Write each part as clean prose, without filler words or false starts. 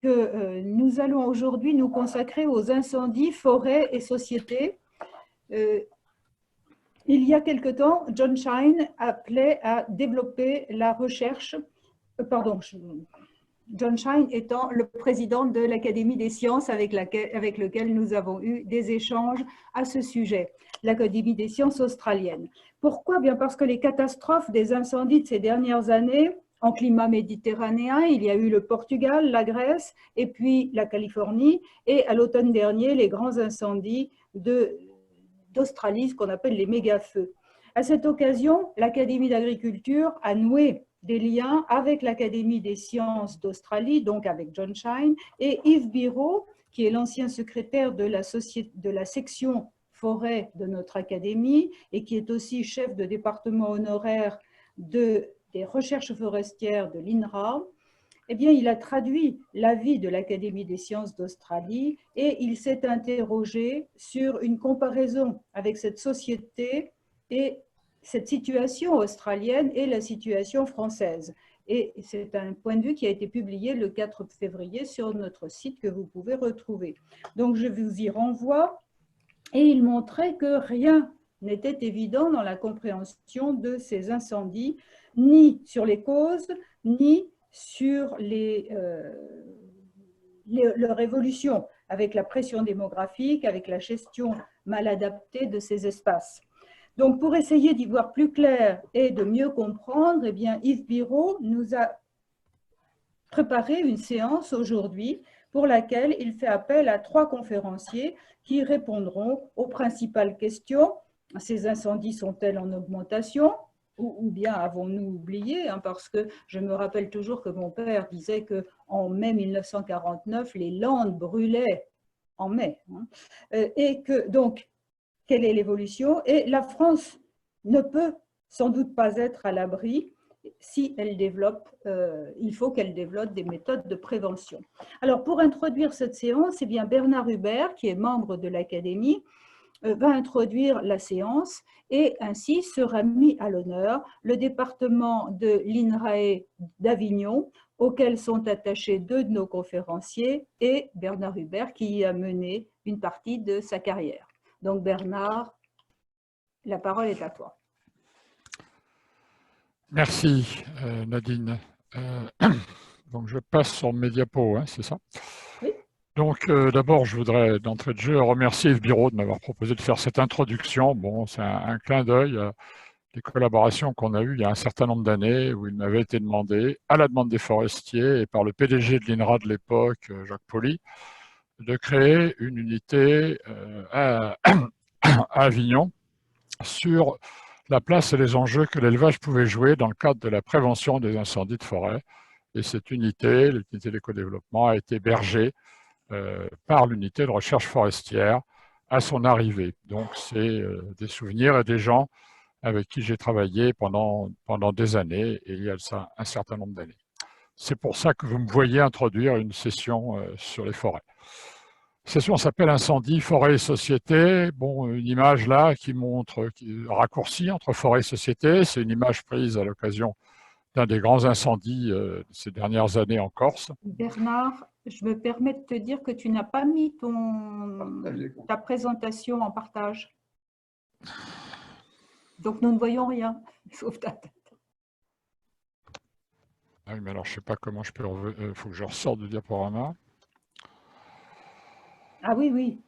que nous allons aujourd'hui nous consacrer aux incendies, forêts et sociétés. Il y a quelque temps, John Shine appelait à développer la recherche, John Shine étant le président de l'Académie des sciences avec lequel nous avons eu des échanges à ce sujet, l'Académie des sciences australienne. Pourquoi? Bien parce que les catastrophes des incendies de ces dernières années, en climat méditerranéen, il y a eu le Portugal, la Grèce et puis la Californie, et à l'automne dernier, les grands incendies d'Australie, ce qu'on appelle les méga-feux. À cette occasion, l'Académie d'agriculture a noué des liens avec l'Académie des sciences d'Australie, donc avec John Shine, et Yves Biraud, qui est l'ancien secrétaire de la section forêt de notre académie et qui est aussi chef de département honoraire des recherches forestières de l'INRA. Eh bien, il a traduit l'avis de l'Académie des sciences d'Australie et il s'est interrogé sur une comparaison avec cette société et cette situation australienne et la situation française. Et c'est un point de vue qui a été publié le 4 février sur notre site que vous pouvez retrouver. Donc, je vous y renvoie. Et il montrait que rien n'était évident dans la compréhension de ces incendies, ni sur les causes, ni sur leur évolution, avec la pression démographique, avec la gestion mal adaptée de ces espaces. Donc, pour essayer d'y voir plus clair et de mieux comprendre, eh bien, Yves Biraud nous a préparé une séance aujourd'hui pour laquelle il fait appel à 3 conférenciers qui répondront aux principales questions. Ces incendies sont-elles en augmentation ou bien avons-nous oublié, hein, parce que je me rappelle toujours que mon père disait qu'en mai 1949, les Landes brûlaient en mai. Hein, et que donc, quelle est l'évolution? Et la France ne peut sans doute pas être à l'abri si elle développe, il faut qu'elle développe des méthodes de prévention. Alors, pour introduire cette séance, eh bien, Bernard Hubert, qui est membre de l'Académie, va introduire la séance et ainsi sera mis à l'honneur le département de l'INRAE d'Avignon, auquel sont attachés 2 de nos conférenciers et Bernard Hubert, qui y a mené une partie de sa carrière. Donc Bernard, la parole est à toi. Merci Nadine. Donc je passe sur mes diapos, hein, c'est ça? Oui. Donc d'abord, je voudrais d'entrée de jeu remercier Yves Biraud de m'avoir proposé de faire cette introduction. Bon, c'est un clin d'œil à des collaborations qu'on a eues il y a un certain nombre d'années où il m'avait été demandé, à la demande des forestiers et par le PDG de l'INRA de l'époque, Jacques Pauly, de créer une unité à Avignon sur la place et les enjeux que l'élevage pouvait jouer dans le cadre de la prévention des incendies de forêt. Et cette unité, l'unité d'éco-développement, a été hébergée par l'unité de recherche forestière à son arrivée. Donc c'est des souvenirs et des gens avec qui j'ai travaillé pendant des années, et il y a ça un certain nombre d'années. C'est pour ça que vous me voyez introduire une session sur les forêts. La session s'appelle Incendie, forêt et société. Bon, une image là qui montre, raccourci entre forêt et société. C'est une image prise à l'occasion d'un des grands incendies de ces dernières années en Corse. Bernard, je me permets de te dire que tu n'as pas mis ta présentation en partage. Donc nous ne voyons rien, sauf ta tête. Ah oui, mais alors je ne sais pas comment je peux... Il faut que je ressorte du diaporama. Ah oui, oui.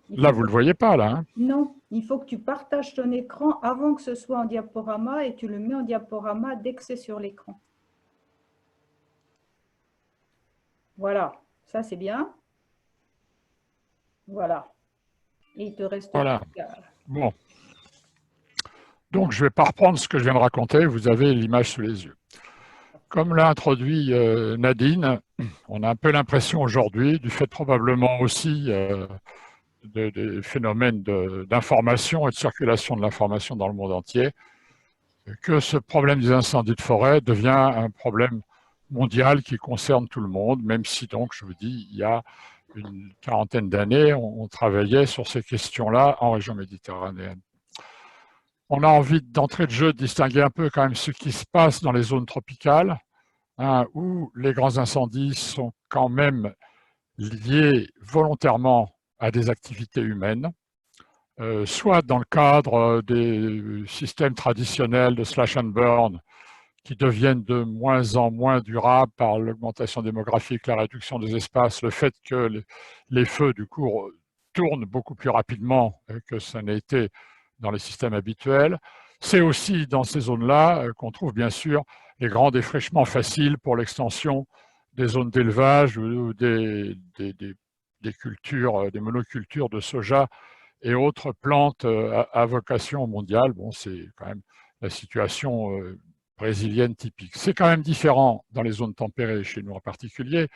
Là, vous ne le voyez pas, là, hein? Non, il faut que tu partages ton écran avant que ce soit en diaporama et tu le mets en diaporama dès que c'est sur l'écran. Voilà, ça c'est bien. Voilà. Et il te reste... Voilà. Bon. Donc, je ne vais pas reprendre ce que je viens de raconter. Vous avez l'image sous les yeux. Comme l'a introduit Nadine, on a un peu l'impression aujourd'hui, du fait probablement aussi des phénomènes d'information et de circulation de l'information dans le monde entier, que ce problème des incendies de forêt devient un problème mondial qui concerne tout le monde, même si donc, je vous dis, il y a une quarantaine d'années, on travaillait sur ces questions-là en région méditerranéenne. On a envie d'entrée de jeu de distinguer un peu quand même ce qui se passe dans les zones tropicales, hein, où les grands incendies sont quand même liées volontairement à des activités humaines, soit dans le cadre des systèmes traditionnels de slash and burn qui deviennent de moins en moins durables par l'augmentation démographique, la réduction des espaces, le fait que les feux, du coup, tournent beaucoup plus rapidement que ça n'a été dans les systèmes habituels. C'est aussi dans ces zones-là qu'on trouve bien sûr les grands défrichements faciles pour l'extension des zones d'élevage ou des cultures, des monocultures de soja et autres plantes à vocation mondiale. Bon, c'est quand même la situation brésilienne typique. C'est quand même différent dans les zones tempérées, chez nous en particulier,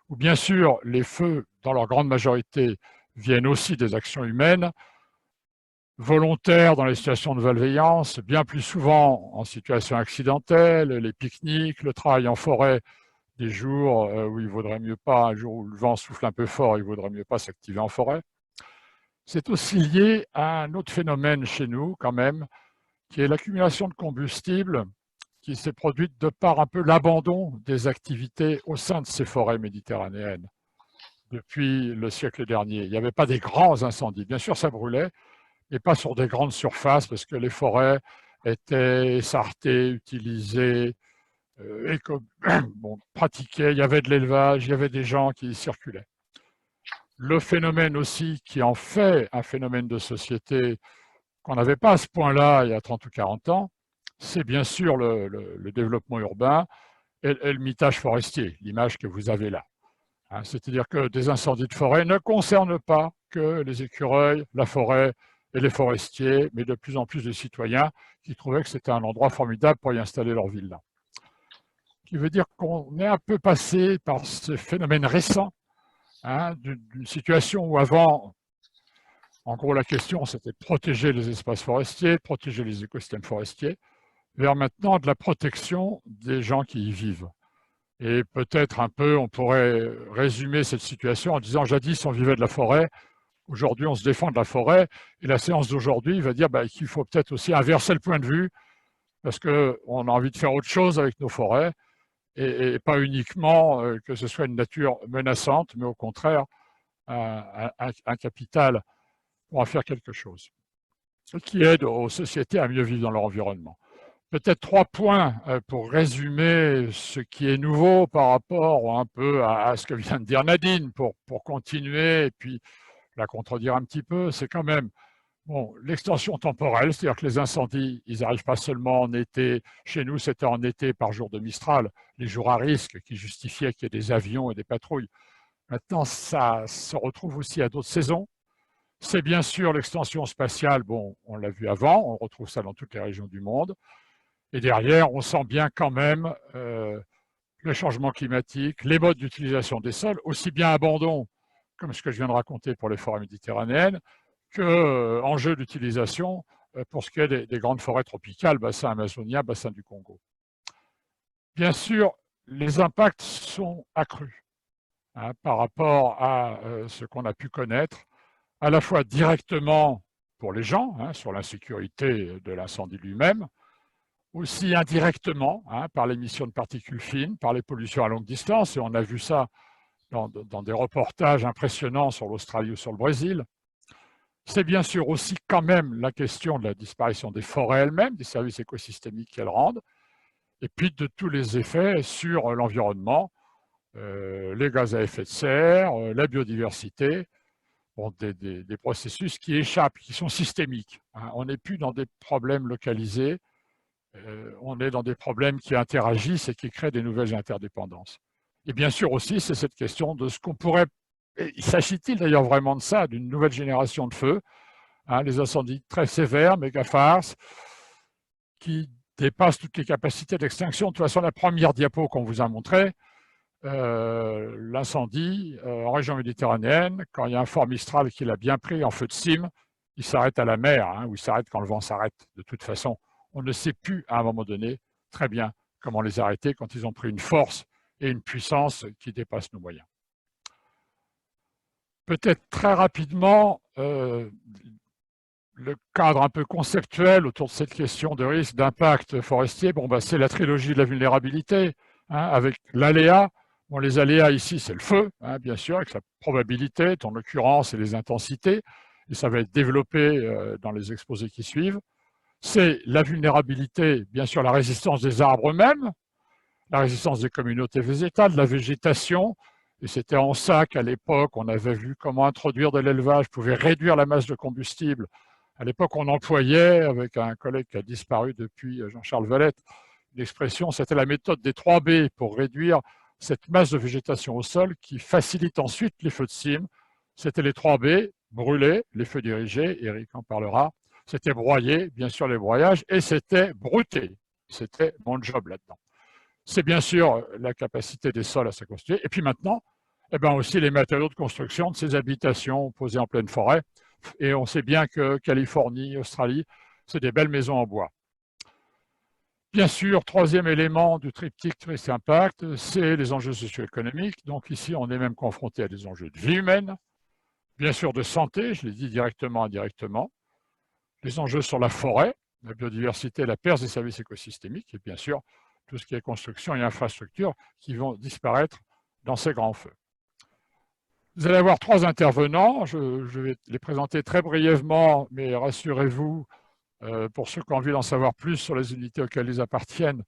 où bien sûr les feux, dans leur grande majorité, viennent aussi des actions humaines, volontaires dans les situations de malveillance, bien plus souvent en situation accidentelle, les pique-niques, le travail en forêt, des jours où il vaudrait mieux pas, un jour où le vent souffle un peu fort, il vaudrait mieux pas s'activer en forêt. C'est aussi lié à un autre phénomène chez nous quand même, qui est l'accumulation de combustible qui s'est produite de par un peu l'abandon des activités au sein de ces forêts méditerranéennes depuis le siècle dernier. Il n'y avait pas des grands incendies. Bien sûr, ça brûlait, mais pas sur des grandes surfaces parce que les forêts étaient sartées, utilisées, pratiquées. Il y avait de l'élevage, il y avait des gens qui y circulaient. Le phénomène aussi qui en fait un phénomène de société qu'on n'avait pas à ce point-là il y a 30 ou 40 ans, c'est bien sûr le développement urbain et le mitage forestier, l'image que vous avez là. C'est-à-dire que des incendies de forêt ne concernent pas que les écureuils, la forêt et les forestiers, mais de plus en plus de citoyens qui trouvaient que c'était un endroit formidable pour y installer leur ville là. Ce qui veut dire qu'on est un peu passé par ce phénomène récent, d'une situation où avant, en gros la question c'était de protéger les espaces forestiers, de protéger les écosystèmes forestiers, vers maintenant de la protection des gens qui y vivent. Et peut-être un peu, on pourrait résumer cette situation en disant jadis on vivait de la forêt, aujourd'hui on se défend de la forêt, et la séance d'aujourd'hui va dire qu'il faut peut-être aussi inverser le point de vue, parce qu'on a envie de faire autre chose avec nos forêts, et pas uniquement que ce soit une nature menaçante, mais au contraire un capital pour en faire quelque chose, ce qui aide aux sociétés à mieux vivre dans leur environnement. Peut-être 3 points pour résumer ce qui est nouveau par rapport un peu à ce que vient de dire Nadine, pour continuer et puis la contredire un petit peu. C'est quand même l'extension temporelle, c'est-à-dire que les incendies, ils n'arrivent pas seulement en été. Chez nous, c'était en été par jour de Mistral, les jours à risque qui justifiaient qu'il y ait des avions et des patrouilles. Maintenant, ça se retrouve aussi à d'autres saisons. C'est bien sûr l'extension spatiale, on l'a vu avant, on retrouve ça dans toutes les régions du monde. Et derrière, on sent bien quand même le changement climatique, les modes d'utilisation des sols, aussi bien abandon, comme ce que je viens de raconter pour les forêts méditerranéennes, que enjeux d'utilisation pour ce qui est des grandes forêts tropicales, bassin amazonien, bassin du Congo. Bien sûr, les impacts sont accrus par rapport à ce qu'on a pu connaître, à la fois directement pour les gens, sur l'insécurité de l'incendie lui-même, aussi indirectement par l'émission de particules fines, par les pollutions à longue distance, et on a vu ça dans des reportages impressionnants sur l'Australie ou sur le Brésil. C'est bien sûr aussi quand même la question de la disparition des forêts elles-mêmes, des services écosystémiques qu'elles rendent, et puis de tous les effets sur l'environnement, les gaz à effet de serre, la biodiversité, des processus qui échappent, qui sont systémiques. On n'est plus dans des problèmes localisés, on est dans des problèmes qui interagissent et qui créent des nouvelles interdépendances. Et bien sûr aussi, c'est cette question de ce qu'on pourrait... S'agit-il d'ailleurs vraiment de ça, d'une nouvelle génération de feux, les incendies très sévères, méga-farces, qui dépassent toutes les capacités d'extinction. De toute façon, la première diapo qu'on vous a montrée, l'incendie en région méditerranéenne, quand il y a un fort Mistral qui l'a bien pris en feu de cime, il s'arrête à la mer, ou il s'arrête quand le vent s'arrête. De toute façon, on ne sait plus à un moment donné très bien comment les arrêter quand ils ont pris une force et une puissance qui dépassent nos moyens. Peut-être très rapidement, le cadre un peu conceptuel autour de cette question de risque d'impact forestier, c'est la trilogie de la vulnérabilité, avec l'aléa. Bon, les aléas ici, c'est le feu, hein, bien sûr, avec sa probabilité, en l'occurrence, et les intensités, et ça va être développé dans les exposés qui suivent. C'est la vulnérabilité, bien sûr, la résistance des arbres eux-mêmes, la résistance des communautés végétales, de la végétation, et c'était en ça qu'à l'époque, on avait vu comment introduire de l'élevage pouvait réduire la masse de combustible. À l'époque, on employait, avec un collègue qui a disparu depuis, Jean-Charles Valette, l'expression, c'était la méthode des 3 B pour réduire cette masse de végétation au sol qui facilite ensuite les feux de cime. C'était les 3 B, brûler, les feux dirigés, Eric en parlera, c'était broyer, bien sûr les broyages, et c'était brouter. C'était mon job là-dedans. C'est bien sûr la capacité des sols à se constituer. Et puis maintenant, eh ben aussi les matériaux de construction de ces habitations posées en pleine forêt. Et on sait bien que Californie, Australie, c'est des belles maisons en bois. Bien sûr, troisième élément du triptyque risque impact, c'est les enjeux socio-économiques. Donc ici, on est même confronté à des enjeux de vie humaine, bien sûr de santé, je l'ai dit directement, indirectement, les enjeux sur la forêt, la biodiversité, la perte des services écosystémiques, et bien sûr, tout ce qui est construction et infrastructure qui vont disparaître dans ces grands feux. Vous allez avoir 3 intervenants, je vais les présenter très brièvement, mais rassurez-vous, pour ceux qui ont envie d'en savoir plus sur les unités auxquelles ils appartiennent,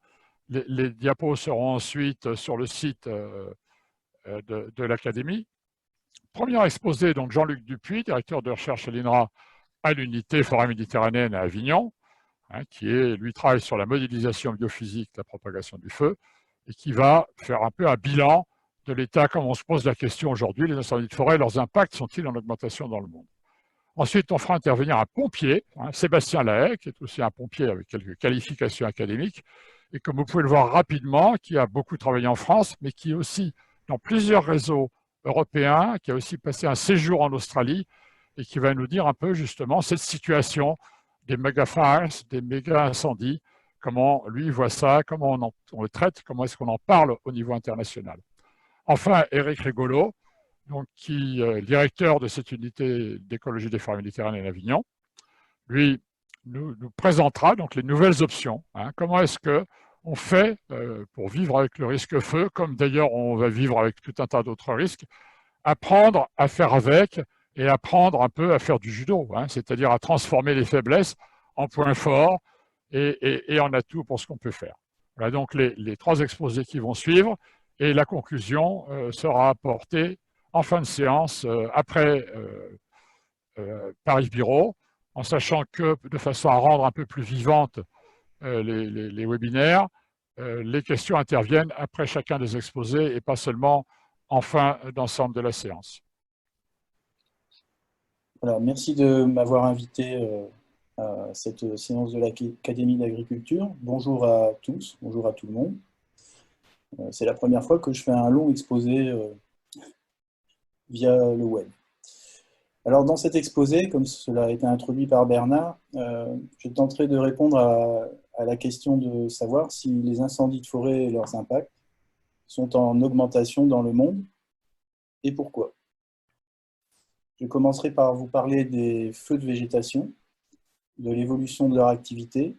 les diapos seront ensuite sur le site de l'Académie. Premier exposé, donc Jean-Luc Dupuis, directeur de recherche à l'INRA à l'unité forêt méditerranéenne à Avignon, hein, qui lui travaille sur la modélisation biophysique de la propagation du feu et qui va faire un peu un bilan de l'état, comme on se pose la question aujourd'hui, les incendies de forêt, leurs impacts sont-ils en augmentation dans le monde? Ensuite, on fera intervenir un pompier, hein, Sébastien Lahaye, qui est aussi un pompier avec quelques qualifications académiques, et comme vous pouvez le voir rapidement, qui a beaucoup travaillé en France, mais qui est aussi dans plusieurs réseaux européens, qui a aussi passé un séjour en Australie, et qui va nous dire un peu justement cette situation des méga fires, des méga incendies, comment lui voit ça, comment on le traite, comment est-ce qu'on en parle au niveau international. Enfin, Éric Rigolo, donc, qui est directeur de cette unité d'écologie des forêts méditerranéennes à Avignon, lui nous présentera donc les nouvelles options. Hein. Comment est-ce qu'on fait pour vivre avec le risque feu, comme d'ailleurs on va vivre avec tout un tas d'autres risques, apprendre à faire avec et apprendre un peu à faire du judo, hein, c'est-à-dire à transformer les faiblesses en points forts et en atouts pour ce qu'on peut faire. Voilà donc les 3 exposés qui vont suivre et la conclusion sera apportée en fin de séance, après Paris Bureau, en sachant que, de façon à rendre un peu plus vivantes les webinaires, les questions interviennent après chacun des exposés et pas seulement en fin d'ensemble de la séance. Voilà, merci de m'avoir invité à cette séance de l'Académie d'agriculture. Bonjour à tous, bonjour à tout le monde. C'est la première fois que je fais un long exposé via le web. Alors dans cet exposé, comme cela a été introduit par Bernard, je tenterai de répondre à la question de savoir si les incendies de forêt et leurs impacts sont en augmentation dans le monde et pourquoi. Je commencerai par vous parler des feux de végétation, de l'évolution de leur activité,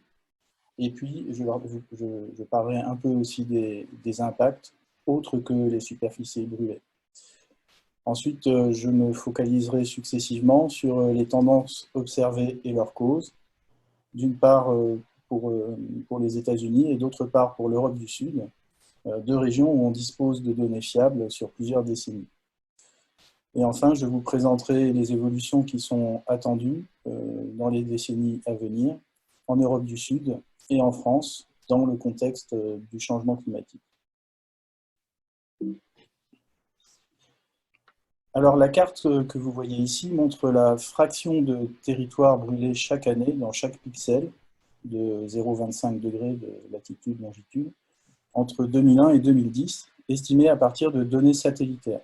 et puis je parlerai un peu aussi des impacts autres que les superficies brûlées. Ensuite, je me focaliserai successivement sur les tendances observées et leurs causes, d'une part pour les États-Unis et d'autre part pour l'Europe du Sud, 2 régions où on dispose de données fiables sur plusieurs décennies. Et enfin, je vous présenterai les évolutions qui sont attendues dans les décennies à venir en Europe du Sud et en France dans le contexte du changement climatique. Alors la carte que vous voyez ici montre la fraction de territoire brûlé chaque année dans chaque pixel de 0,25 degrés de latitude, longitude, entre 2001 et 2010, estimée à partir de données satellitaires.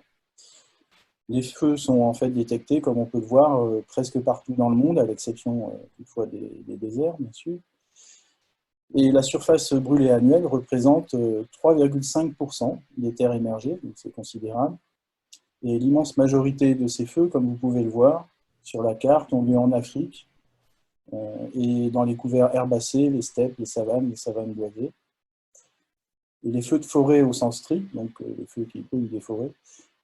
Les feux sont en fait détectés, comme on peut le voir, presque partout dans le monde, à l'exception toutefois des déserts, bien sûr. Et la surface brûlée annuelle représente 3,5% des terres émergées, donc c'est considérable. Et l'immense majorité de ces feux, comme vous pouvez le voir sur la carte, ont lieu en Afrique et dans les couverts herbacés, les steppes, les savanes boisées. Et les feux de forêt au sens strict, donc les feux qui brûlent des forêts,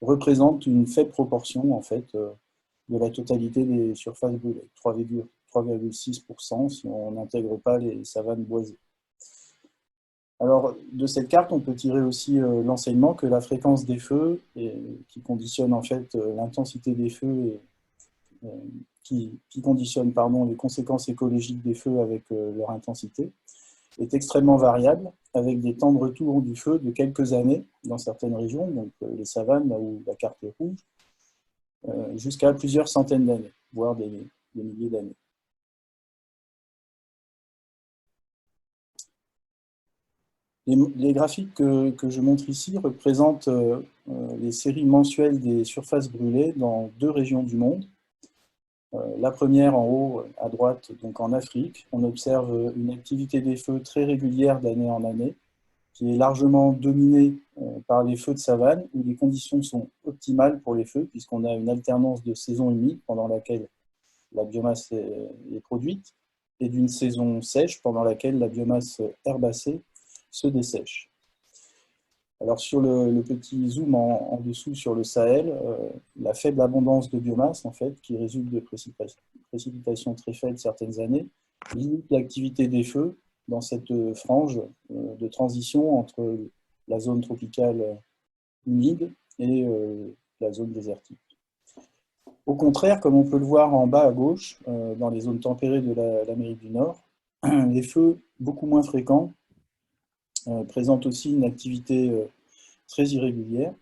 représentent une faible proportion en fait, de la totalité des surfaces brûlées, 3,6% si on n'intègre pas les savanes boisées. Alors, de cette carte, on peut tirer aussi l'enseignement que la fréquence des feux, qui conditionne en fait l'intensité des feux, qui conditionne les conséquences écologiques des feux avec leur intensité, est extrêmement variable, avec des temps de retour du feu de quelques années dans certaines régions, donc les savanes, là où la carte est rouge, jusqu'à plusieurs centaines d'années, voire des milliers d'années. Les graphiques que je montre ici représentent les séries mensuelles des surfaces brûlées dans 2 régions du monde. La première en haut à droite, donc en Afrique, on observe une activité des feux très régulière d'année en année, qui est largement dominée par les feux de savane, où les conditions sont optimales pour les feux, puisqu'on a une alternance de saisons humides pendant laquelle la biomasse est produite, et d'une saison sèche pendant laquelle la biomasse herbacée se dessèche. Alors sur le petit zoom en dessous sur le Sahel, la faible abondance de biomasse en fait, qui résulte de précipitations très faibles certaines années, limite l'activité des feux dans cette frange de transition entre la zone tropicale humide et la zone désertique. Au contraire, comme on peut le voir en bas à gauche, dans les zones tempérées de l'Amérique du Nord, les feux beaucoup moins fréquents présentent aussi une activité très irrégulière,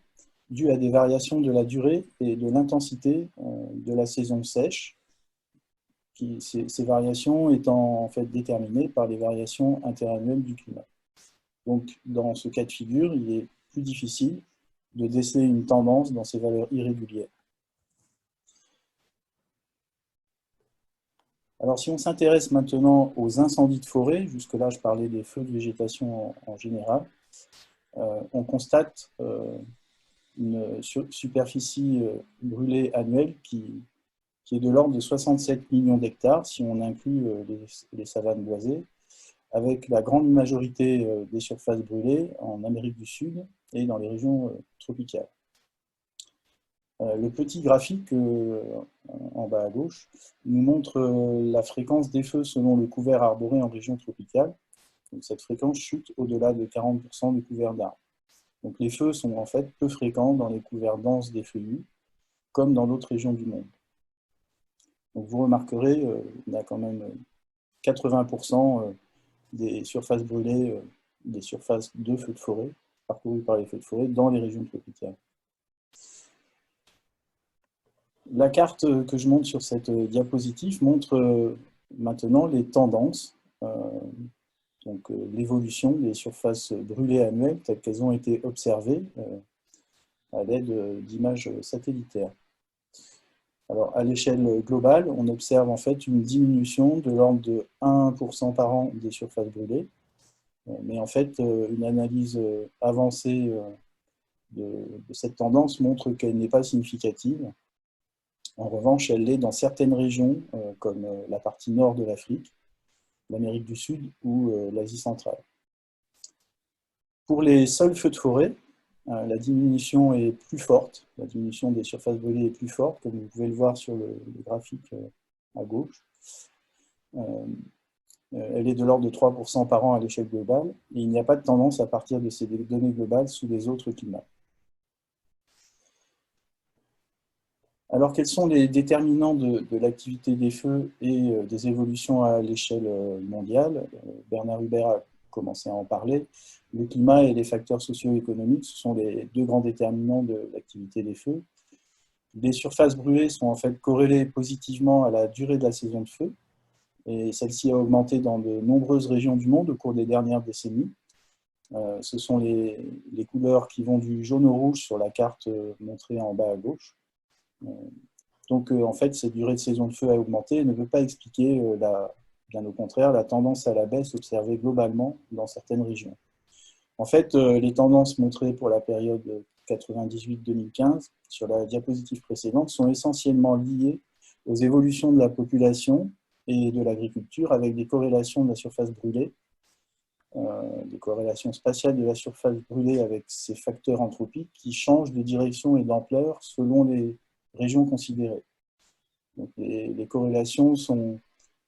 due à des variations de la durée et de l'intensité de la saison sèche, ces variations étant en fait déterminées par les variations interannuelles du climat. Donc, dans ce cas de figure, il est plus difficile de déceler une tendance dans ces valeurs irrégulières. Alors, si on s'intéresse maintenant aux incendies de forêt, jusque-là je parlais des feux de végétation en général, on constate une superficie brûlée annuelle qui est de l'ordre de 67 millions d'hectares, si on inclut les savanes boisées, avec la grande majorité des surfaces brûlées en Amérique du Sud et dans les régions tropicales. Le petit graphique en bas à gauche nous montre la fréquence des feux selon le couvert arboré en région tropicale. Donc, cette fréquence chute au-delà de 40% du couvert d'arbres. Donc les feux sont en fait peu fréquents dans les couverts denses des feuillus, comme dans d'autres régions du monde. Donc vous remarquerez, il y a quand même 80% des surfaces brûlées, des surfaces de feux de forêt, parcourues par les feux de forêt, dans les régions tropicales. La carte que je montre sur cette diapositive montre maintenant les tendances, donc l'évolution des surfaces brûlées annuelles telles qu'elles ont été observées à l'aide d'images satellitaires. Alors, à l'échelle globale, on observe en fait une diminution de l'ordre de 1% par an des surfaces brûlées, mais en fait, une analyse avancée de cette tendance montre qu'elle n'est pas significative. En revanche, elle l'est dans certaines régions, comme la partie nord de l'Afrique, l'Amérique du Sud ou l'Asie centrale. Pour les seuls feux de forêt, la diminution est plus forte, la diminution des surfaces brûlées est plus forte, comme vous pouvez le voir sur le graphique à gauche. Elle est de l'ordre de 3% par an à l'échelle globale, et il n'y a pas de tendance à partir de ces données globales sous les autres climats. Alors, quels sont les déterminants de l'activité des feux et des évolutions à l'échelle mondiale? Bernard Hubert a commencé à en parler. Le climat et les facteurs socio-économiques, ce sont les 2 grands déterminants de l'activité des feux. Les surfaces brûlées sont en fait corrélées positivement à la durée de la saison de feu, et celle-ci a augmenté dans de nombreuses régions du monde au cours des dernières décennies. Ce sont les couleurs qui vont du jaune au rouge sur la carte montrée en bas à gauche. Donc, en fait, cette durée de saison de feu a augmenté et ne veut pas expliquer, bien au contraire, la tendance à la baisse observée globalement dans certaines régions. En fait, les tendances montrées pour la période 98-2015 sur la diapositive précédente sont essentiellement liées aux évolutions de la population et de l'agriculture avec des corrélations de la surface brûlée des corrélations spatiales de la surface brûlée avec ces facteurs anthropiques qui changent de direction et d'ampleur selon les régions considérées. Donc les corrélations sont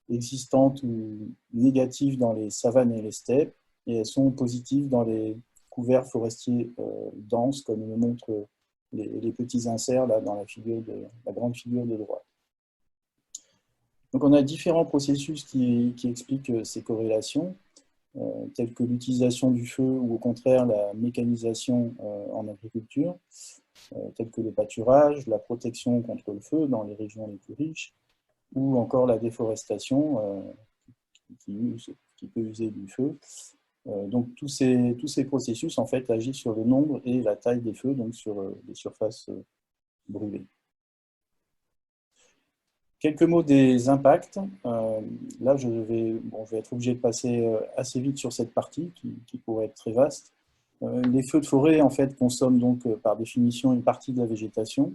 existantes ou négatives dans les savanes et les steppes, et elles sont positives dans les couverts forestiers denses, comme le montrent les petits inserts là, dans la grande figure de droite. Donc on a différents processus qui expliquent ces corrélations, tels que l'utilisation du feu ou au contraire la mécanisation en agriculture, tels que le pâturage, la protection contre le feu dans les régions les plus riches, ou encore la déforestation qui peut user du feu. Donc tous ces processus en fait agissent sur le nombre et la taille des feux, donc sur les surfaces brûlées. Quelques mots des impacts. Là, je vais être obligé de passer assez vite sur cette partie qui pourrait être très vaste. Les feux de forêt en fait consomment donc par définition une partie de la végétation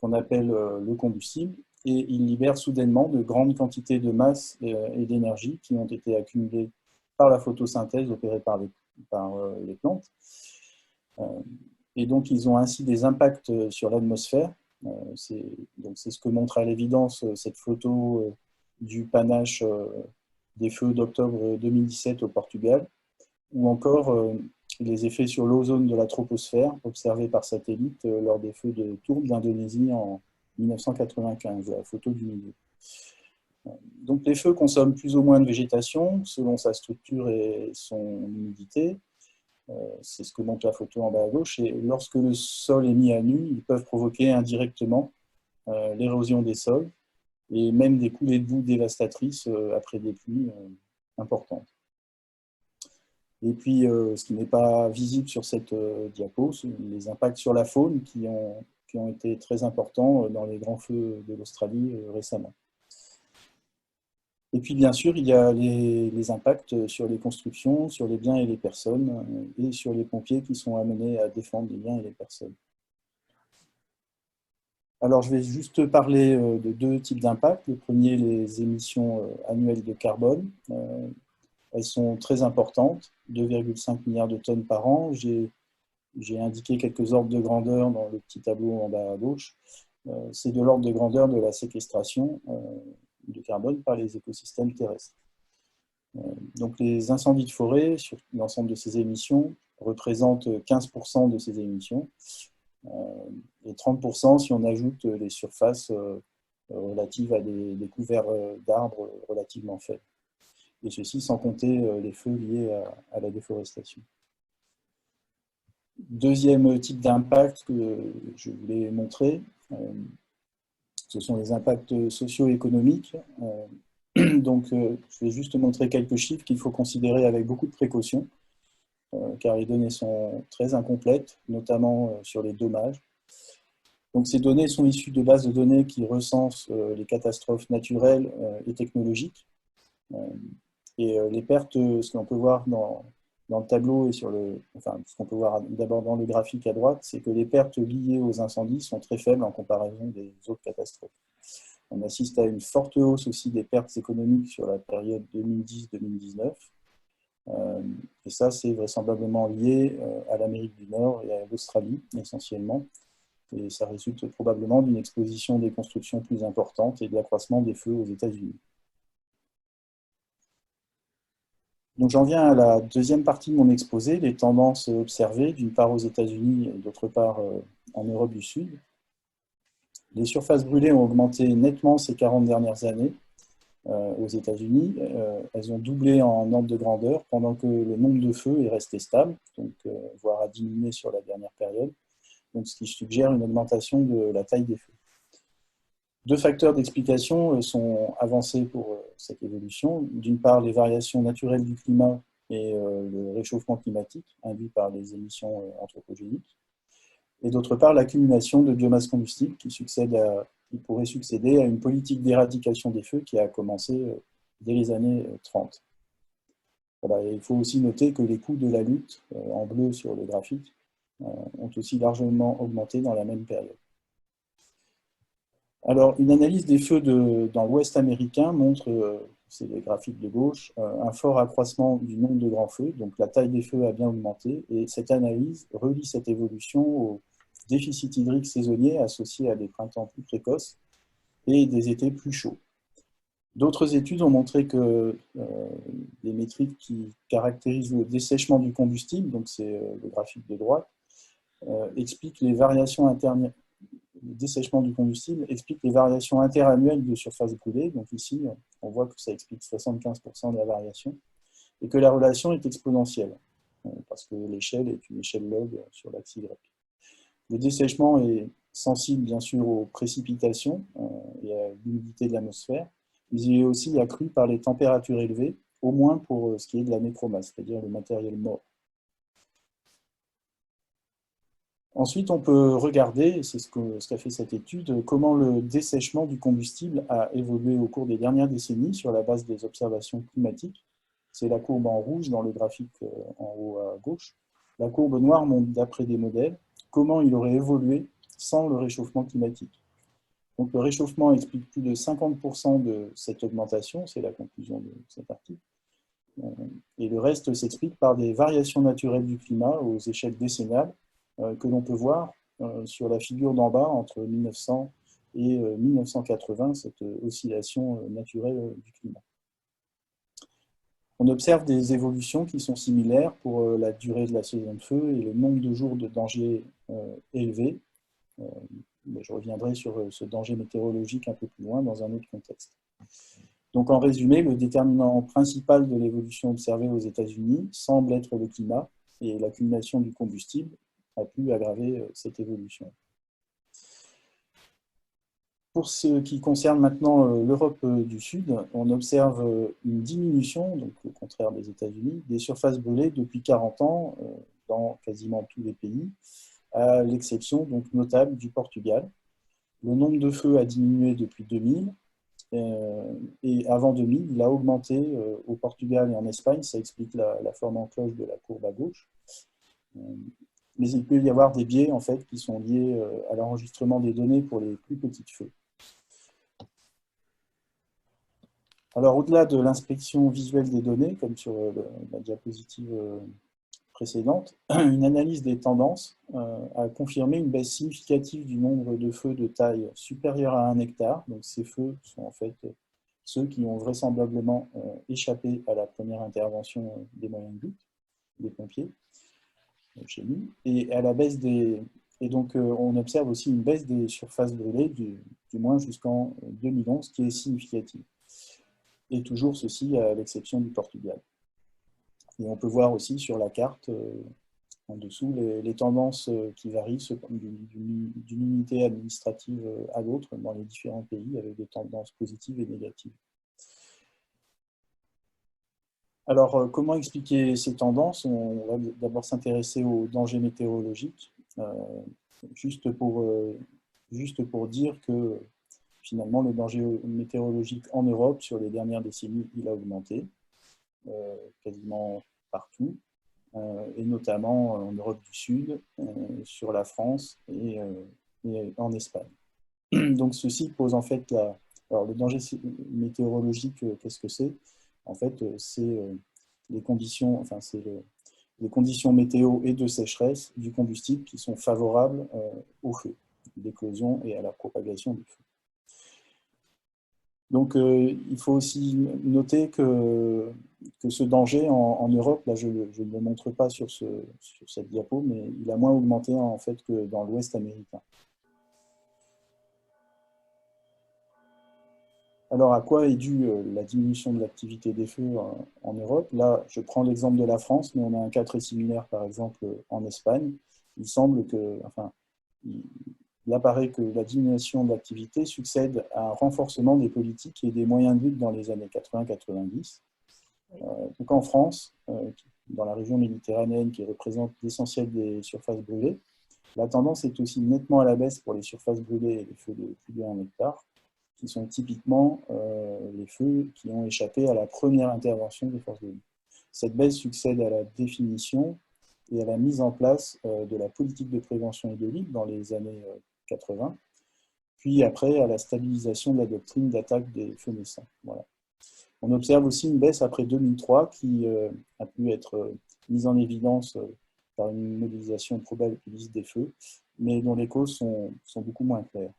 qu'on appelle le combustible, et ils libèrent soudainement de grandes quantités de masse et d'énergie qui ont été accumulées par la photosynthèse opérée par les plantes. Et donc, ils ont ainsi des impacts sur l'atmosphère. C'est ce que montre à l'évidence cette photo du panache des feux d'octobre 2017 au Portugal, ou encore les effets sur l'ozone de la troposphère observés par satellite lors des feux de tourbe d'Indonésie en 1995, la photo du milieu. Donc les feux consomment plus ou moins de végétation selon sa structure et son humidité. C'est ce que montre la photo en bas à gauche. Et lorsque le sol est mis à nu, ils peuvent provoquer indirectement l'érosion des sols et même des coulées de boue dévastatrices après des pluies importantes. Et puis, ce qui n'est pas visible sur cette diapo, c'est les impacts sur la faune qui ont été très importants dans les grands feux de l'Australie récemment. Et puis, bien sûr, il y a les impacts sur les constructions, sur les biens et les personnes, et sur les pompiers qui sont amenés à défendre les biens et les personnes. Alors, je vais juste parler de deux types d'impacts. Le premier, les émissions annuelles de carbone. Elles sont très importantes, 2,5 milliards de tonnes par an. J'ai indiqué quelques ordres de grandeur dans le petit tableau en bas à gauche. C'est de l'ordre de grandeur de la séquestration de carbone par les écosystèmes terrestres. Donc les incendies de forêt, sur l'ensemble de ces émissions, représentent 15% de ces émissions, et 30% si on ajoute les surfaces relatives à des couverts d'arbres relativement faibles. Et ceci sans compter les feux liés à la déforestation. Deuxième type d'impact que je voulais montrer, ce sont les impacts socio-économiques. Donc, je vais juste montrer quelques chiffres qu'il faut considérer avec beaucoup de précaution, car les données sont très incomplètes, notamment sur les dommages. Donc, ces données sont issues de bases de données qui recensent les catastrophes naturelles et technologiques. Et les pertes, ce qu'on peut voir dans le tableau et ce qu'on peut voir d'abord dans le graphique à droite, c'est que les pertes liées aux incendies sont très faibles en comparaison des autres catastrophes. On assiste à une forte hausse aussi des pertes économiques sur la période 2010-2019. Et ça, c'est vraisemblablement lié à l'Amérique du Nord et à l'Australie, essentiellement. Et ça résulte probablement d'une exposition des constructions plus importantes et de l'accroissement des feux aux États-Unis. Donc j'en viens à la deuxième partie de mon exposé, les tendances observées, d'une part aux États-Unis et d'autre part en Europe du Sud. Les surfaces brûlées ont augmenté nettement ces 40 dernières années aux États-Unis. Elles ont doublé en ordre de grandeur, pendant que le nombre de feux est resté stable, donc, voire a diminué sur la dernière période, donc, ce qui suggère une augmentation de la taille des feux. Deux facteurs d'explication sont avancés pour cette évolution. D'une part, les variations naturelles du climat et le réchauffement climatique induit par les émissions anthropogéniques. Et d'autre part, l'accumulation de biomasse combustible qui pourrait succéder à une politique d'éradication des feux qui a commencé dès les années 30. Voilà, et il faut aussi noter que les coûts de la lutte, en bleu sur le graphique, ont aussi largement augmenté dans la même période. Alors, une analyse des feux dans l'Ouest américain montre c'est les graphiques de gauche, un fort accroissement du nombre de grands feux, donc la taille des feux a bien augmenté, et cette analyse relie cette évolution au déficit hydrique saisonnier associé à des printemps plus précoces et des étés plus chauds. D'autres études ont montré que les métriques qui caractérisent le dessèchement du combustible, donc c'est le graphique de droite, expliquent les variations internes. Le dessèchement du combustible explique les variations interannuelles de surface brûlée. Donc ici, on voit que ça explique 75% de la variation et que la relation est exponentielle parce que l'échelle est une échelle log sur l'axe Y. Le dessèchement est sensible bien sûr aux précipitations et à l'humidité de l'atmosphère, mais il est aussi accru par les températures élevées, au moins pour ce qui est de la nécromasse, c'est-à-dire le matériel mort. Ensuite, on peut regarder, c'est ce qu'a fait cette étude, comment le dessèchement du combustible a évolué au cours des dernières décennies sur la base des observations climatiques. C'est la courbe en rouge dans le graphique en haut à gauche. La courbe noire montre, d'après des modèles, comment il aurait évolué sans le réchauffement climatique. Donc le réchauffement explique plus de 50% de cette augmentation, c'est la conclusion de cet article. Et le reste s'explique par des variations naturelles du climat aux échelles décennales, que l'on peut voir sur la figure d'en bas entre 1900 et 1980, cette oscillation naturelle du climat. On observe des évolutions qui sont similaires pour la durée de la saison de feu et le nombre de jours de danger élevé. Mais je reviendrai sur ce danger météorologique un peu plus loin dans un autre contexte. Donc en résumé, le déterminant principal de l'évolution observée aux États-Unis semble être le climat et l'accumulation du combustible a pu aggraver cette évolution. Pour ce qui concerne maintenant l'Europe du Sud, on observe une diminution, donc au contraire des États-Unis, des surfaces brûlées depuis 40 ans dans quasiment tous les pays, à l'exception donc notable du Portugal. Le nombre de feux a diminué depuis 2000, et avant 2000, il a augmenté au Portugal et en Espagne, ça explique la forme en cloche de la courbe à gauche. Mais il peut y avoir des biais en fait, qui sont liés à l'enregistrement des données pour les plus petits feux. Alors, au-delà de l'inspection visuelle des données, comme sur la diapositive précédente, une analyse des tendances a confirmé une baisse significative du nombre de feux de taille supérieure à 1 hectare. Donc, ces feux sont en fait ceux qui ont vraisemblablement échappé à la première intervention des moyens de lutte, des pompiers. Chez nous, et à la baisse des... Et donc, on observe aussi une baisse des surfaces brûlées, du moins jusqu'en 2011, qui est significative. Et toujours ceci à l'exception du Portugal. Et on peut voir aussi sur la carte, en dessous, les tendances qui varient d'une unité administrative à l'autre dans les différents pays, avec des tendances positives et négatives. Alors, comment expliquer ces tendances? On va d'abord s'intéresser aux dangers météorologiques, juste pour dire que finalement le danger météorologique en Europe sur les dernières décennies, il a augmenté quasiment partout, et notamment en Europe du Sud, sur la France et en Espagne. Donc ceci pose en fait alors le danger météorologique, qu'est-ce que c'est? En fait, c'est les conditions, les conditions météo et de sécheresse du combustible qui sont favorables au feu, à l'éclosion et à la propagation du feu. Donc, il faut aussi noter que ce danger en Europe, là je ne le montre pas sur cette diapo, mais il a moins augmenté en fait que dans l'Ouest américain. Alors, à quoi est due la diminution de l'activité des feux en Europe? Là, je prends l'exemple de la France, mais on a un cas très similaire, par exemple, en Espagne. Il semble que, il apparaît que la diminution de l'activité succède à un renforcement des politiques et des moyens de lutte dans les années 80-90. Donc en France, dans la région méditerranéenne qui représente l'essentiel des surfaces brûlées, la tendance est aussi nettement à la baisse pour les surfaces brûlées et les feux de plus de 1 hectare, qui sont typiquement les feux qui ont échappé à la première intervention des forces de lutte. Cette baisse succède à la définition et à la mise en place de la politique de prévention et de lutte dans les années 80, puis après à la stabilisation de la doctrine d'attaque des feux naissants. Voilà. On observe aussi une baisse après 2003 qui a pu être mise en évidence par une modélisation probabiliste des feux, mais dont les causes sont beaucoup moins claires.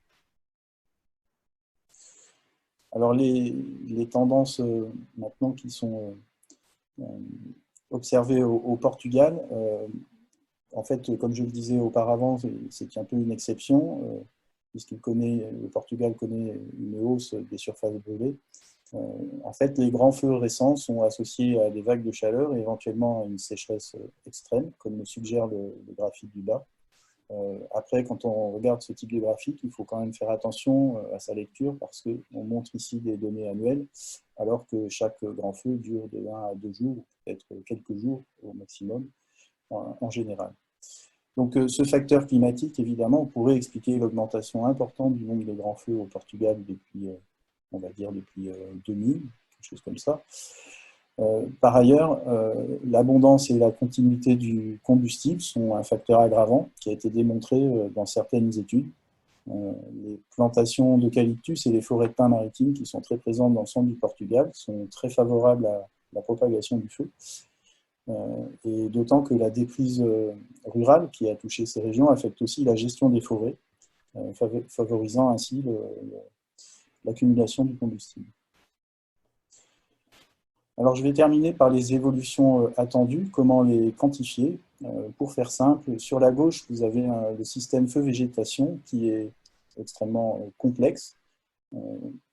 Alors les tendances maintenant qui sont observées au Portugal, en fait, comme je le disais auparavant, c'est un peu une exception, le Portugal connaît une hausse des surfaces brûlées. En fait, les grands feux récents sont associés à des vagues de chaleur et éventuellement à une sécheresse extrême, comme le suggère le graphique du bas. Après, quand on regarde ce type de graphique, il faut quand même faire attention à sa lecture parce qu'on montre ici des données annuelles, alors que chaque grand feu dure de 1 à 2 jours, peut-être quelques jours au maximum, en général. Donc ce facteur climatique, évidemment, pourrait expliquer l'augmentation importante du nombre de grands feux au Portugal depuis, on va dire, depuis 2000, quelque chose comme ça. Par ailleurs, l'abondance et la continuité du combustible sont un facteur aggravant qui a été démontré dans certaines études. Les plantations d'eucalyptus et les forêts de pins maritimes qui sont très présentes dans le centre du Portugal sont très favorables à la propagation du feu. Et d'autant que la déprise rurale qui a touché ces régions affecte aussi la gestion des forêts, favorisant ainsi l'accumulation du combustible. Alors je vais terminer par les évolutions attendues, comment les quantifier. Pour faire simple, sur la gauche, vous avez le système feu-végétation qui est extrêmement complexe,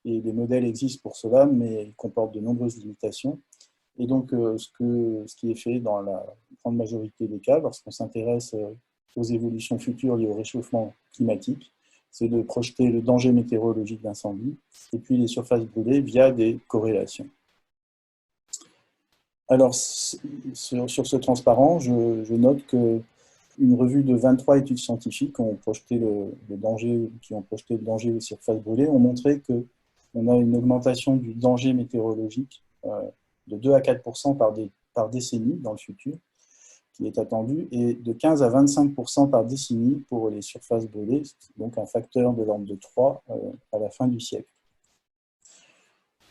et des modèles existent pour cela, mais il comporte de nombreuses limitations. Et donc, ce qui est fait dans la grande majorité des cas, lorsqu'on s'intéresse aux évolutions futures liées au réchauffement climatique, c'est de projeter le danger météorologique d'incendie et puis les surfaces brûlées via des corrélations. Alors, sur ce transparent, je note qu'une revue de 23 études scientifiques qui ont projeté le danger des surfaces brûlées ont montré qu'on a une augmentation du danger météorologique de 2 à 4% par décennie dans le futur, qui est attendu, et de 15 à 25% par décennie pour les surfaces brûlées, donc un facteur de l'ordre de 3 à la fin du siècle.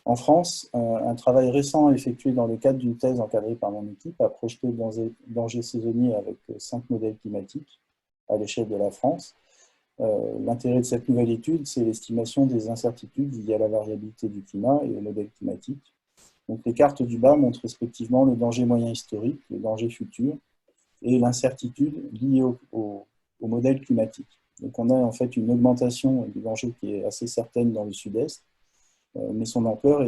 En France, un travail récent effectué dans le cadre d'une thèse encadrée par mon équipe a projeté le danger saisonnier avec 5 modèles climatiques à l'échelle de la France. L'intérêt de cette nouvelle étude, c'est l'estimation des incertitudes liées à la variabilité du climat et au modèle climatique. Donc, les cartes du bas montrent respectivement le danger moyen historique, le danger futur et l'incertitude liée au modèle climatique. Donc, on a en fait une augmentation du danger qui est assez certaine dans le sud-est, mais son ampleur,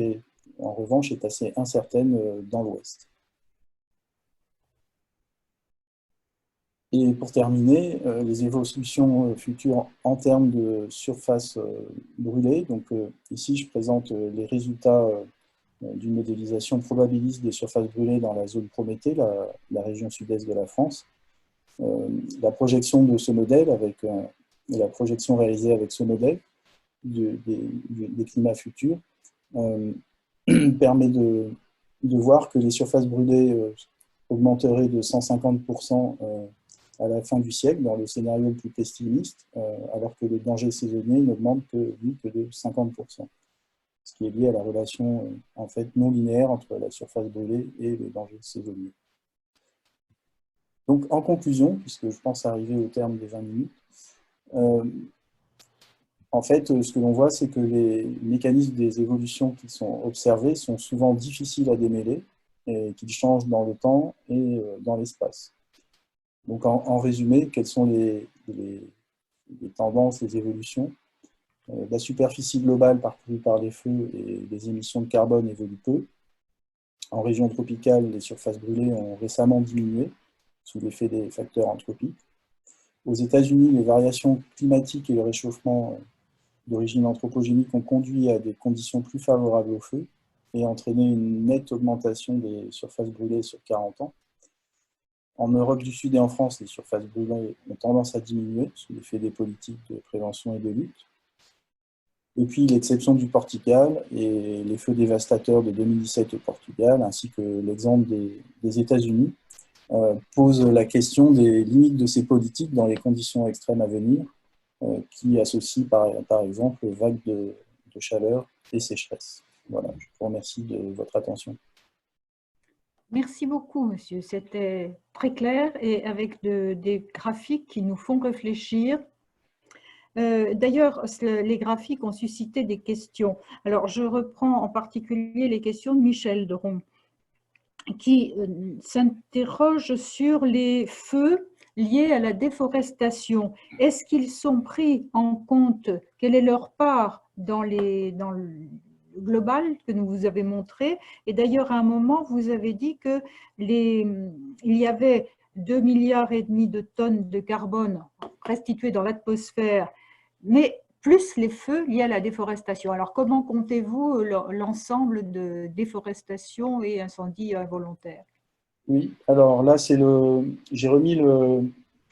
en revanche, est assez incertaine dans l'ouest. Et pour terminer, les évolutions futures en termes de surface brûlée. Donc, ici, je présente les résultats d'une modélisation probabiliste des surfaces brûlées dans la zone Prométhée, la région sud-est de la France. La projection de ce modèle, la projection réalisée avec ce modèle des climats futurs, permet de voir que les surfaces brûlées augmenteraient de 150% à la fin du siècle, dans le scénario le plus pessimiste, alors que le danger saisonnier n'augmente que de 50%. Ce qui est lié à la relation en fait non linéaire entre la surface brûlée et le danger saisonnier. Donc en conclusion, puisque je pense arriver au terme des 20 minutes, en fait, ce que l'on voit, c'est que les mécanismes des évolutions qui sont observés sont souvent difficiles à démêler et qu'ils changent dans le temps et dans l'espace. Donc en résumé, quelles sont les tendances, les évolutions? La superficie globale parcourue par les feux et les émissions de carbone évoluent peu. En région tropicale, les surfaces brûlées ont récemment diminué sous l'effet des facteurs anthropiques. Aux États-Unis, les variations climatiques et le réchauffement d'origine anthropogénique ont conduit à des conditions plus favorables au feu et entraîné une nette augmentation des surfaces brûlées sur 40 ans. En Europe du Sud et en France, les surfaces brûlées ont tendance à diminuer sous l'effet des politiques de prévention et de lutte. Et puis l'exception du Portugal et les feux dévastateurs de 2017 au Portugal, ainsi que l'exemple des États-Unis, posent la question des limites de ces politiques dans les conditions extrêmes à venir, qui associent par exemple vagues de chaleur et sécheresse. Voilà, je vous remercie de votre attention. Merci beaucoup, monsieur. C'était très clair et avec des graphiques qui nous font réfléchir. D'ailleurs, les graphiques ont suscité des questions. Alors, je reprends en particulier les questions de Michel Dron, qui s'interroge sur les feux liés à la déforestation. Est-ce qu'ils sont pris en compte? Quelle est leur part dans le global que nous vous avez montré? Et d'ailleurs, à un moment, vous avez dit que il y avait 2,5 milliards de tonnes de carbone restituées dans l'atmosphère, mais plus les feux liés à la déforestation. Alors, comment comptez-vous l'ensemble de déforestation et incendies involontaires? Oui, alors là, j'ai remis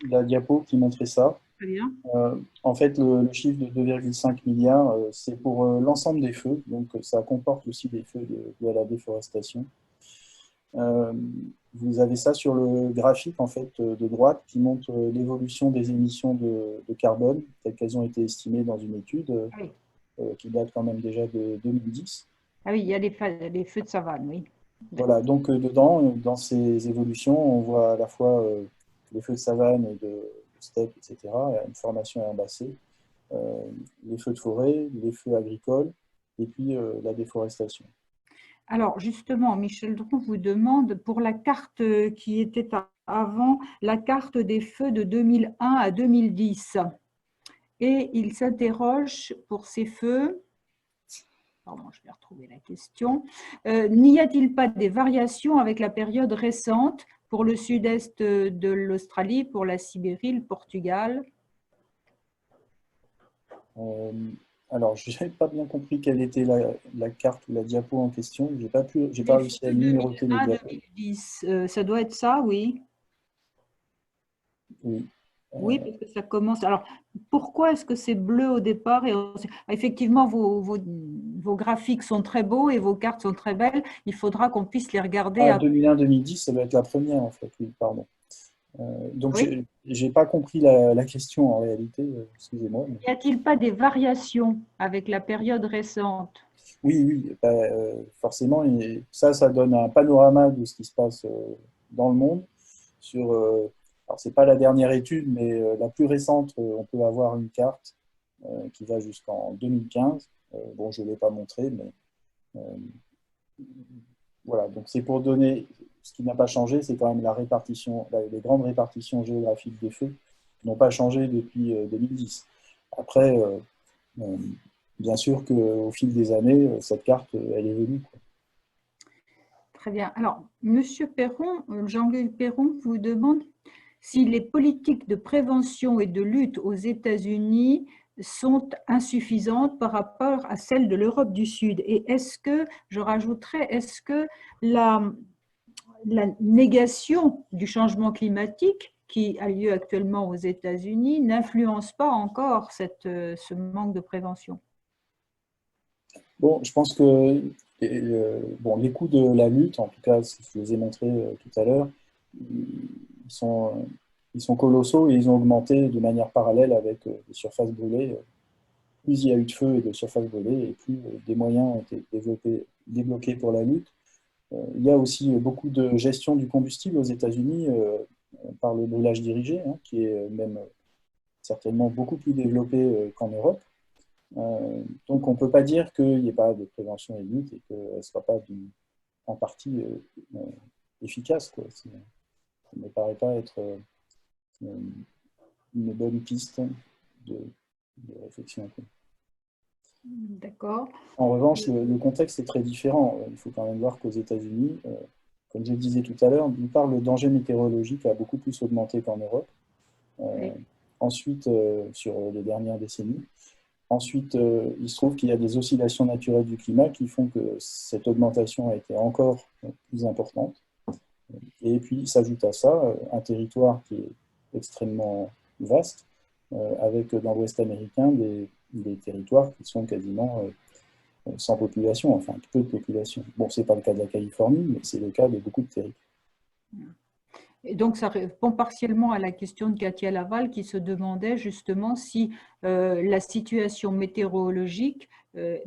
la diapo qui montrait ça. Très bien. En fait, le chiffre de 2,5 milliards, c'est pour l'ensemble des feux, donc ça comporte aussi des feux liés à la déforestation. Vous avez ça sur le graphique en fait, de droite qui montre l'évolution des émissions de carbone, telles qu'elles ont été estimées dans une étude qui date quand même déjà de 2010. Ah oui, il y a les feux de savane, oui. Voilà, donc dedans, dans ces évolutions, on voit à la fois les feux de savane et de steppe, etc., une formation herbacée, les feux de forêt, les feux agricoles, et puis la déforestation. Alors justement, Michel Dron vous demande, pour la carte qui était avant, la carte des feux de 2001 à 2010. Et il s'interroge pour ces feux, pardon, je vais retrouver la question, n'y a-t-il pas des variations avec la période récente pour le sud-est de l'Australie, pour la Sibérie, le Portugal? Alors, je n'ai pas bien compris quelle était la carte ou la diapo en question. J'ai pas réussi à numéroter les diapos. 2010, ça doit être ça, oui. Oui. Oui, parce que ça commence. Alors, pourquoi est-ce que c'est bleu au départ? Effectivement, vos graphiques sont très beaux et vos cartes sont très belles. Il faudra qu'on puisse les regarder. Ah, 2001-2010, ça doit être la première, en fait. Oui, pardon. Donc, Oui. je n'ai pas compris la question en réalité. Excusez-moi. Mais... Y a-t-il pas des variations avec la période récente? Oui, oui, forcément. Et ça donne un panorama de ce qui se passe dans le monde. Alors, ce n'est pas la dernière étude, mais la plus récente, on peut avoir une carte qui va jusqu'en 2015. Bon, je ne l'ai pas montré, mais voilà. Donc, c'est pour donner. Ce qui n'a pas changé, c'est quand même la répartition, les grandes répartitions géographiques des feux qui n'ont pas changé depuis 2010. Après, bien sûr qu'au fil des années, cette carte, elle évolue. Très bien. Alors, Monsieur Perron, Jean-Louis Perron vous demande si les politiques de prévention et de lutte aux États-Unis sont insuffisantes par rapport à celles de l'Europe du Sud. Et est-ce que, je rajouterais, est-ce que la négation du changement climatique qui a lieu actuellement aux États-Unis n'influence pas encore ce manque de prévention? Bon, je pense que bon, les coûts de la lutte, en tout cas, je les ai montrés tout à l'heure, ils sont colossaux et ils ont augmenté de manière parallèle avec les surfaces brûlées. Plus il y a eu de feux et de surfaces brûlées, et plus des moyens ont été débloqués pour la lutte. Il y a aussi beaucoup de gestion du combustible aux États-Unis par le brûlage dirigé, hein, qui est même certainement beaucoup plus développé qu'en Europe. Donc on ne peut pas dire qu'il n'y ait pas de prévention et de lutte et qu'elle ne soit pas en partie efficace, quoi. Ça ne me paraît pas être une bonne piste de réflexion. D'accord. En revanche, le contexte est très différent. Il faut quand même voir qu'aux États-Unis, comme je le disais tout à l'heure, d'une part, le danger météorologique a beaucoup plus augmenté qu'en Europe. Oui. Ensuite, sur les dernières décennies. Ensuite, il se trouve qu'il y a des oscillations naturelles du climat qui font que cette augmentation a été encore plus importante. Et puis, s'ajoute à ça un territoire qui est extrêmement vaste, avec dans l'Ouest américain des territoires qui sont quasiment sans population, enfin peu de population. Bon, ce n'est pas le cas de la Californie, mais c'est le cas de beaucoup de territoires. Et donc, ça répond partiellement à la question de Katia Laval qui se demandait justement si la situation météorologique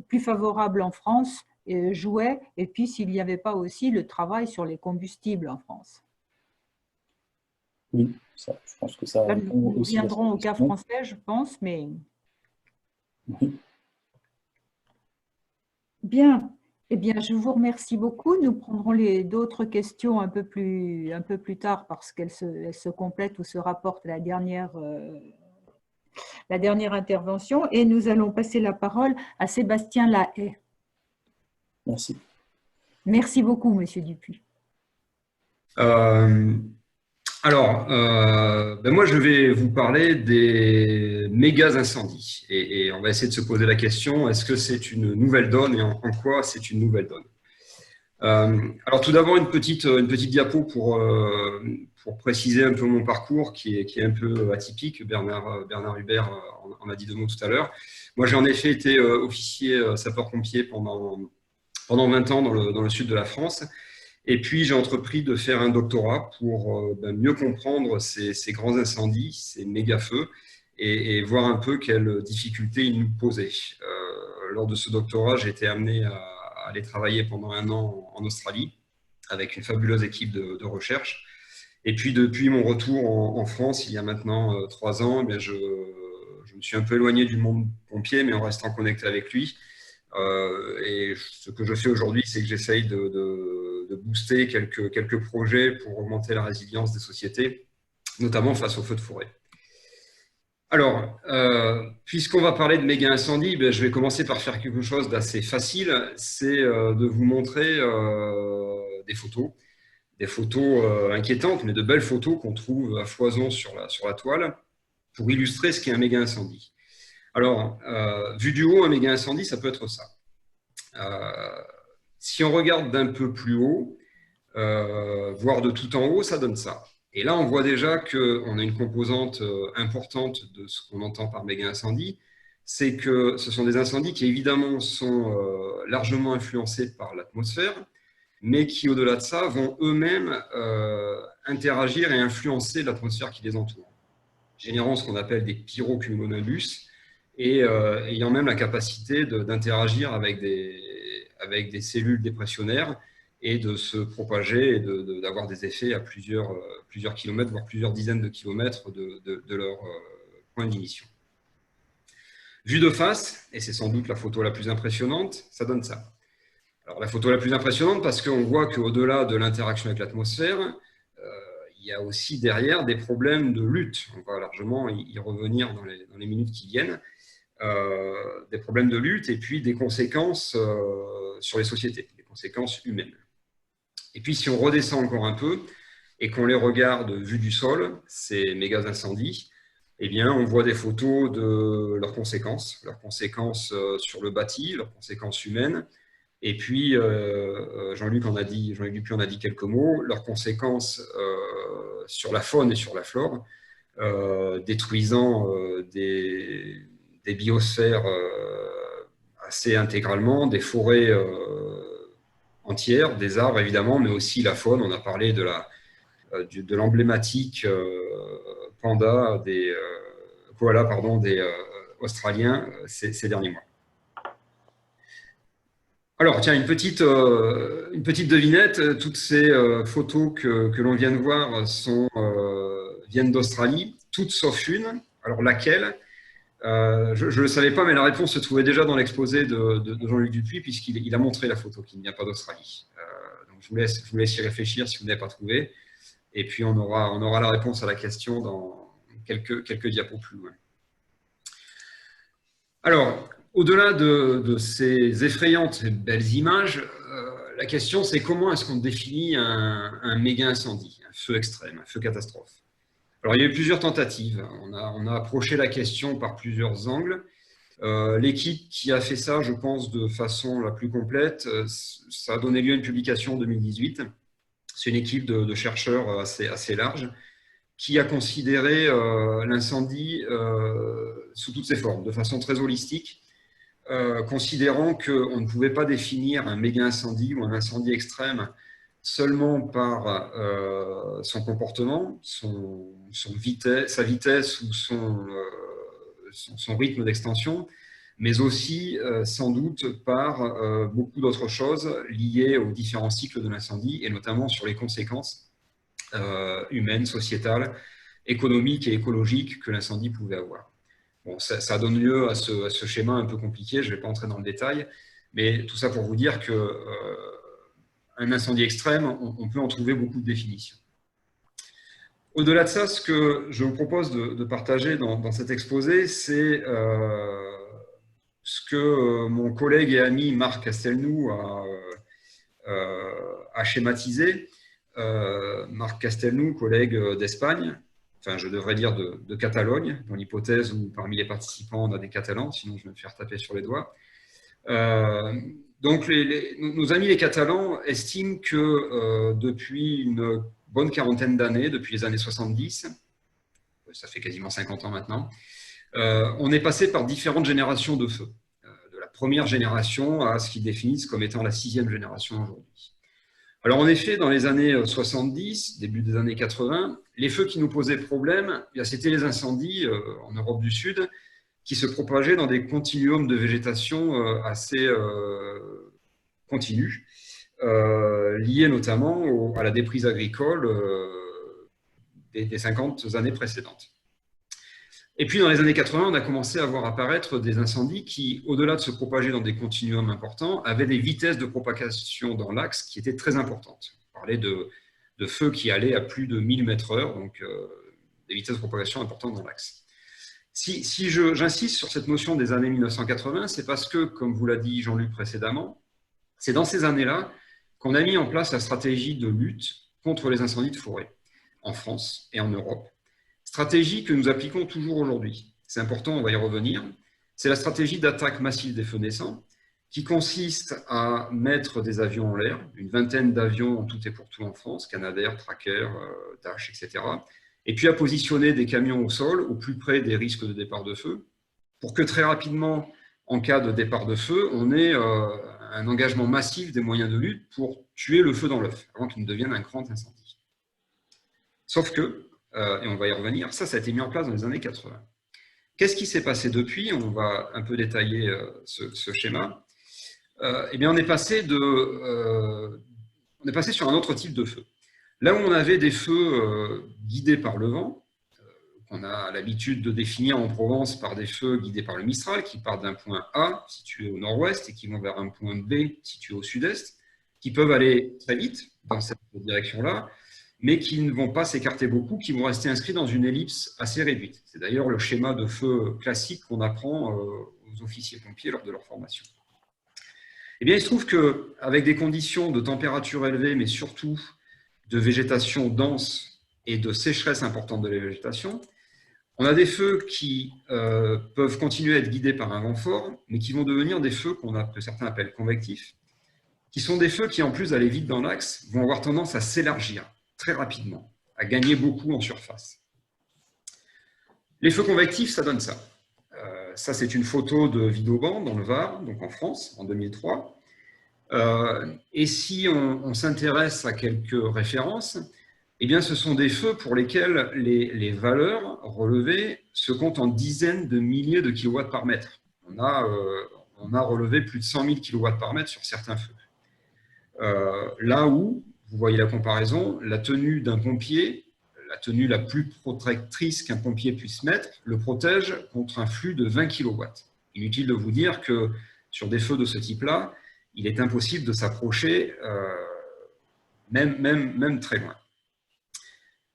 plus favorable en France jouait, et puis s'il n'y avait pas aussi le travail sur les combustibles en France. Oui, ça, je pense que ça Là, répond nous aussi à reviendrons au cette cas question. français, je pense, mais Oui. bien. Eh bien, je vous remercie beaucoup. Nous prendrons d'autres questions un peu plus tard parce qu'elles se complètent ou se rapportent à la dernière intervention. Et nous allons passer la parole à Sébastien Lahaye. Merci. Merci beaucoup, Monsieur Dupuis. Moi, je vais vous parler des méga incendies. Et on va essayer de se poser la question, est-ce que c'est une nouvelle donne et en quoi c'est une nouvelle donne? Alors, tout d'abord, une petite diapo pour préciser un peu mon parcours qui est un peu atypique. Bernard Hubert en a dit 2 mots tout à l'heure. Moi, j'ai en effet été officier sapeur-pompier pendant 20 ans dans le sud de la France. Et puis, j'ai entrepris de faire un doctorat pour mieux comprendre ces grands incendies, ces méga-feux, et voir un peu quelles difficultés ils nous posaient. Lors de ce doctorat, j'ai été amené à aller travailler pendant 1 an en Australie avec une fabuleuse équipe de recherche. Et puis, depuis mon retour en France, il y a maintenant 3 ans, je me suis un peu éloigné du monde pompier, mais en restant connecté avec lui. Et ce que je fais aujourd'hui, c'est que j'essaye de booster quelques projets pour augmenter la résilience des sociétés, notamment face aux feux de forêt. Alors, puisqu'on va parler de méga incendies, je vais commencer par faire quelque chose d'assez facile, c'est de vous montrer des photos inquiétantes, mais de belles photos qu'on trouve à foison sur la toile pour illustrer ce qu'est un méga incendie. Alors, vu du haut, un méga incendie, ça peut être ça. Si on regarde d'un peu plus haut, voire de tout en haut, ça donne ça. Et là, on voit déjà qu'on a une composante importante de ce qu'on entend par méga incendie, c'est que ce sont des incendies qui évidemment sont largement influencés par l'atmosphère, mais qui au-delà de ça vont eux-mêmes interagir et influencer l'atmosphère qui les entoure, générant ce qu'on appelle des pyrocumulonimbus, et ayant même la capacité d'interagir avec des cellules dépressionnaires et de se propager et d'avoir des effets à plusieurs kilomètres, voire plusieurs dizaines de kilomètres de leur point d'initiation. Vu de face, et c'est sans doute la photo la plus impressionnante, ça donne ça. Alors la photo la plus impressionnante parce qu'on voit qu'au-delà de l'interaction avec l'atmosphère, il y a aussi derrière des problèmes de lutte. On va largement y revenir dans les minutes qui viennent. Des problèmes de lutte et puis des conséquences sur les sociétés, des conséquences humaines. Et puis si on redescend encore un peu et qu'on les regarde vus du sol, ces méga incendies, eh bien on voit des photos de leurs conséquences sur le bâti, leurs conséquences humaines. Et puis Jean-Luc Dupuis en a dit quelques mots, leurs conséquences sur la faune et sur la flore, détruisant des biosphères assez intégralement, des forêts entières, des arbres évidemment, mais aussi la faune. On a parlé de l'emblématique panda, des koalas, des Australiens ces derniers mois. Alors, tiens, une petite devinette. Toutes ces photos que l'on vient de voir viennent d'Australie, toutes sauf une. Alors, laquelle? Je ne le savais pas, mais la réponse se trouvait déjà dans l'exposé de Jean-Luc Dupuis, puisqu'il a montré la photo qui ne vient pas d'Australie. Donc je vous laisse y réfléchir si vous n'avez pas trouvé. Et puis on aura la réponse à la question dans quelques diapos plus loin. Alors, au-delà de ces effrayantes et belles images, la question c'est comment est-ce qu'on définit un méga incendie, un feu extrême, un feu catastrophe? Alors, il y a eu plusieurs tentatives. On a approché la question par plusieurs angles. L'équipe qui a fait ça, je pense, de façon la plus complète, ça a donné lieu à une publication en 2018. C'est une équipe de chercheurs assez large qui a considéré l'incendie sous toutes ses formes, de façon très holistique, considérant qu'on ne pouvait pas définir un méga incendie ou un incendie extrême seulement par son comportement, sa vitesse ou son rythme d'extension, mais aussi sans doute par beaucoup d'autres choses liées aux différents cycles de l'incendie, et notamment sur les conséquences humaines, sociétales, économiques et écologiques que l'incendie pouvait avoir. Bon, ça donne lieu à ce schéma un peu compliqué, je ne vais pas entrer dans le détail, mais tout ça pour vous dire qu'un incendie extrême, on peut en trouver beaucoup de définitions. Au-delà de ça, ce que je vous propose de partager dans cet exposé, c'est ce que mon collègue et ami Marc Castelnou a schématisé. Marc Castelnou, collègue d'Espagne, enfin je devrais dire de Catalogne, dans l'hypothèse où parmi les participants on a des Catalans, sinon je vais me faire taper sur les doigts. Donc nos amis les Catalans estiment que depuis une bonne quarantaine d'années, depuis les années 70, ça fait quasiment 50 ans maintenant, on est passé par différentes générations de feux, de la première génération à ce qu'ils définissent comme étant la 6e génération aujourd'hui. Alors en effet, dans les années 70, début des années 80, les feux qui nous posaient problème, c'était les incendies en Europe du Sud, qui se propageaient dans des continuums de végétation assez continus, liés notamment à la déprise agricole des 50 années précédentes. Et puis dans les années 80, on a commencé à voir apparaître des incendies qui, au-delà de se propager dans des continuums importants, avaient des vitesses de propagation dans l'axe qui étaient très importantes. On parlait de feux qui allaient à plus de 1000 m/h, donc des vitesses de propagation importantes dans l'axe. Si j'insiste sur cette notion des années 1980, c'est parce que, comme vous l'a dit Jean-Luc précédemment, c'est dans ces années-là qu'on a mis en place la stratégie de lutte contre les incendies de forêt, en France et en Europe. Stratégie que nous appliquons toujours aujourd'hui. C'est important, on va y revenir. C'est la stratégie d'attaque massive des feux naissants qui consiste à mettre des avions en l'air, une vingtaine d'avions en tout et pour tout en France, Canadair, Tracker, Dash, etc. Et puis à positionner des camions au sol au plus près des risques de départ de feu pour que très rapidement, en cas de départ de feu, on ait un engagement massif des moyens de lutte pour tuer le feu dans l'œuf avant qu'il ne devienne un grand incendie. Sauf que, et on va y revenir, ça a été mis en place dans les années 80. Qu'est-ce qui s'est passé depuis? On va un peu détailler ce schéma. Eh bien, on est passé sur un autre type de feu. Là où on avait des feux guidés par le vent, qu'on a l'habitude de définir en Provence par des feux guidés par le Mistral, qui partent d'un point A, situé au nord-ouest, et qui vont vers un point B, situé au sud-est, qui peuvent aller très vite dans cette direction-là, mais qui ne vont pas s'écarter beaucoup, qui vont rester inscrits dans une ellipse assez réduite. C'est d'ailleurs le schéma de feu classique qu'on apprend aux officiers pompiers lors de leur formation. Eh bien, il se trouve qu'avec des conditions de température élevée, mais surtout de végétation dense et de sécheresse importante de la végétation, on a des feux qui peuvent continuer à être guidés par un vent fort, mais qui vont devenir des feux que certains appellent convectifs, qui sont des feux qui, en plus d'aller vite dans l'axe, vont avoir tendance à s'élargir très rapidement, à gagner beaucoup en surface. Les feux convectifs, ça donne ça. Ça, c'est une photo de Vidauban, dans le Var, donc en France, en 2003. Et si on s'intéresse à quelques références, eh bien, ce sont des feux pour lesquels les valeurs relevées se comptent en dizaines de milliers de kilowatts par mètre. On a relevé plus de 100 000 kilowatts par mètre sur certains feux. Là où, vous voyez la comparaison, la tenue d'un pompier, la tenue la plus protectrice qu'un pompier puisse mettre, le protège contre un flux de 20 kW. Inutile de vous dire que sur des feux de ce type-là, il est impossible de s'approcher, même très loin.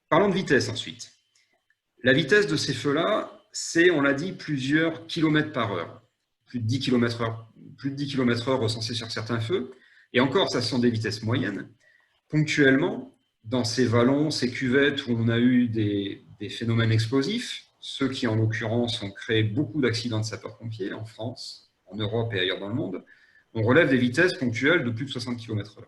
Parlons de vitesse ensuite. La vitesse de ces feux-là, c'est, on l'a dit, plusieurs kilomètres par heure. Plus de 10 km/h recensés sur certains feux. Et encore, ça sont des vitesses moyennes. Ponctuellement, dans ces vallons, ces cuvettes où on a eu des phénomènes explosifs, ceux qui en l'occurrence ont créé beaucoup d'accidents de sapeurs-pompiers en France, en Europe et ailleurs dans le monde, on relève des vitesses ponctuelles de plus de 60 km/h.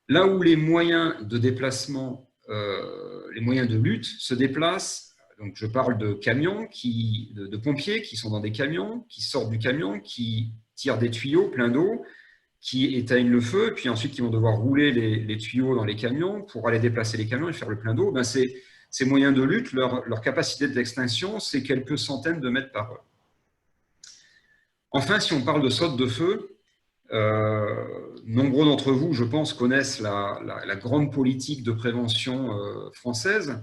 Là où les moyens de déplacement, les moyens de lutte se déplacent, donc je parle de camions, de pompiers qui sont dans des camions, qui sortent du camion, qui tirent des tuyaux pleins d'eau, qui éteignent le feu, puis ensuite qui vont devoir rouler les tuyaux dans les camions pour aller déplacer les camions et faire le plein d'eau. Ben ces moyens de lutte, leur capacité d'extinction, c'est quelques centaines de mètres par heure. Enfin, si on parle de saute de feu, nombreux d'entre vous, je pense, connaissent la grande politique de prévention française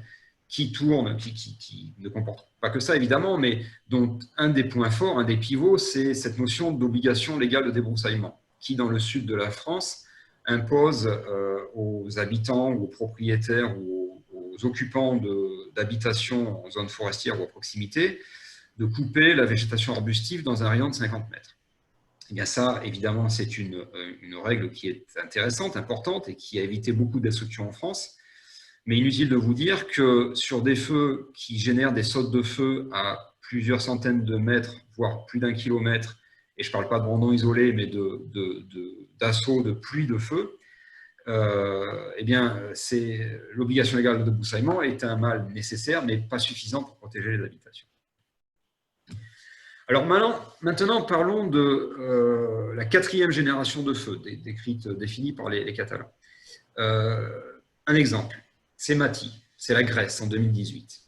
qui tourne, qui ne comporte pas que ça évidemment, mais dont un des points forts, un des pivots, c'est cette notion d'obligation légale de débroussaillement, qui dans le sud de la France impose aux habitants ou aux propriétaires ou aux occupants d'habitations en zone forestière ou à proximité de couper la végétation arbustive dans un rayon de 50 mètres. Et bien ça, évidemment, c'est une règle qui est intéressante, importante et qui a évité beaucoup de destructions en France. Mais inutile de vous dire que sur des feux qui génèrent des sautes de feu à plusieurs centaines de mètres, voire plus d'1 kilomètre, et je ne parle pas de brandons isolés, mais d'assauts de pluie de feu, eh bien, l'obligation légale de débroussaillement est un mal nécessaire, mais pas suffisant pour protéger les habitations. Alors maintenant parlons de la 4e génération de feux, définie par les Catalans. Un exemple, c'est Mati, c'est la Grèce en 2018.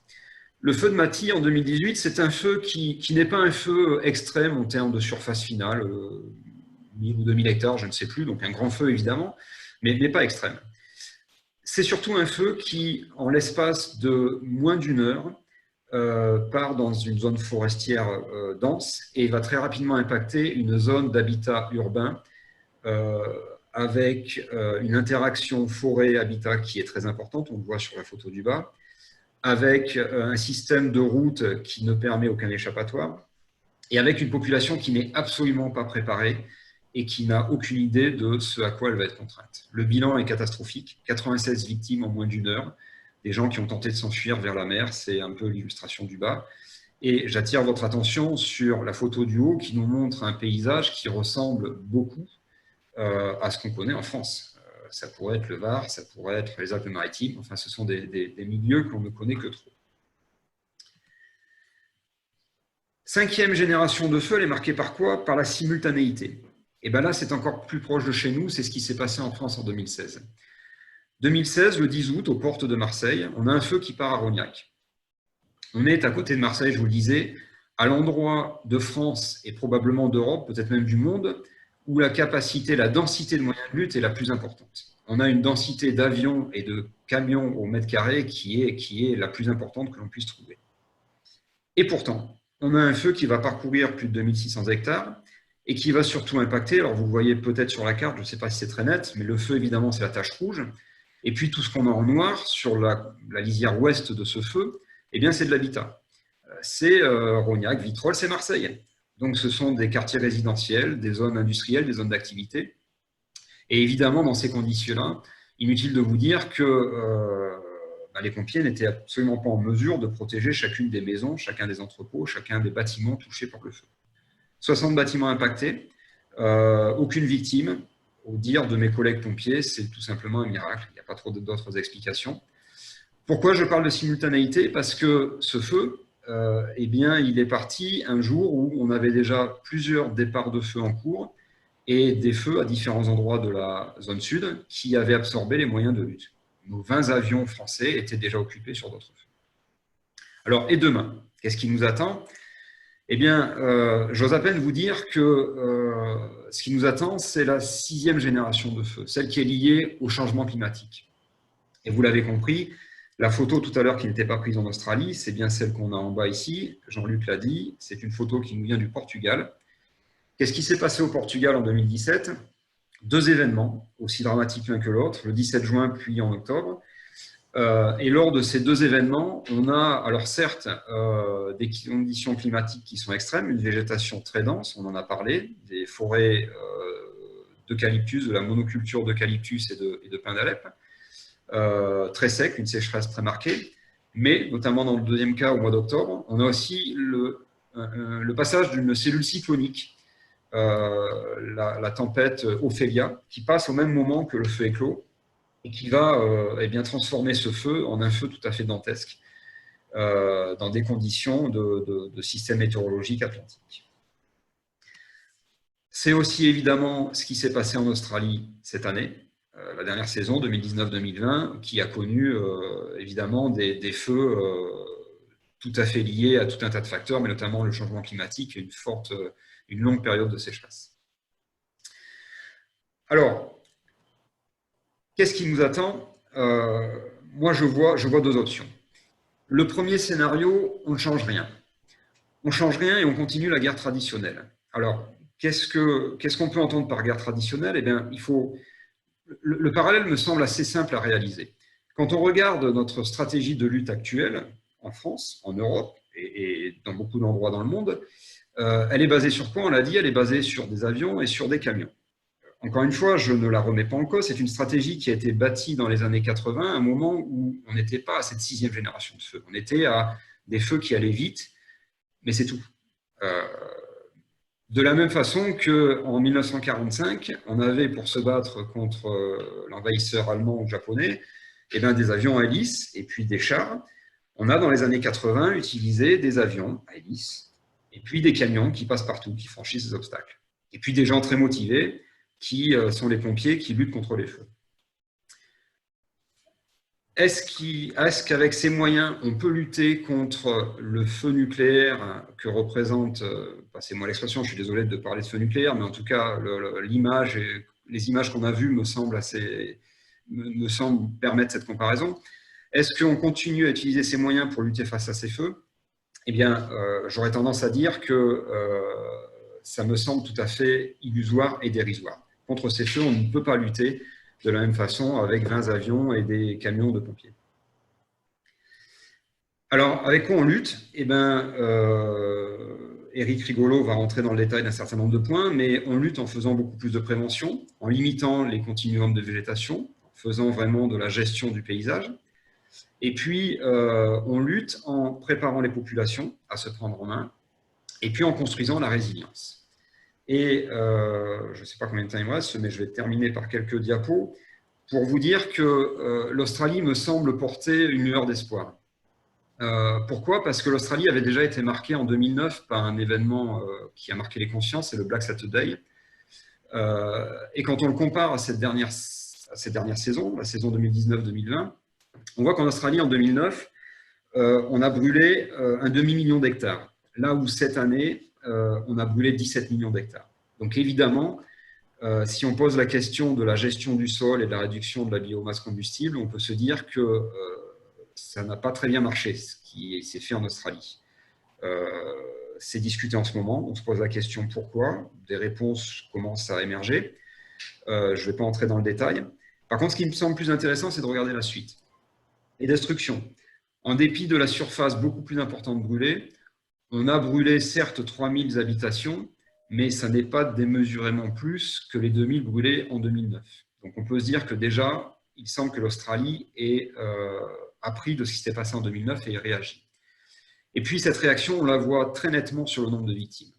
Le feu de Mati en 2018, c'est un feu qui n'est pas un feu extrême en termes de surface finale, 1000 ou 2000 hectares, je ne sais plus, donc un grand feu évidemment, mais pas extrême. C'est surtout un feu qui, en l'espace de moins d'1 heure, part dans une zone forestière dense et va très rapidement impacter une zone d'habitat urbain avec une interaction forêt-habitat qui est très importante, on le voit sur la photo du bas, avec un système de route qui ne permet aucun échappatoire et avec une population qui n'est absolument pas préparée et qui n'a aucune idée de ce à quoi elle va être contrainte. Le bilan est catastrophique, 96 victimes en moins d'1 heure, des gens qui ont tenté de s'enfuir vers la mer, c'est un peu l'illustration du bas. Et j'attire votre attention sur la photo du haut qui nous montre un paysage qui ressemble beaucoup à ce qu'on connaît en France. Ça pourrait être le Var, ça pourrait être les Alpes-Maritimes, enfin ce sont des milieux qu'on ne connaît que trop. 5e génération de feu, elle est marquée par quoi? Par la simultanéité. Et bien là, c'est encore plus proche de chez nous, c'est ce qui s'est passé en France en 2016. 2016, le 10 août, aux portes de Marseille, on a un feu qui part à Rognac. On est à côté de Marseille, je vous le disais, à l'endroit de France et probablement d'Europe, peut-être même du monde, où la capacité, la densité de moyens de lutte est la plus importante. On a une densité d'avions et de camions au mètre carré qui est la plus importante que l'on puisse trouver. Et pourtant, on a un feu qui va parcourir plus de 2600 hectares et qui va surtout impacter, alors vous le voyez peut-être sur la carte, je ne sais pas si c'est très net, mais le feu, évidemment, c'est la tache rouge. Et puis tout ce qu'on a en noir sur la lisière ouest de ce feu, eh bien c'est de l'habitat. C'est Rognac, Vitrolles, c'est Marseille. Donc ce sont des quartiers résidentiels, des zones industrielles, des zones d'activité. Et évidemment, dans ces conditions-là, inutile de vous dire que les pompiers n'étaient absolument pas en mesure de protéger chacune des maisons, chacun des entrepôts, chacun des bâtiments touchés par le feu. 60 bâtiments impactés, aucune victime. Au dire de mes collègues pompiers, c'est tout simplement un miracle. Il n'y a pas trop d'autres explications. Pourquoi je parle de simultanéité? Parce que ce feu, eh bien, il est parti un jour où on avait déjà plusieurs départs de feu en cours et des feux à différents endroits de la zone sud qui avaient absorbé les moyens de lutte. Nos 20 avions français étaient déjà occupés sur d'autres feux. Alors, et demain, qu'est-ce qui nous attend? Eh bien, j'ose à peine vous dire que ce qui nous attend, c'est la 6e génération de feu, celle qui est liée au changement climatique. Et vous l'avez compris, la photo tout à l'heure qui n'était pas prise en Australie, c'est bien celle qu'on a en bas ici. Jean-Luc l'a dit, c'est une photo qui nous vient du Portugal. Qu'est-ce qui s'est passé au Portugal en 2017? 2 événements, aussi dramatiques l'un que l'autre, le 17 juin puis en octobre. Et lors de ces 2 événements, on a, alors certes, des conditions climatiques qui sont extrêmes, une végétation très dense, on en a parlé, des forêts d'eucalyptus, de la monoculture d'eucalyptus et de pin d'Alep, très sec, une sécheresse très marquée, mais notamment dans le 2e cas, au mois d'octobre, on a aussi le passage d'une cellule cyclonique, la tempête Ophélia, qui passe au même moment que le feu éclos, et qui va eh bien, transformer ce feu en un feu tout à fait dantesque dans des conditions de système météorologique atlantique. C'est aussi évidemment ce qui s'est passé en Australie cette année, la dernière saison 2019-2020, qui a connu évidemment des feux tout à fait lié à tout un tas de facteurs, mais notamment le changement climatique et une longue période de sécheresse. Alors, qu'est-ce qui nous attend? Moi, je vois deux options. Le premier scénario, on ne change rien. On ne change rien et on continue la guerre traditionnelle. Alors, qu'est-ce qu'on peut entendre par guerre traditionnelle? Eh bien, le parallèle me semble assez simple à réaliser. Quand on regarde notre stratégie de lutte actuelle, en France, en Europe et dans beaucoup d'endroits dans le monde, elle est basée sur quoi? On l'a dit, elle est basée sur des avions et sur des camions. Encore une fois, je ne la remets pas en cause, c'est une stratégie qui a été bâtie dans les années 80, à un moment où on n'était pas à cette 6e génération de feux. On était à des feux qui allaient vite, mais c'est tout. De la même façon qu'en 1945, on avait pour se battre contre l'envahisseur allemand ou japonais, eh bien, des avions à hélice et puis des chars. On a dans les années 80 utilisé des avions à hélice et puis des camions qui passent partout, qui franchissent les obstacles. Et puis des gens très motivés qui sont les pompiers qui luttent contre les feux. Est-ce qu'avec ces moyens, on peut lutter contre le feu nucléaire que représente, passez-moi l'expression, je suis désolé de parler de feu nucléaire, mais en tout cas, les images qu'on a vues me semblent permettre cette comparaison. Est-ce qu'on continue à utiliser ces moyens pour lutter face à ces feux? Eh bien, j'aurais tendance à dire que ça me semble tout à fait illusoire et dérisoire. Contre ces feux, on ne peut pas lutter de la même façon avec 20 avions et des camions de pompiers. Alors, avec quoi on lutte? Eh bien, Éric Rigolo va rentrer dans le détail d'un certain nombre de points, mais on lutte en faisant beaucoup plus de prévention, en limitant les continuums de végétation, en faisant vraiment de la gestion du paysage. Et puis, on lutte en préparant les populations à se prendre en main, et puis en construisant la résilience. Et je ne sais pas combien de temps il me reste, mais je vais terminer par quelques diapos pour vous dire que l'Australie me semble porter une lueur d'espoir. Pourquoi? Parce que l'Australie avait déjà été marquée en 2009 par un événement qui a marqué les consciences, c'est le Black Saturday. Et quand on le compare à cette dernière saison, la saison 2019-2020, on voit qu'en Australie, en 2009, on a brûlé un demi-million d'hectares, là où cette année, on a brûlé 17 millions d'hectares. Donc évidemment, si on pose la question de la gestion du sol et de la réduction de la biomasse combustible, on peut se dire que ça n'a pas très bien marché, ce qui s'est fait en Australie. C'est discuté en ce moment, on se pose la question pourquoi, des réponses commencent à émerger. Je ne vais pas entrer dans le détail. Par contre, ce qui me semble plus intéressant, c'est de regarder la suite. Les destructions. En dépit de la surface beaucoup plus importante brûlée, on a brûlé certes 3000 habitations, mais ça n'est pas démesurément plus que les 2000 brûlés en 2009. Donc on peut se dire que déjà, il semble que l'Australie ait appris de ce qui s'est passé en 2009 et ait réagi. Et puis cette réaction, on la voit très nettement sur le nombre de victimes.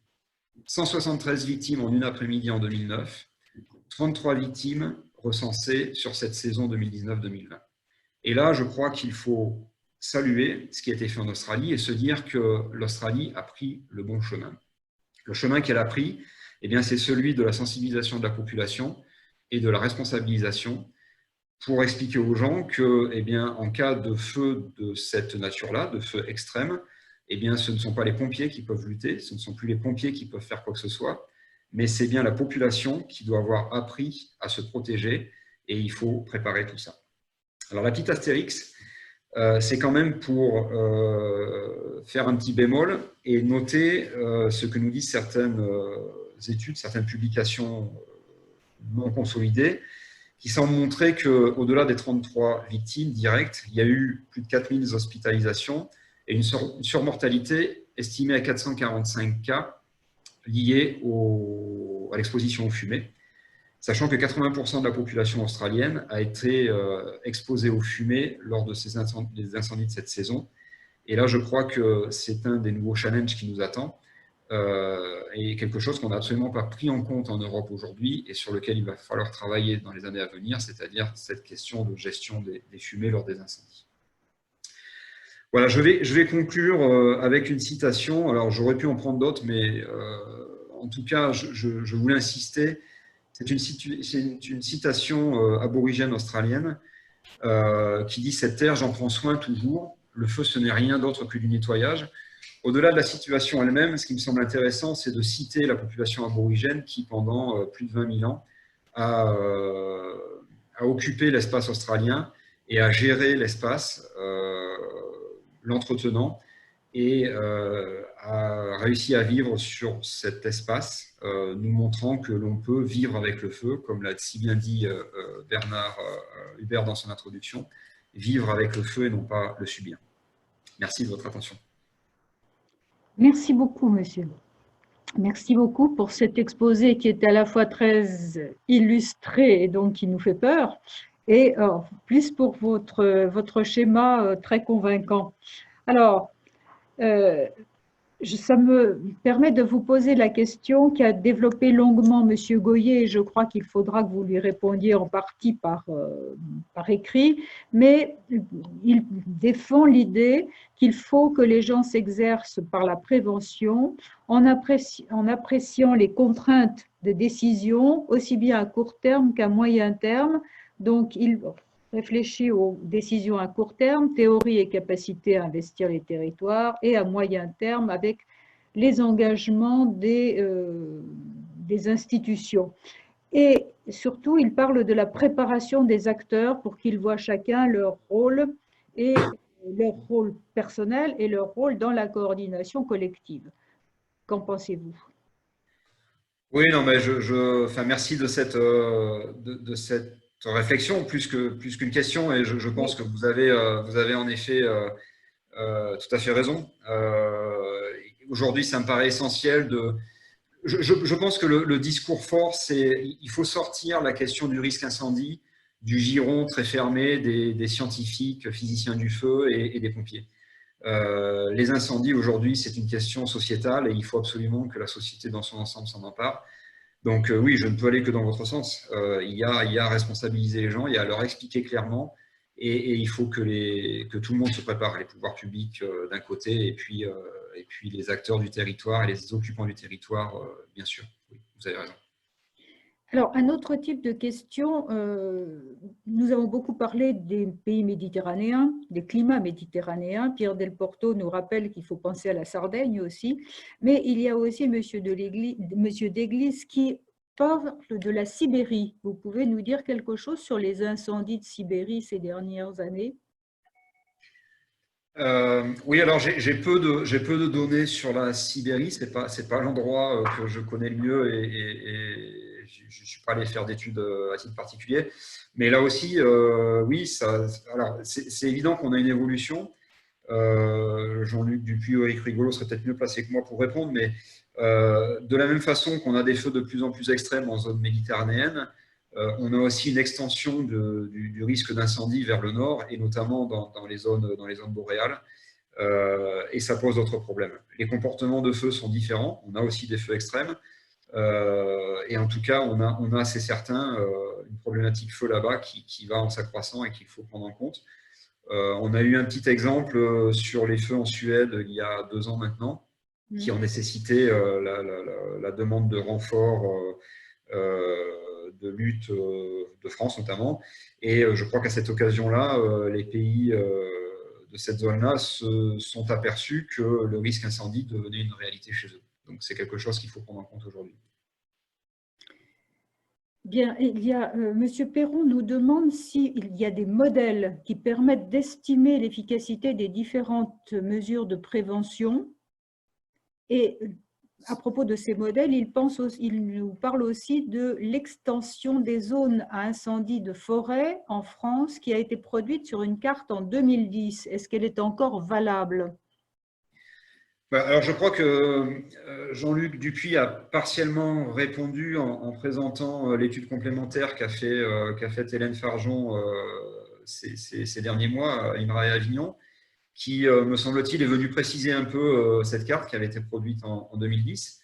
173 victimes en une après-midi en 2009, 33 victimes recensées sur cette saison 2019-2020. Et là, je crois qu'il faut saluer ce qui a été fait en Australie et se dire que l'Australie a pris le bon chemin. Le chemin qu'elle a pris, eh bien, c'est celui de la sensibilisation de la population et de la responsabilisation pour expliquer aux gens que, eh bien, en cas de feu de cette nature-là, de feu extrême, eh bien, ce ne sont pas les pompiers qui peuvent lutter, ce ne sont plus les pompiers qui peuvent faire quoi que ce soit, mais c'est bien la population qui doit avoir appris à se protéger et il faut préparer tout ça. Alors, la petite astérix, c'est quand même pour faire un petit bémol et noter ce que nous disent certaines études, certaines publications non consolidées, qui semblent montrer qu'au-delà des 33 victimes directes, il y a eu plus de 4000 hospitalisations et une surmortalité estimée à 445 cas liés à l'exposition aux fumées, sachant que 80% de la population australienne a été exposée aux fumées lors de des incendies de cette saison. Et là, je crois que c'est un des nouveaux challenges qui nous attend et quelque chose qu'on n'a absolument pas pris en compte en Europe aujourd'hui et sur lequel il va falloir travailler dans les années à venir, c'est-à-dire cette question de gestion des fumées lors des incendies. Voilà, je vais conclure avec une citation. Alors, j'aurais pu en prendre d'autres, mais en tout cas, je voulais insister. C'est une citation aborigène australienne qui dit « Cette terre, j'en prends soin toujours, le feu, ce n'est rien d'autre que du nettoyage. Au-delà de la situation elle-même, ce qui me semble intéressant, c'est de citer la population aborigène qui, pendant plus de 20 000 ans, a occupé l'espace australien et a géré l'espace, l'entretenant, et a réussi à vivre sur cet espace, nous montrant que l'on peut vivre avec le feu, comme l'a si bien dit Bernard Hubert dans son introduction, vivre avec le feu et non pas le subir. Merci de votre attention. Merci beaucoup, monsieur. Merci beaucoup pour cet exposé qui est à la fois très illustré et donc qui nous fait peur, et plus pour votre schéma très convaincant. Alors, ça me permet de vous poser la question qu'a développée longuement M. Goyer, et je crois qu'il faudra que vous lui répondiez en partie par écrit, mais il défend l'idée qu'il faut que les gens s'exercent par la prévention en appréciant les contraintes de décision, aussi bien à court terme qu'à moyen terme. Donc, il réfléchit aux décisions à court terme, théorie et capacité à investir les territoires, et à moyen terme avec les engagements des institutions. Et surtout, il parle de la préparation des acteurs pour qu'ils voient chacun leur rôle, et leur rôle personnel et leur rôle dans la coordination collective. Qu'en pensez-vous? Oui, non, mais enfin, merci de cette réflexion, plus qu'une question, et je pense que vous avez en effet tout à fait raison. Aujourd'hui, ça me paraît essentiel de... Je pense que le discours fort, c'est il faut sortir la question du risque incendie du giron très fermé des scientifiques, physiciens du feu et des pompiers. Les incendies, aujourd'hui, c'est une question sociétale et il faut absolument que la société dans son ensemble s'en empare. Donc oui, je ne peux aller que dans votre sens. Il y a à responsabiliser les gens, il y a à leur expliquer clairement, et il faut que tout le monde se prépare, les pouvoirs publics d'un côté, et puis les acteurs du territoire et les occupants du territoire, bien sûr. Oui, vous avez raison. Alors, un autre type de question, nous avons beaucoup parlé des pays méditerranéens, des climats méditerranéens. Pierre Del Porto nous rappelle qu'il faut penser à la Sardaigne aussi, mais il y a aussi M. Desglis qui parle de la Sibérie. Vous pouvez nous dire quelque chose sur les incendies de Sibérie ces dernières années? Oui, alors j'ai peu de données sur la Sibérie, c'est pas l'endroit que je connais le mieux, et je ne suis pas allé faire d'études à titre particulier. Mais là aussi, oui, alors c'est évident qu'on a une évolution. Jean-Luc Dupuis ou Eric Rigolo seraient peut-être mieux placés que moi pour répondre, mais de la même façon qu'on a des feux de plus en plus extrêmes en zone méditerranéenne, on a aussi une extension du risque d'incendie vers le nord, et notamment dans les zones boréales, et ça pose d'autres problèmes. Les comportements de feu sont différents, on a aussi des feux extrêmes, et en tout cas, on a c'est certain, une problématique feu là-bas qui va en s'accroissant et qu'il faut prendre en compte. On a eu un petit exemple sur les feux en Suède il y a 2 ans maintenant, qui ont nécessité la demande de renfort de lutte de France notamment. Et je crois qu'à cette occasion-là, les pays de cette zone-là se sont aperçus que le risque incendie devenait une réalité chez eux. Donc c'est quelque chose qu'il faut prendre en compte aujourd'hui. Bien, M. Perron nous demande s'il y a des modèles qui permettent d'estimer l'efficacité des différentes mesures de prévention. Et à propos de ces modèles, il nous parle aussi de l'extension des zones à incendie de forêt en France qui a été produite sur une carte en 2010. Est-ce qu'elle est encore valable? Alors, je crois que Jean-Luc Dupuis a partiellement répondu en présentant l'étude complémentaire qu'a faite Hélène Farjon ces derniers mois à INRA et Avignon, qui, me semble-t-il, est venue préciser un peu cette carte qui avait été produite en 2010.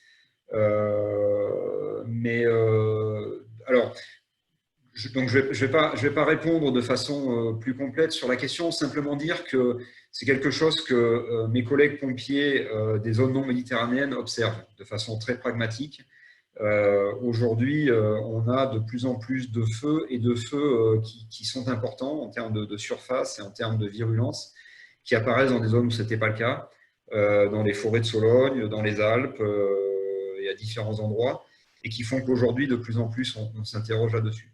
Alors, donc je vais pas répondre de façon plus complète sur la question, simplement dire que c'est quelque chose que mes collègues pompiers des zones non méditerranéennes observent de façon très pragmatique. Aujourd'hui, on a de plus en plus de feux, et de feux qui sont importants en termes de surface et en termes de virulence. qui apparaissent dans des zones où ce n'était pas le cas, dans les forêts de Sologne, dans les Alpes et à différents endroits, et qui font qu'aujourd'hui, de plus en plus, on s'interroge là-dessus.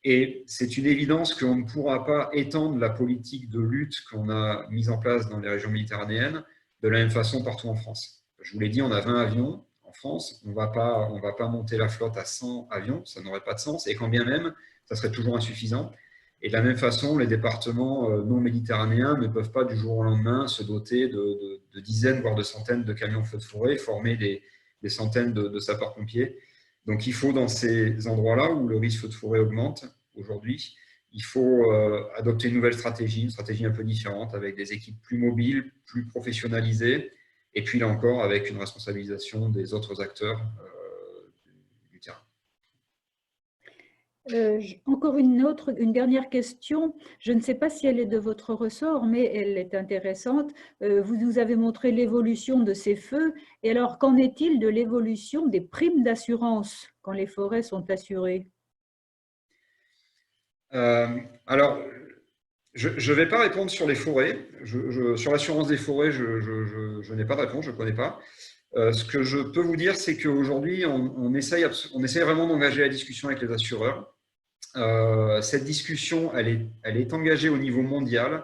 Et c'est une évidence qu'on ne pourra pas étendre la politique de lutte qu'on a mise en place dans les régions méditerranéennes de la même façon partout en France. Je vous l'ai dit, on a 20 avions en France, on ne va pas monter la flotte à 100 avions, ça n'aurait pas de sens, et quand bien même, ça serait toujours insuffisant. Et de la même façon, les départements non méditerranéens ne peuvent pas du jour au lendemain se doter de dizaines, voire de centaines de camions feux de forêt, former des centaines de sapeurs-pompiers. Donc il faut, dans ces endroits-là où le risque feu de forêt augmente aujourd'hui, il faut adopter une nouvelle stratégie, une stratégie un peu différente, avec des équipes plus mobiles, plus professionnalisées, et puis là encore, avec une responsabilisation des autres acteurs du terrain. Encore une dernière question. Je ne sais pas si elle est de votre ressort, mais elle est intéressante. Vous nous avez montré l'évolution de ces feux. Et alors, qu'en est-il de l'évolution des primes d'assurance quand les forêts sont assurées? Alors, je ne vais pas répondre sur les forêts. Sur l'assurance des forêts, je n'ai pas de réponse, je ne connais pas. Ce que je peux vous dire, c'est qu'aujourd'hui, on essaye vraiment d'engager la discussion avec les assureurs. Cette discussion, elle est engagée au niveau mondial.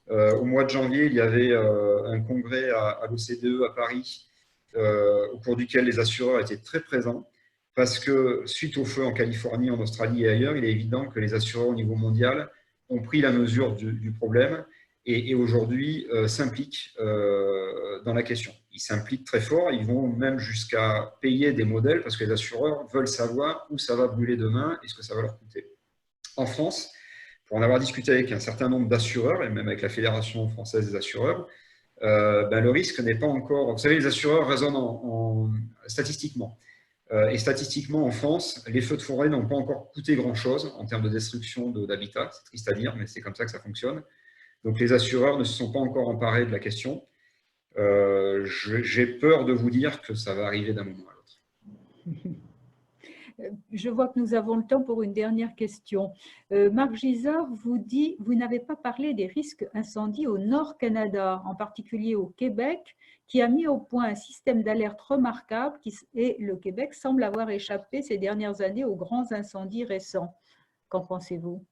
Au mois de janvier, il y avait un congrès à l'OCDE à Paris, au cours duquel les assureurs étaient très présents, parce que suite au feu en Californie, en Australie et ailleurs, il est évident que les assureurs au niveau mondial ont pris la mesure du problème et aujourd'hui s'impliquent dans la question. Ils s'impliquent très fort, ils vont même jusqu'à payer des modèles parce que les assureurs veulent savoir où ça va brûler demain et ce que ça va leur coûter. En France, pour en avoir discuté avec un certain nombre d'assureurs et même avec la Fédération française des assureurs, le risque n'est pas encore… Vous savez, les assureurs raisonnent statistiquement. Et statistiquement, en France, les feux de forêt n'ont pas encore coûté grand-chose en termes de destruction d'habitat. C'est triste à dire, mais c'est comme ça que ça fonctionne. Donc, les assureurs ne se sont pas encore emparés de la question. J'ai peur de vous dire que ça va arriver d'un moment à l'autre. Je vois que nous avons le temps pour une dernière question. Marc Gisard vous dit, vous n'avez pas parlé des risques incendies au Nord-Canada, en particulier au Québec, qui a mis au point un système d'alerte remarquable et le Québec semble avoir échappé ces dernières années aux grands incendies récents. Qu'en pensez-vous?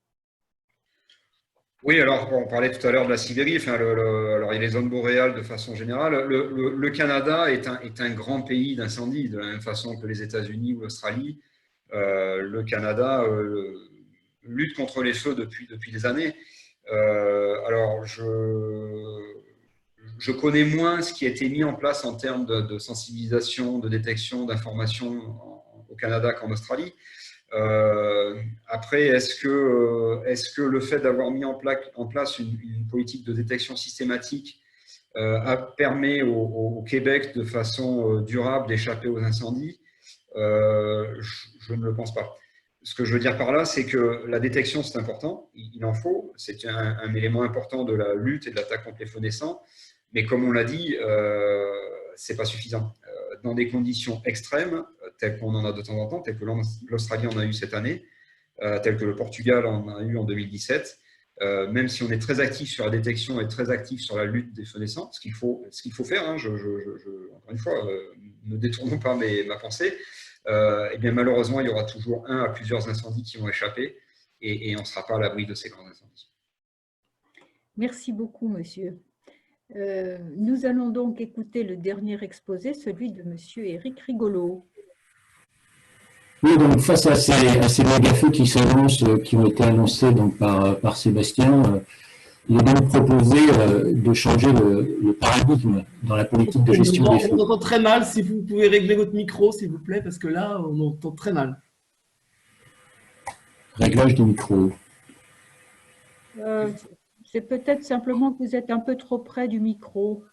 Oui, alors on parlait tout à l'heure de la Sibérie, alors il y a les zones boréales de façon générale. Le Canada est un grand pays d'incendie, de la même façon que les États-Unis ou l'Australie. Le Canada lutte contre les feux depuis des années. Alors, je connais moins ce qui a été mis en place en termes de sensibilisation, de détection, d'information au Canada qu'en Australie. Après, est-ce que le fait d'avoir mis en place une politique de détection systématique permet au Québec de façon durable d'échapper aux incendies? Je ne le pense pas. Ce que je veux dire par là, c'est que la détection, c'est important, il en faut, c'est un élément important de la lutte et de l'attaque contre les feux naissants, mais comme on l'a dit, ce n'est pas suffisant. Dans des conditions extrêmes, telles qu'on en a de temps en temps, telles que l'Australie en a eu cette année, telles que le Portugal en a eu en 2017, même si on est très actif sur la détection et très actif sur la lutte des feux naissants, ce qu'il faut faire, hein, encore une fois, ne détournons pas ma pensée, et bien malheureusement, il y aura toujours un à plusieurs incendies qui vont échapper et on ne sera pas à l'abri de ces grands incendies. Merci beaucoup, monsieur. Nous allons donc écouter le dernier exposé, celui de monsieur Éric Rigolo. Oui, donc face à ces méga-feux qui s'annoncent, qui ont été annoncés donc par Sébastien, il est donc proposé de changer le paradigme dans la politique de gestion des feux. On entend très mal, si vous pouvez régler votre micro, s'il vous plaît, parce que là, on entend très mal. Réglage du micro. C'est peut-être simplement que vous êtes un peu trop près du micro.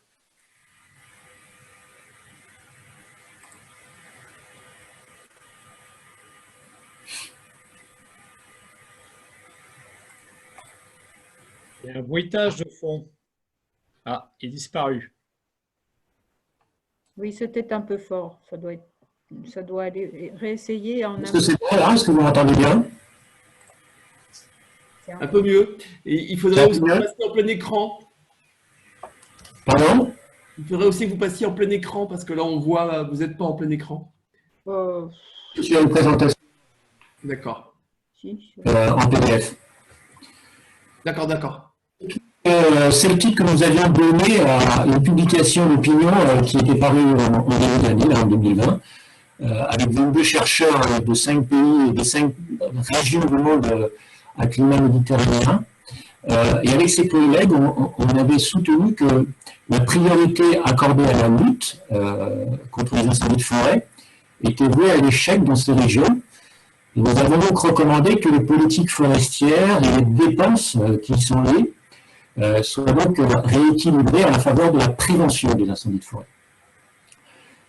Il y a un bruitage de fond. Ah, il est disparu. Oui, c'était un peu fort. Ça doit aller réessayer en Est-ce que c'est bon là? Est-ce que vous m'entendez bien? Un peu mieux. Et il faudrait aussi passer en plein écran. Pardon? Il faudrait aussi que vous passiez en plein écran parce que là, on voit, vous n'êtes pas en plein écran. Je suis à une présentation D'accord. en PDF. D'accord, d'accord. C'est le titre que nous avions donné à une publication d'opinion qui était parue en début d'année, là, en 2020, avec 22 chercheurs de 5 pays et de 5 régions du monde à climat méditerranéen. Et avec ces collègues, on avait soutenu que la priorité accordée à la lutte contre les incendies de forêt était vouée à l'échec dans ces régions. Et nous avons donc recommandé que les politiques forestières et les dépenses qui y sont liées soient donc rééquilibrées en faveur de la prévention des incendies de forêt.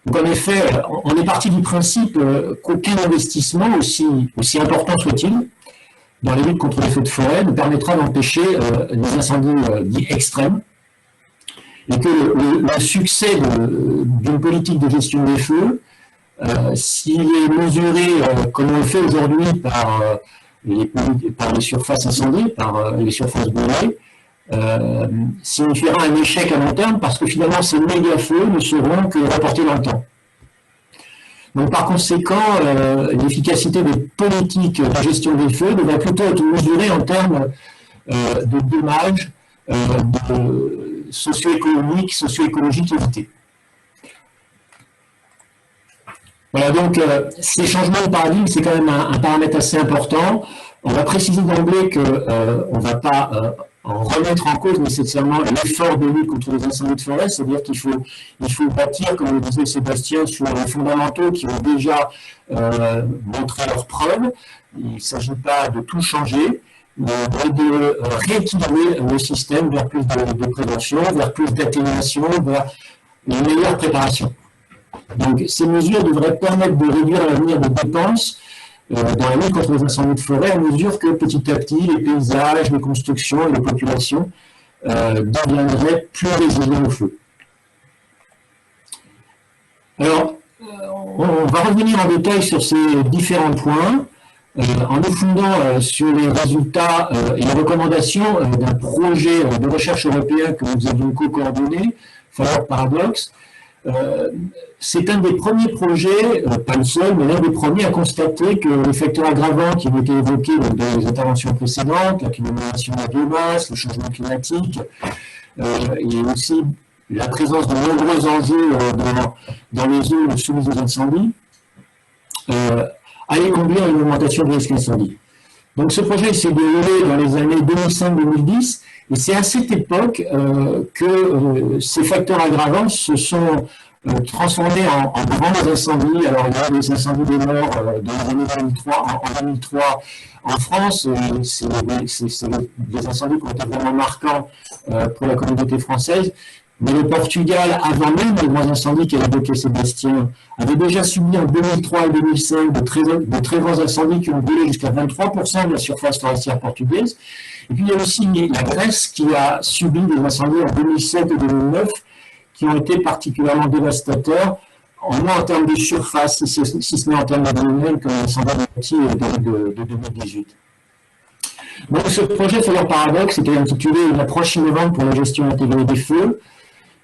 Donc en effet, on est parti du principe qu'aucun investissement, aussi important soit-il, dans les luttes contre les feux de forêt ne permettra d'empêcher les incendies dits extrêmes, et que le succès d'une politique de gestion des feux, s'il est mesuré comme on le fait aujourd'hui par les surfaces incendiées, par les surfaces brûlées, signifiera un échec à long terme parce que finalement ces méga-feux ne seront que reportés dans le temps. Donc par conséquent, l'efficacité des politiques de gestion des feux devrait plutôt être mesurée en termes de dommages socio-économiques, socio-écologiques évités. Voilà, donc ces changements de paradigme, c'est quand même un paramètre assez important. On va préciser d'emblée qu'on ne va pas en remettre en cause nécessairement l'effort de lutte contre les incendies de forêt, c'est-à-dire qu'il faut bâtir, comme le disait Sébastien, sur les fondamentaux qui ont déjà montré leurs preuves. Il ne s'agit pas de tout changer, mais de rééquilibrer le système vers plus de prévention, vers plus d'atténuation, vers une meilleure préparation. Donc ces mesures devraient permettre de réduire à l'avenir des dépenses dans la lutte contre les incendies de forêt, à mesure que petit à petit les paysages, les constructions et les populations deviendraient plus résilients au feu. Alors, on va revenir en détail sur ces différents points en nous fondant sur les résultats et les recommandations d'un projet de recherche européen que nous avions co-coordonné, Fire Paradox. C'est un des premiers projets, pas le seul, mais l'un des premiers à constater que les facteurs aggravants qui ont été évoqués dans les interventions précédentes, l'accumulation de la biomasse, le changement climatique, et aussi la présence de nombreux enjeux dans les zones soumises aux incendies, allaient conduire à une augmentation du risque incendie. Donc ce projet s'est déroulé dans les années 2005-2010, et c'est à cette époque que ces facteurs aggravants se sont transformés en grands incendies. Alors il y a des incendies des morts dans les années 2003 en France, c'est des incendies qui ont été vraiment marquants pour la communauté française. Mais le Portugal, avant même les grands incendies qu'a évoqué Sébastien, avait déjà subi en 2003 et 2005 de très grands incendies qui ont brûlé jusqu'à 23% de la surface forestière portugaise. Et puis il y a aussi la Grèce qui a subi des incendies en 2007 et 2009 qui ont été particulièrement dévastateurs, moins en termes de surface, si ce n'est en termes de volume, comme l'incendie de 2018. Donc ce projet Fire Paradox était intitulé « Une approche innovante pour la gestion intégrée des feux ».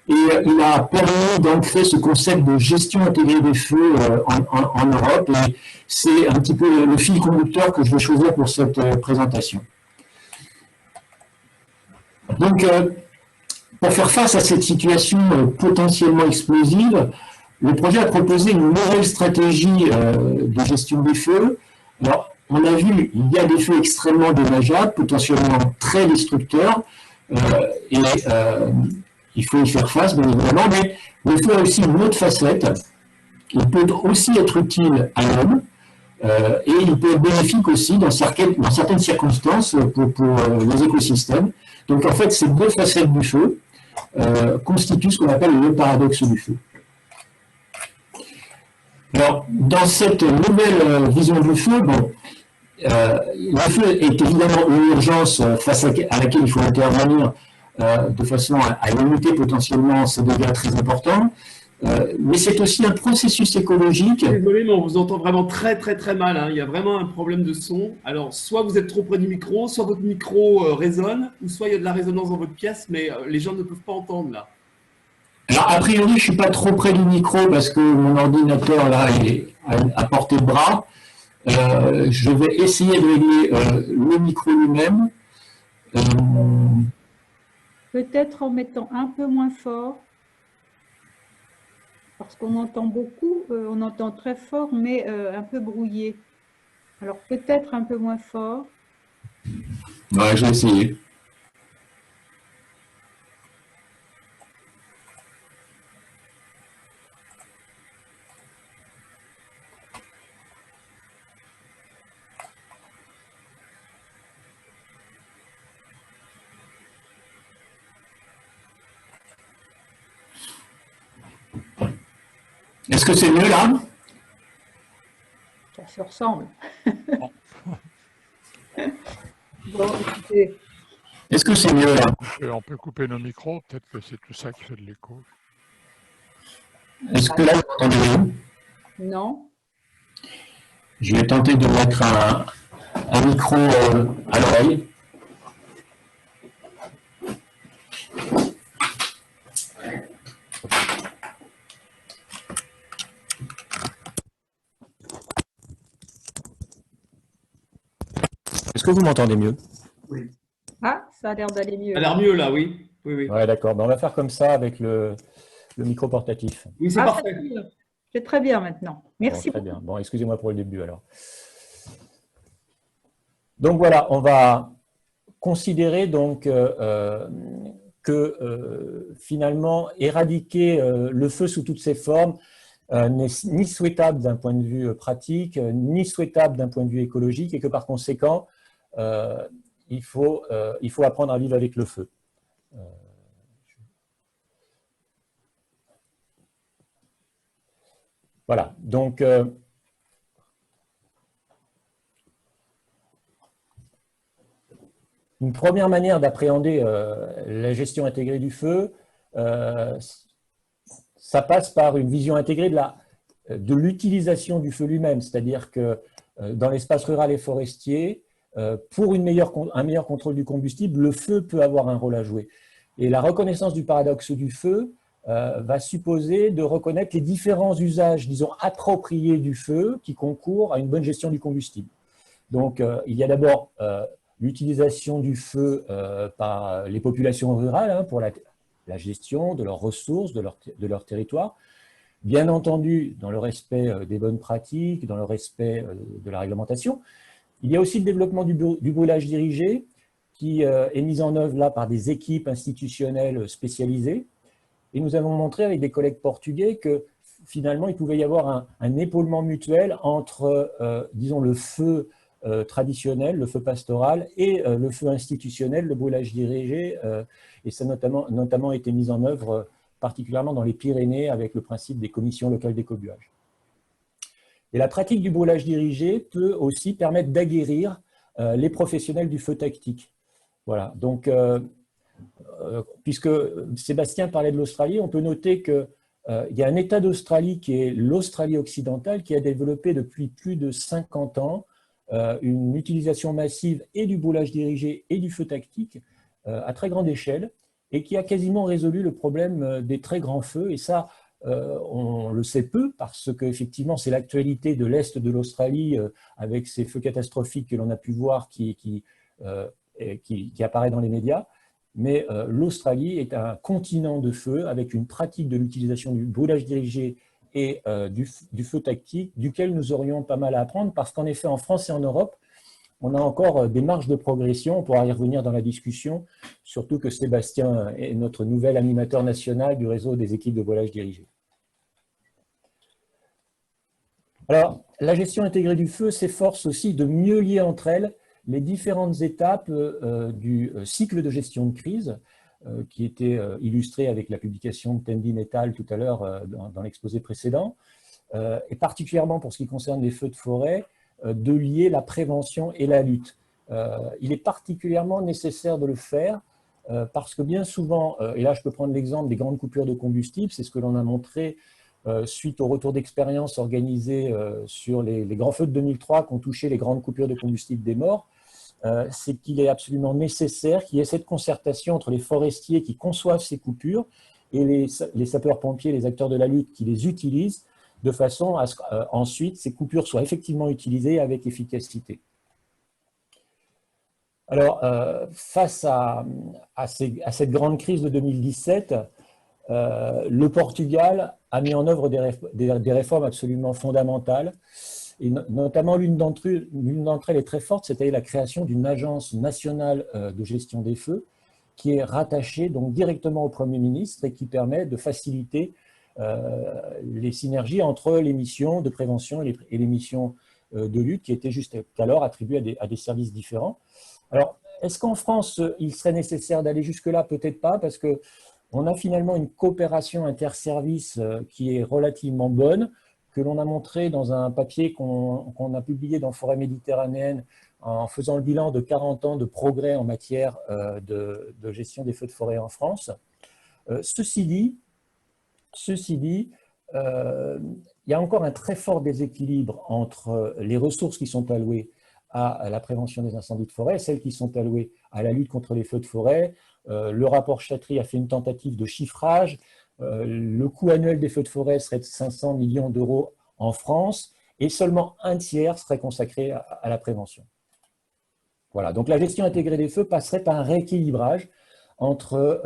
Et il a permis d'ancrer ce concept de gestion intégrée des feux en Europe. Et c'est un petit peu le fil conducteur que je vais choisir pour cette présentation. Donc, pour faire face à cette situation potentiellement explosive, le projet a proposé une nouvelle stratégie de gestion des feux. Alors, on a vu, il y a des feux extrêmement dommageables, potentiellement très destructeurs, il faut y faire face, bien évidemment, mais le feu a aussi une autre facette. Il peut aussi être utile à l'homme et il peut être bénéfique aussi dans certaines circonstances pour les écosystèmes. Donc, en fait, ces deux facettes du feu constituent ce qu'on appelle le paradoxe du feu. Alors, dans cette nouvelle vision du feu, le feu est évidemment une urgence face à laquelle il faut intervenir de façon à limiter potentiellement ces dégâts très importants, mais c'est aussi un processus écologique. Désolé, mais on vous entend vraiment très mal, hein. Il y a vraiment un problème de son. Alors, soit vous êtes trop près du micro, soit votre micro résonne, ou soit il y a de la résonance dans votre pièce, mais les gens ne peuvent pas entendre là. Alors, a priori, je ne suis pas trop près du micro parce que mon ordinateur là est à portée de bras. Je vais essayer de régler le micro lui-même. Peut-être en mettant un peu moins fort, parce qu'on entend beaucoup, on entend très fort, mais un peu brouillé. Alors peut-être un peu moins fort. Ouais, je vais essayer. Est-ce que c'est mieux là? Ça se ressemble. Bon, écoutez. Est-ce que c'est mieux là? On peut couper nos micros, peut-être que c'est tout ça qui fait de l'écho. Est-ce que là, vous entendez bien? Non. Je vais tenter de mettre un micro à l'oreille. Est-ce que vous m'entendez mieux? Oui. Ah, ça a l'air d'aller mieux. Ça a l'air mieux là, oui. Oui, oui. Ouais, d'accord. Ben, on va faire comme ça avec le micro portatif. Oui, c'est Ah, parfait. c'est très bien maintenant. Merci Bon, très beaucoup. bien. Bon, excusez-moi pour le début alors. Donc voilà, on va considérer donc que finalement éradiquer le feu sous toutes ses formes n'est ni souhaitable d'un point de vue pratique, ni souhaitable d'un point de vue écologique, et que par conséquent, il faut apprendre à vivre avec le feu. Voilà, donc une première manière d'appréhender la gestion intégrée du feu, ça passe par une vision intégrée de l'utilisation du feu lui-même, c'est-à-dire que dans l'espace rural et forestier, pour un meilleur contrôle du combustible, le feu peut avoir un rôle à jouer. Et la reconnaissance du paradoxe du feu va supposer de reconnaître les différents usages, disons, appropriés du feu qui concourent à une bonne gestion du combustible. Donc, il y a d'abord l'utilisation du feu par les populations rurales pour la gestion de leurs ressources, de leur territoire. Bien entendu, dans le respect des bonnes pratiques, dans le respect de la réglementation. Il y a aussi le développement du brûlage dirigé qui est mis en œuvre là par des équipes institutionnelles spécialisées. Et nous avons montré avec des collègues portugais que finalement, il pouvait y avoir un épaulement mutuel entre, disons, le feu traditionnel, le feu pastoral, et le feu institutionnel, le brûlage dirigé. Et ça a notamment été mis en œuvre particulièrement dans les Pyrénées avec le principe des commissions locales d'écobuage. Et la pratique du brûlage dirigé peut aussi permettre d'aguerrir les professionnels du feu tactique. Voilà, donc puisque Sébastien parlait de l'Australie, on peut noter qu'il y a un État d'Australie qui est l'Australie occidentale qui a développé depuis plus de 50 ans une utilisation massive et du brûlage dirigé et du feu tactique à très grande échelle et qui a quasiment résolu le problème des très grands feux. Et ça, on le sait peu parce qu'effectivement, c'est l'actualité de l'Est de l'Australie avec ces feux catastrophiques que l'on a pu voir qui apparaît dans les médias. Mais l'Australie est un continent de feu avec une pratique de l'utilisation du brûlage dirigé et du feu tactique, duquel nous aurions pas mal à apprendre, parce qu'en effet, en France et en Europe, on a encore des marges de progression. On pourra y revenir dans la discussion, surtout que Sébastien est notre nouvel animateur national du réseau des équipes de brûlage dirigé. Alors, la gestion intégrée du feu s'efforce aussi de mieux lier entre elles les différentes étapes du cycle de gestion de crise, qui était illustré avec la publication de Tendin et al. Tout à l'heure dans l'exposé précédent, et particulièrement pour ce qui concerne les feux de forêt, de lier la prévention et la lutte. Il est particulièrement nécessaire de le faire parce que bien souvent, et là je peux prendre l'exemple des grandes coupures de combustible, c'est ce que l'on a montré suite au retour d'expérience organisé sur les grands feux de 2003 qui ont touché les grandes coupures de combustible des morts, c'est qu'il est absolument nécessaire qu'il y ait cette concertation entre les forestiers qui conçoivent ces coupures et les sapeurs-pompiers, les acteurs de la lutte qui les utilisent, de façon à ce qu'ensuite ces coupures soient effectivement utilisées avec efficacité. Alors, face à cette grande crise de 2017, le Portugal a mis en œuvre des réformes absolument fondamentales, et notamment l'une d'entre elles est très forte, c'était la création d'une agence nationale de gestion des feux, qui est rattachée donc directement au Premier ministre et qui permet de faciliter les synergies entre les missions de prévention et les missions de lutte qui étaient jusqu'alors attribuées à des services différents. Alors, est-ce qu'en France, il serait nécessaire d'aller jusque-là? Peut-être pas, parce qu'on a finalement une coopération interservices qui est relativement bonne, que l'on a montré dans un papier qu'on a publié dans Forêt Méditerranéenne en faisant le bilan de 40 ans de progrès en matière de gestion des feux de forêt en France. Ceci dit, il y a encore un très fort déséquilibre entre les ressources qui sont allouées à la prévention des incendies de forêt et celles qui sont allouées à la lutte contre les feux de forêt. Le rapport Chatry a fait une tentative de chiffrage. Le coût annuel des feux de forêt serait de 500 millions d'euros en France et seulement un tiers serait consacré à la prévention. Voilà, donc la gestion intégrée des feux passerait par un rééquilibrage entre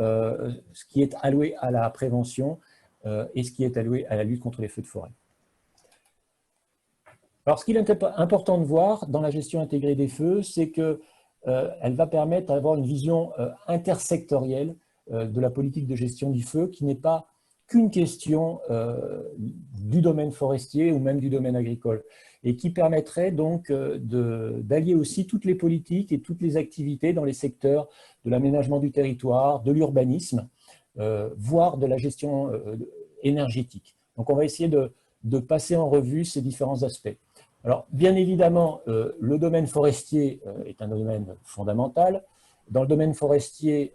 ce qui est alloué à la prévention et ce qui est alloué à la lutte contre les feux de forêt. Alors, ce qu'il est important de voir dans la gestion intégrée des feux, c'est qu'elle va permettre d'avoir une vision intersectorielle de la politique de gestion du feu, qui n'est pas qu'une question du domaine forestier ou même du domaine agricole, et qui permettrait donc d'allier aussi toutes les politiques et toutes les activités dans les secteurs de l'aménagement du territoire, de l'urbanisme, voire de la gestion énergétique. Donc, on va essayer de passer en revue ces différents aspects. Alors, bien évidemment, le domaine forestier est un domaine fondamental. Dans le domaine forestier,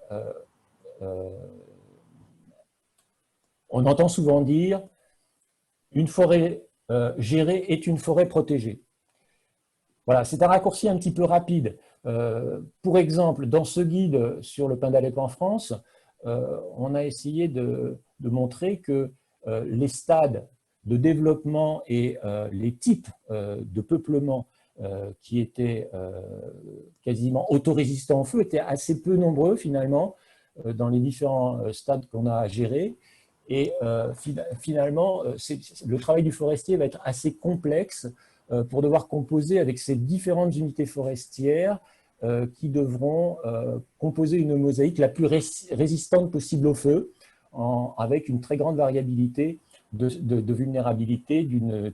on entend souvent dire une forêt gérée est une forêt protégée. Voilà, c'est un raccourci un petit peu rapide. Pour exemple, dans ce guide sur le pin d'Alep en France, on a essayé de montrer que les stades de développement et les types de peuplement qui étaient quasiment autorésistants au feu étaient assez peu nombreux finalement dans les différents stades qu'on a à gérer. Et finalement, le travail du forestier va être assez complexe pour devoir composer avec ces différentes unités forestières qui devront composer une mosaïque la plus résistante possible au feu, avec une très grande variabilité de vulnérabilité d'une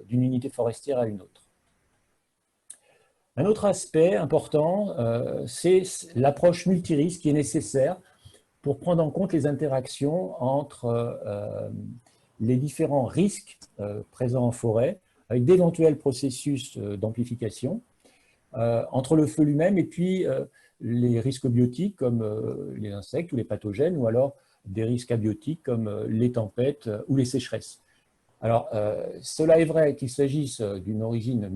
unité forestière à une autre. Un autre aspect important, c'est l'approche multirisque qui est nécessaire pour prendre en compte les interactions entre les différents risques présents en forêt, avec d'éventuels processus d'amplification, entre le feu lui-même et puis les risques biotiques comme les insectes ou les pathogènes, ou alors des risques abiotiques comme les tempêtes ou les sécheresses. Alors, cela est vrai qu'il s'agisse d'une origine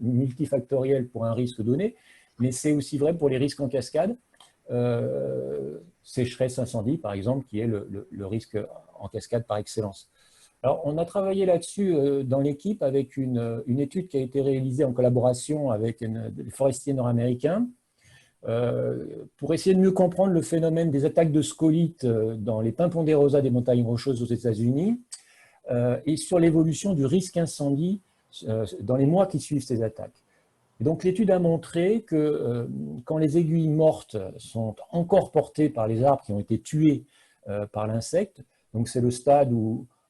multifactorielle pour un risque donné, mais c'est aussi vrai pour les risques en cascade, sécheresse, incendie par exemple, qui est le risque en cascade par excellence. Alors, on a travaillé là-dessus dans l'équipe avec une étude qui a été réalisée en collaboration avec des forestiers nord-américains, pour essayer de mieux comprendre le phénomène des attaques de scolytes dans les pins ponderosa des montagnes rocheuses aux États-Unis et sur l'évolution du risque incendie dans les mois qui suivent ces attaques. Et donc l'étude a montré que quand les aiguilles mortes sont encore portées par les arbres qui ont été tués par l'insecte, donc c'est le stade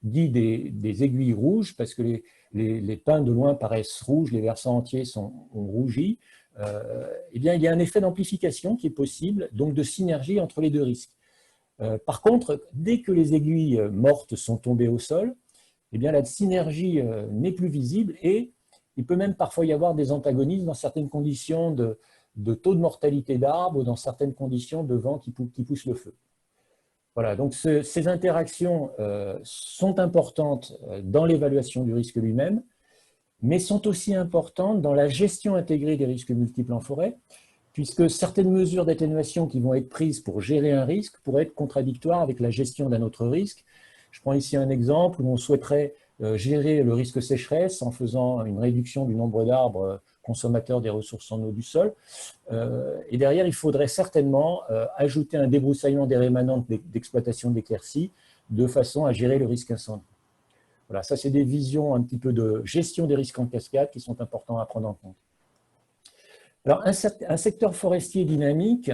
dit des aiguilles rouges, parce que les pins de loin paraissent rouges, les versants entiers ont rougi, eh bien, il y a un effet d'amplification qui est possible, donc de synergie entre les deux risques. Par contre, dès que les aiguilles mortes sont tombées au sol, eh bien, la synergie n'est plus visible et il peut même parfois y avoir des antagonismes dans certaines conditions de taux de mortalité d'arbres ou dans certaines conditions de vent qui poussent le feu. Voilà, donc ces interactions sont importantes dans l'évaluation du risque lui-même, mais sont aussi importantes dans la gestion intégrée des risques multiples en forêt, puisque certaines mesures d'atténuation qui vont être prises pour gérer un risque pourraient être contradictoires avec la gestion d'un autre risque. Je prends ici un exemple où on souhaiterait gérer le risque sécheresse en faisant une réduction du nombre d'arbres consommateurs des ressources en eau du sol. Et derrière, il faudrait certainement ajouter un débroussaillement des rémanentes d'exploitation d'éclaircies de façon à gérer le risque incendie. Voilà, ça c'est des visions un petit peu de gestion des risques en cascade qui sont importants à prendre en compte. Alors, un secteur forestier dynamique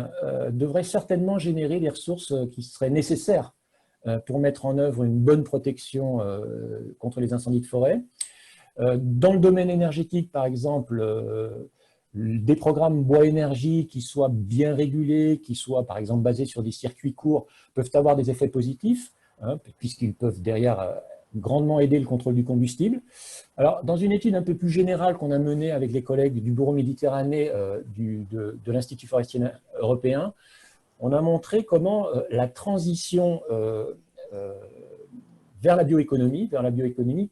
devrait certainement générer les ressources qui seraient nécessaires pour mettre en œuvre une bonne protection contre les incendies de forêt. Dans le domaine énergétique, par exemple, des programmes bois-énergie qui soient bien régulés, qui soient par exemple basés sur des circuits courts, peuvent avoir des effets positifs, hein, puisqu'ils peuvent derrière grandement aider le contrôle du combustible. Alors, dans une étude un peu plus générale qu'on a menée avec les collègues du Bureau Méditerranée de l'Institut forestier européen, on a montré comment la transition vers la bioéconomie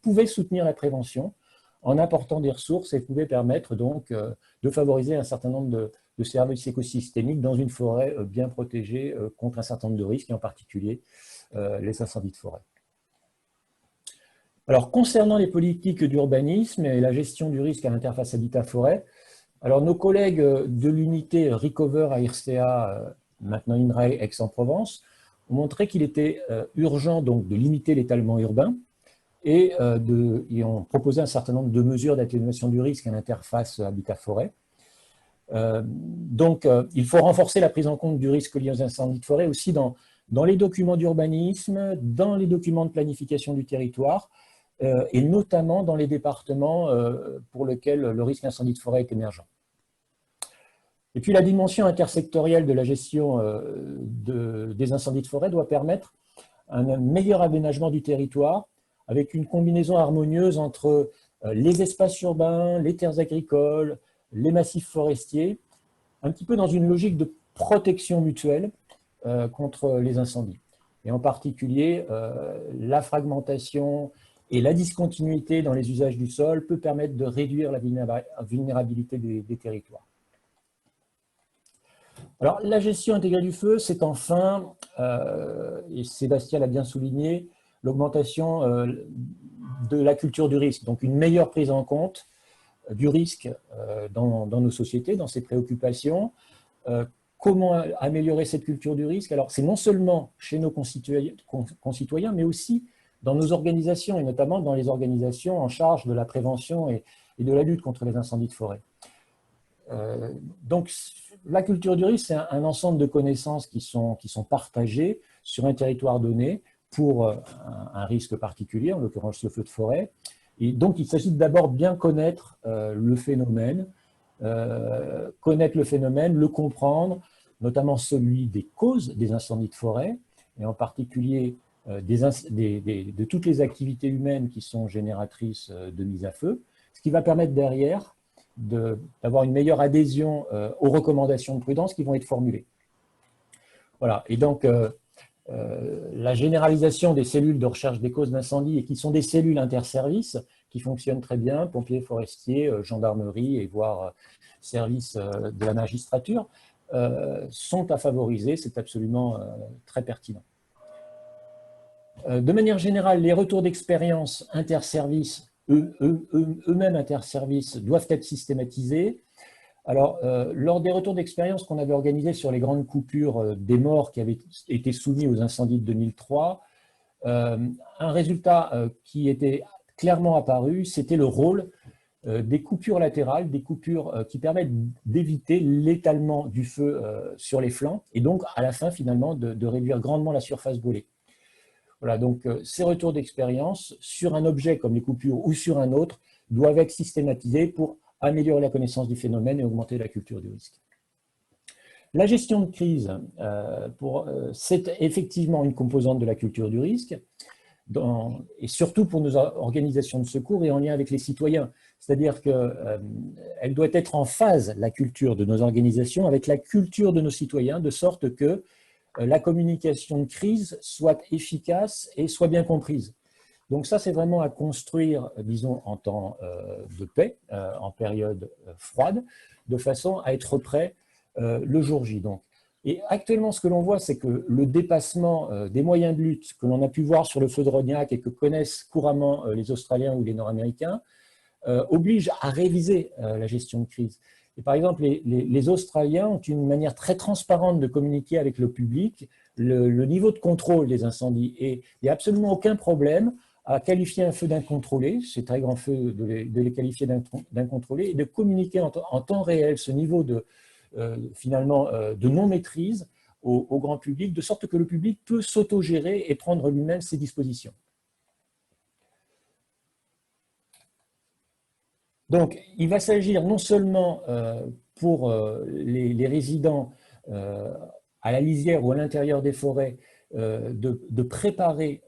pouvait soutenir la prévention en apportant des ressources et pouvait permettre donc de favoriser un certain nombre de services écosystémiques dans une forêt bien protégée contre un certain nombre de risques, et en particulier les incendies de forêt. Alors, concernant les politiques d'urbanisme et la gestion du risque à l'interface habitat-forêt, alors nos collègues de l'unité Recover à IRCEA, maintenant INRAE Aix-en-Provence, ont montré qu'il était urgent donc de limiter l'étalement urbain et ont proposé un certain nombre de mesures d'atténuation du risque à l'interface habitat-forêt. Donc, il faut renforcer la prise en compte du risque lié aux incendies de forêt aussi dans les documents d'urbanisme, dans les documents de planification du territoire, et notamment dans les départements pour lesquels le risque d'incendie de forêt est émergent. Et puis la dimension intersectorielle de la gestion des incendies de forêt doit permettre un meilleur aménagement du territoire avec une combinaison harmonieuse entre les espaces urbains, les terres agricoles, les massifs forestiers, un petit peu dans une logique de protection mutuelle contre les incendies. Et en particulier, la fragmentation et la discontinuité dans les usages du sol peut permettre de réduire la vulnérabilité des territoires. Alors, la gestion intégrée du feu, c'est enfin, et Sébastien l'a bien souligné, l'augmentation de la culture du risque, donc une meilleure prise en compte du risque dans nos sociétés, dans ses préoccupations. Comment améliorer cette culture du risque? Alors, c'est non seulement chez nos concitoyens, mais aussi dans nos organisations, et notamment dans les organisations en charge de la prévention et de la lutte contre les incendies de forêt. Donc, la culture du risque, c'est un ensemble de connaissances qui sont partagées sur un territoire donné pour un risque particulier, en l'occurrence le feu de forêt. Et donc, il s'agit d'abord bien connaître le phénomène, le comprendre, notamment celui des causes des incendies de forêt, et en particulier de toutes les activités humaines qui sont génératrices de mise à feu, ce qui va permettre derrière d'avoir une meilleure adhésion aux recommandations de prudence qui vont être formulées. Voilà, et donc la généralisation des cellules de recherche des causes d'incendie, et qui sont des cellules interservices qui fonctionnent très bien, pompiers, forestiers, gendarmerie et voire services de la magistrature, sont à favoriser, c'est absolument très pertinent. De manière générale, les retours d'expérience interservices, eux-mêmes interservices, doivent être systématisés. Alors, lors des retours d'expérience qu'on avait organisés sur les grandes coupures des morts qui avaient été soumis aux incendies de 2003, un résultat qui était clairement apparu, c'était le rôle des coupures latérales, des coupures qui permettent d'éviter l'étalement du feu sur les flancs, et donc à la fin finalement de réduire grandement la surface brûlée. Voilà, donc ces retours d'expérience sur un objet comme les coupures ou sur un autre doivent être systématisés pour améliorer la connaissance du phénomène et augmenter la culture du risque. La gestion de crise, c'est effectivement une composante de la culture du risque, et surtout pour nos organisations de secours et en lien avec les citoyens. C'est-à-dire qu'elle doit être en phase, la culture de nos organisations, avec la culture de nos citoyens, de sorte que la communication de crise soit efficace et soit bien comprise. Donc ça, c'est vraiment à construire, disons, en temps de paix, en période froide, de façon à être prêt le jour J. Donc. Et actuellement, ce que l'on voit, c'est que le dépassement des moyens de lutte que l'on a pu voir sur le feu de Rognac et que connaissent couramment les Australiens ou les Nord-Américains oblige à réviser la gestion de crise. Et par exemple, les Australiens ont une manière très transparente de communiquer avec le public le niveau de contrôle des incendies. Et il n'y a absolument aucun problème à qualifier un feu d'incontrôlé, ces très grands feux, de les qualifier d'incontrôlés, et de communiquer en temps réel ce niveau de non-maîtrise au grand public, de sorte que le public peut s'autogérer et prendre lui-même ses dispositions. Donc, il va s'agir non seulement pour les résidents à la lisière ou à l'intérieur des forêts de préparer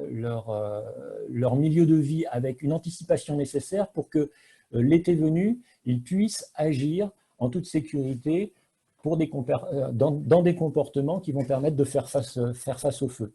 leur milieu de vie avec une anticipation nécessaire pour que l'été venu, ils puissent agir en toute sécurité dans des comportements qui vont permettre de faire face au feu.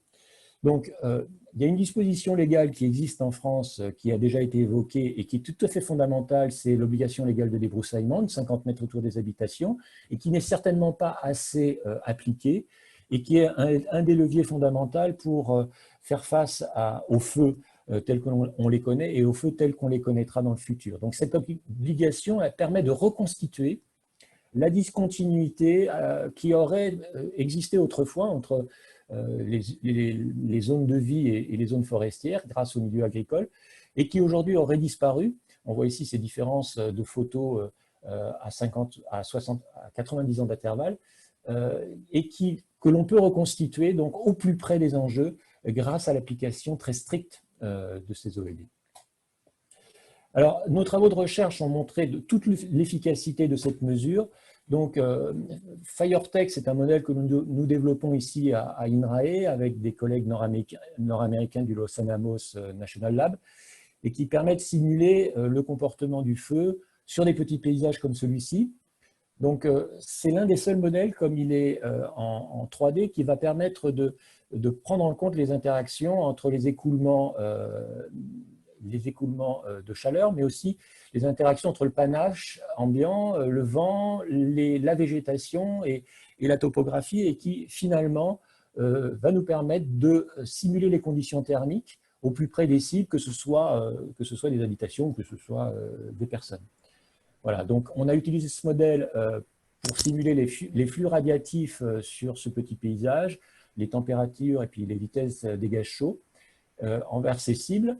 Donc, il y a une disposition légale qui existe en France, qui a déjà été évoquée et qui est tout à fait fondamentale, c'est l'obligation légale de débroussaillement de 50 mètres autour des habitations, et qui n'est certainement pas assez appliquée, et qui est un des leviers fondamentaux pour faire face aux feux tels qu'on les connaît et aux feux tels qu'on les connaîtra dans le futur. Donc, cette obligation elle permet de reconstituer la discontinuité qui aurait existé autrefois entre les zones de vie et les zones forestières grâce au milieu agricole et qui aujourd'hui aurait disparu. On voit ici ces différences de photos à 50, à 60, à 90 ans d'intervalle et que l'on peut reconstituer donc au plus près des enjeux grâce à l'application très stricte de ces OLD. Alors, nos travaux de recherche ont montré toute l'efficacité de cette mesure. Donc, FireTech, c'est un modèle que nous développons ici à INRAE avec des collègues nord-américains du Los Alamos National Lab et qui permet de simuler le comportement du feu sur des petits paysages comme celui-ci. Donc, c'est l'un des seuls modèles, comme il est en 3D, qui va permettre de prendre en compte les interactions entre les écoulements de chaleur, mais aussi les interactions entre le panache ambiant, le vent, la végétation et la topographie, et qui finalement va nous permettre de simuler les conditions thermiques au plus près des cibles, que ce soit des habitations ou que ce soit des personnes. Voilà, donc on a utilisé ce modèle pour simuler les flux radiatifs sur ce petit paysage, les températures et puis les vitesses des gaz chauds envers ces cibles.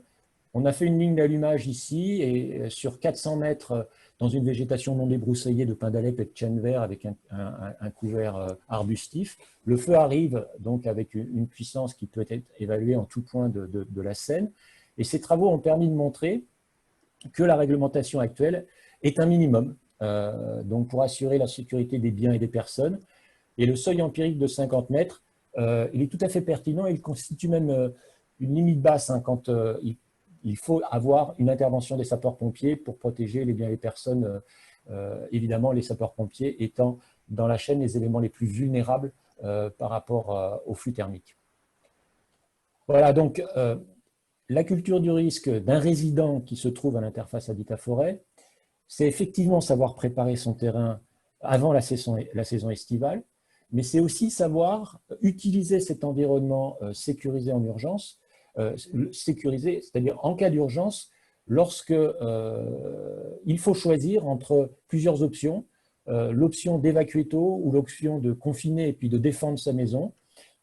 On a fait une ligne d'allumage ici et sur 400 mètres dans une végétation non débroussaillée de pin d'Alep et de chêne vert avec un couvert arbustif. Le feu arrive donc avec une puissance qui peut être évaluée en tout point de la scène. Et ces travaux ont permis de montrer que la réglementation actuelle est un minimum donc pour assurer la sécurité des biens et des personnes. Et le seuil empirique de 50 mètres, il est tout à fait pertinent. Il constitue même une limite basse quand il faut avoir une intervention des sapeurs-pompiers pour protéger les biens et les personnes. Évidemment, les sapeurs-pompiers étant dans la chaîne les éléments les plus vulnérables par rapport au flux thermique. Voilà, donc la culture du risque d'un résident qui se trouve à l'interface habitat-forêt, c'est effectivement savoir préparer son terrain avant la saison estivale, mais c'est aussi savoir utiliser cet environnement sécurisé en urgence, sécurisé, c'est-à-dire en cas d'urgence, lorsque il faut choisir entre plusieurs options, l'option d'évacuer tôt ou l'option de confiner et puis de défendre sa maison.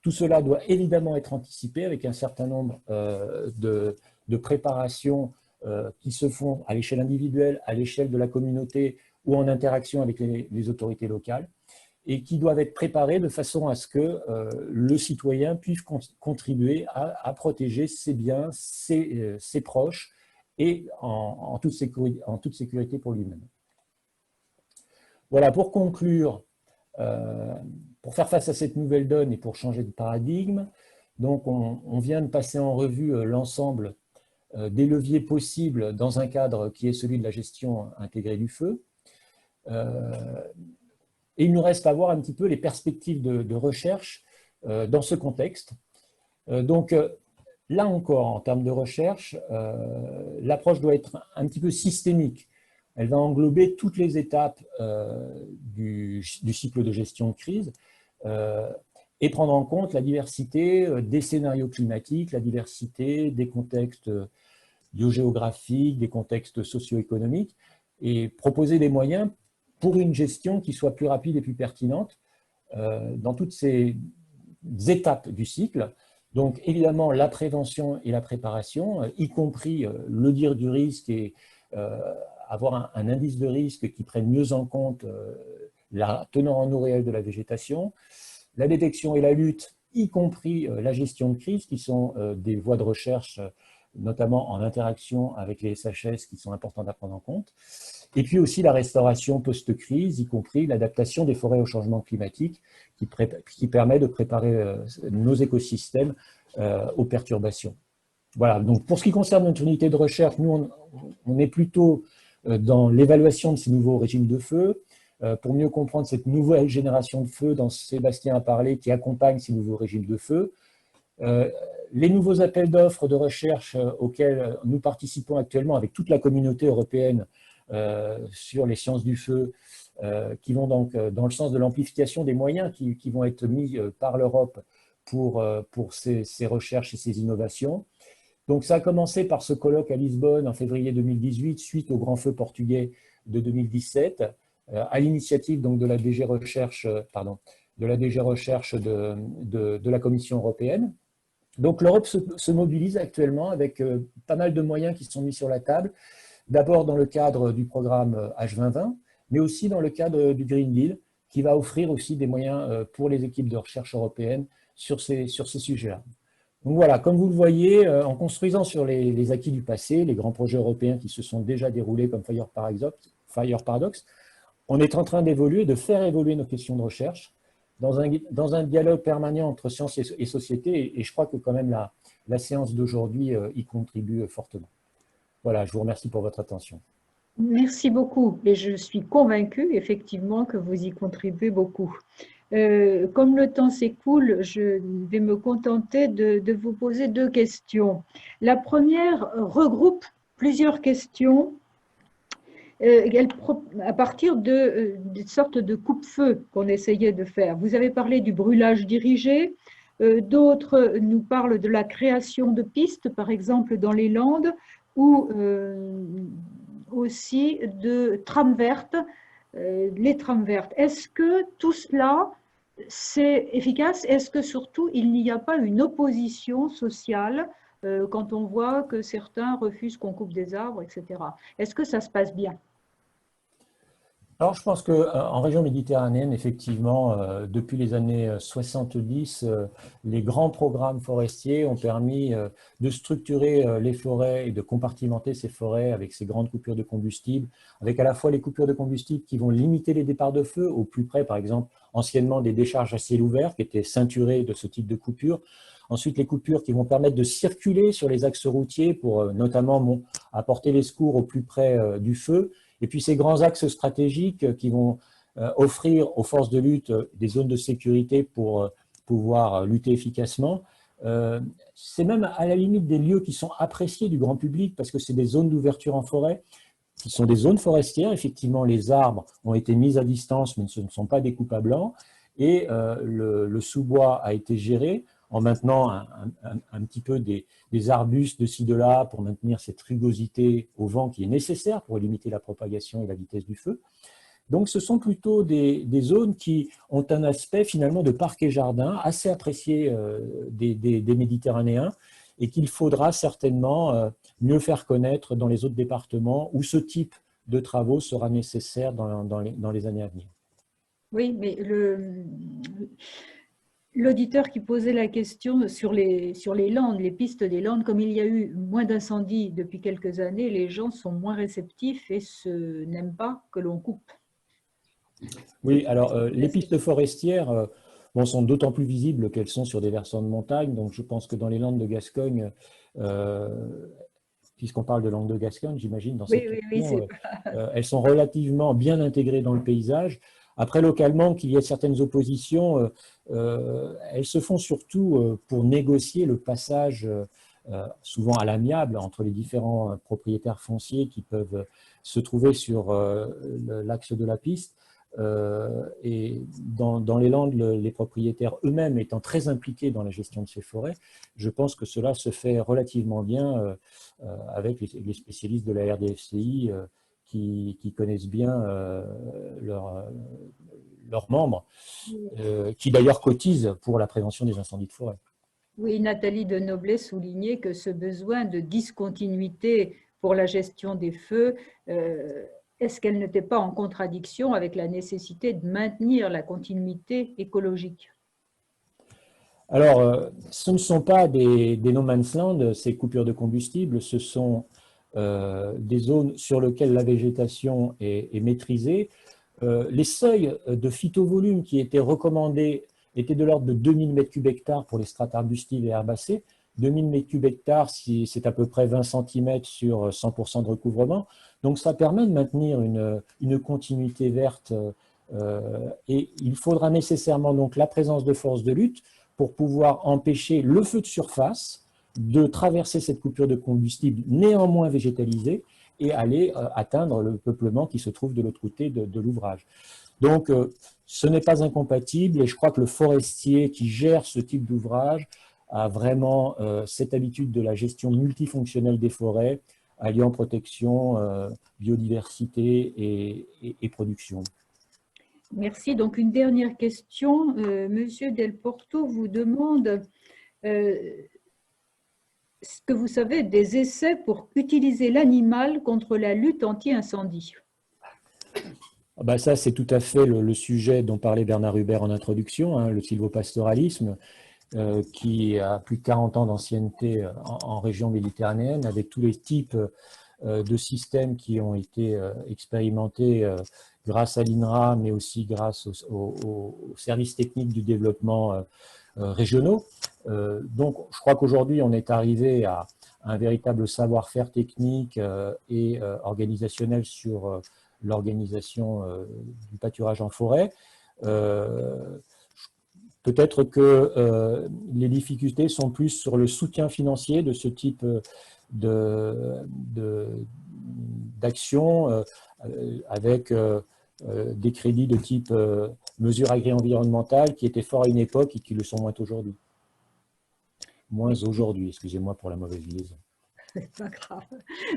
Tout cela doit évidemment être anticipé avec un certain nombre de préparations qui se font à l'échelle individuelle, à l'échelle de la communauté ou en interaction avec les autorités locales et qui doivent être préparées de façon à ce que le citoyen puisse contribuer à protéger ses biens, ses proches et en toute sécurité pour lui-même. Voilà, pour conclure, pour faire face à cette nouvelle donne et pour changer de paradigme, donc on vient de passer en revue l'ensemble des leviers possibles dans un cadre qui est celui de la gestion intégrée du feu. Et il nous reste à voir un petit peu les perspectives de recherche dans ce contexte. Donc là encore, en termes de recherche, l'approche doit être un petit peu systémique. elle va englober toutes les étapes du cycle de gestion de crise et prendre en compte la diversité des scénarios climatiques, la diversité des contextes biogéographiques, des contextes socio-économiques, et proposer des moyens pour une gestion qui soit plus rapide et plus pertinente dans toutes ces étapes du cycle. Donc évidemment la prévention et la préparation, y compris le dire du risque et avoir un indice de risque qui prenne mieux en compte la teneur en eau réelle de la végétation, la détection et la lutte, y compris la gestion de crise, qui sont des voies de recherche, notamment en interaction avec les SHS, qui sont importantes à prendre en compte. Et puis aussi la restauration post-crise, y compris l'adaptation des forêts au changement climatique, qui permet de préparer nos écosystèmes aux perturbations. Voilà, donc pour ce qui concerne notre unité de recherche, nous, on est plutôt dans l'évaluation de ces nouveaux régimes de feu, pour mieux comprendre cette nouvelle génération de feu dont Sébastien a parlé, qui accompagne ces nouveaux régimes de feu. Les nouveaux appels d'offres de recherche auxquels nous participons actuellement avec toute la communauté européenne sur les sciences du feu, qui vont donc dans le sens de l'amplification des moyens qui vont être mis par l'Europe pour ces recherches et ces innovations. Donc ça a commencé par ce colloque à Lisbonne en février 2018, suite au grand feu portugais de 2017, à l'initiative donc de la DG Recherche, de la Commission européenne. Donc l'Europe se mobilise actuellement avec pas mal de moyens qui sont mis sur la table, d'abord dans le cadre du programme H2020, mais aussi dans le cadre du Green Deal, qui va offrir aussi des moyens pour les équipes de recherche européennes sur ces sujets-là. Donc voilà, comme vous le voyez, en construisant sur les acquis du passé, les grands projets européens qui se sont déjà déroulés comme Fire Paradox, on est en train d'évoluer, de faire évoluer nos questions de recherche dans un dialogue permanent entre sciences et société, et je crois que quand même la séance d'aujourd'hui y contribue fortement. Voilà, je vous remercie pour votre attention. Merci beaucoup, et je suis convaincue effectivement que vous y contribuez beaucoup. Comme le temps s'écoule, je vais me contenter de vous poser deux questions. La première regroupe plusieurs questions à partir de sortes de coupe-feu qu'on essayait de faire. Vous avez parlé du brûlage dirigé, d'autres nous parlent de la création de pistes, par exemple dans les Landes, ou aussi de trames vertes, les trames vertes. Est-ce que tout cela, c'est efficace? Est-ce que surtout, il n'y a pas une opposition sociale quand on voit que certains refusent qu'on coupe des arbres, etc. Est-ce que ça se passe bien? Alors, je pense qu'en région méditerranéenne, effectivement, depuis les années 70, les grands programmes forestiers ont permis de structurer les forêts et de compartimenter ces forêts avec ces grandes coupures de combustible, avec à la fois les coupures de combustible qui vont limiter les départs de feu au plus près, par exemple, anciennement des décharges à ciel ouvert qui étaient ceinturées de ce type de coupures. Ensuite, les coupures qui vont permettre de circuler sur les axes routiers pour notamment apporter les secours au plus près du feu. Et puis ces grands axes stratégiques qui vont offrir aux forces de lutte des zones de sécurité pour pouvoir lutter efficacement. C'est même à la limite des lieux qui sont appréciés du grand public parce que c'est des zones d'ouverture en forêt, qui sont des zones forestières. Effectivement, les arbres ont été mis à distance, mais ce ne sont pas des coupes à blanc. Et le sous-bois a été géré en maintenant un petit peu des arbustes de ci, de là pour maintenir cette rugosité au vent qui est nécessaire pour limiter la propagation et la vitesse du feu. Donc ce sont plutôt des zones qui ont un aspect finalement de parc et jardin assez apprécié des Méditerranéens et qu'il faudra certainement mieux faire connaître dans les autres départements où ce type de travaux sera nécessaire dans les années à venir. Oui, mais l'auditeur qui posait la question sur les Landes, les pistes des Landes, comme il y a eu moins d'incendies depuis quelques années, les gens sont moins réceptifs et n'aiment pas que l'on coupe. Oui, alors les pistes forestières sont d'autant plus visibles qu'elles sont sur des versants de montagne. Donc je pense que dans les Landes de Gascogne, puisqu'on parle de Landes de Gascogne, j'imagine, dans cette question, elles sont relativement bien intégrées dans le paysage. Après, localement, qu'il y ait certaines oppositions, elles se font surtout pour négocier le passage souvent à l'amiable entre les différents propriétaires fonciers qui peuvent se trouver sur l'axe de la piste. Et dans les Landes, les propriétaires eux-mêmes étant très impliqués dans la gestion de ces forêts, je pense que cela se fait relativement bien avec les spécialistes de la RDFCI qui connaissent bien leurs membres, qui d'ailleurs cotisent pour la prévention des incendies de forêt. Oui, Nathalie Denoblet soulignait que ce besoin de discontinuité pour la gestion des feux, est-ce qu'elle n'était pas en contradiction avec la nécessité de maintenir la continuité écologique? Alors, ce ne sont pas des no man's land, ces coupures de combustible, ce sont des zones sur lesquelles la végétation est maîtrisée. Les seuils de phytovolume qui étaient recommandés étaient de l'ordre de 2000 m3 pour les strates arbustives et herbacées. 2000 m3, c'est à peu près 20 cm sur 100% de recouvrement. Donc, ça permet de maintenir une continuité verte et il faudra nécessairement donc la présence de forces de lutte pour pouvoir empêcher le feu de surface de traverser cette coupure de combustible néanmoins végétalisée et aller atteindre le peuplement qui se trouve de l'autre côté de l'ouvrage. Donc, ce n'est pas incompatible et je crois que le forestier qui gère ce type d'ouvrage a vraiment cette habitude de la gestion multifonctionnelle des forêts, alliant protection, biodiversité et production. Merci. Donc, une dernière question. Monsieur Del Porto vous demande ce que vous savez des essais pour utiliser l'animal contre la lutte anti-incendie. Ben ça, c'est tout à fait le sujet dont parlait Bernard Hubert en introduction, hein, le sylvopastoralisme, qui a plus de 40 ans d'ancienneté en région méditerranéenne, avec tous les types de systèmes qui ont été expérimentés grâce à l'INRA, mais aussi grâce aux services techniques du développement régionaux. Donc, je crois qu'aujourd'hui, on est arrivé à un véritable savoir-faire technique et organisationnel sur l'organisation du pâturage en forêt. Peut-être que les difficultés sont plus sur le soutien financier de ce type d'action avec des crédits de type mesures agri-environnementales qui étaient forts à une époque et qui le sont moins aujourd'hui. Moins aujourd'hui, excusez-moi pour la mauvaise liaison. C'est pas grave.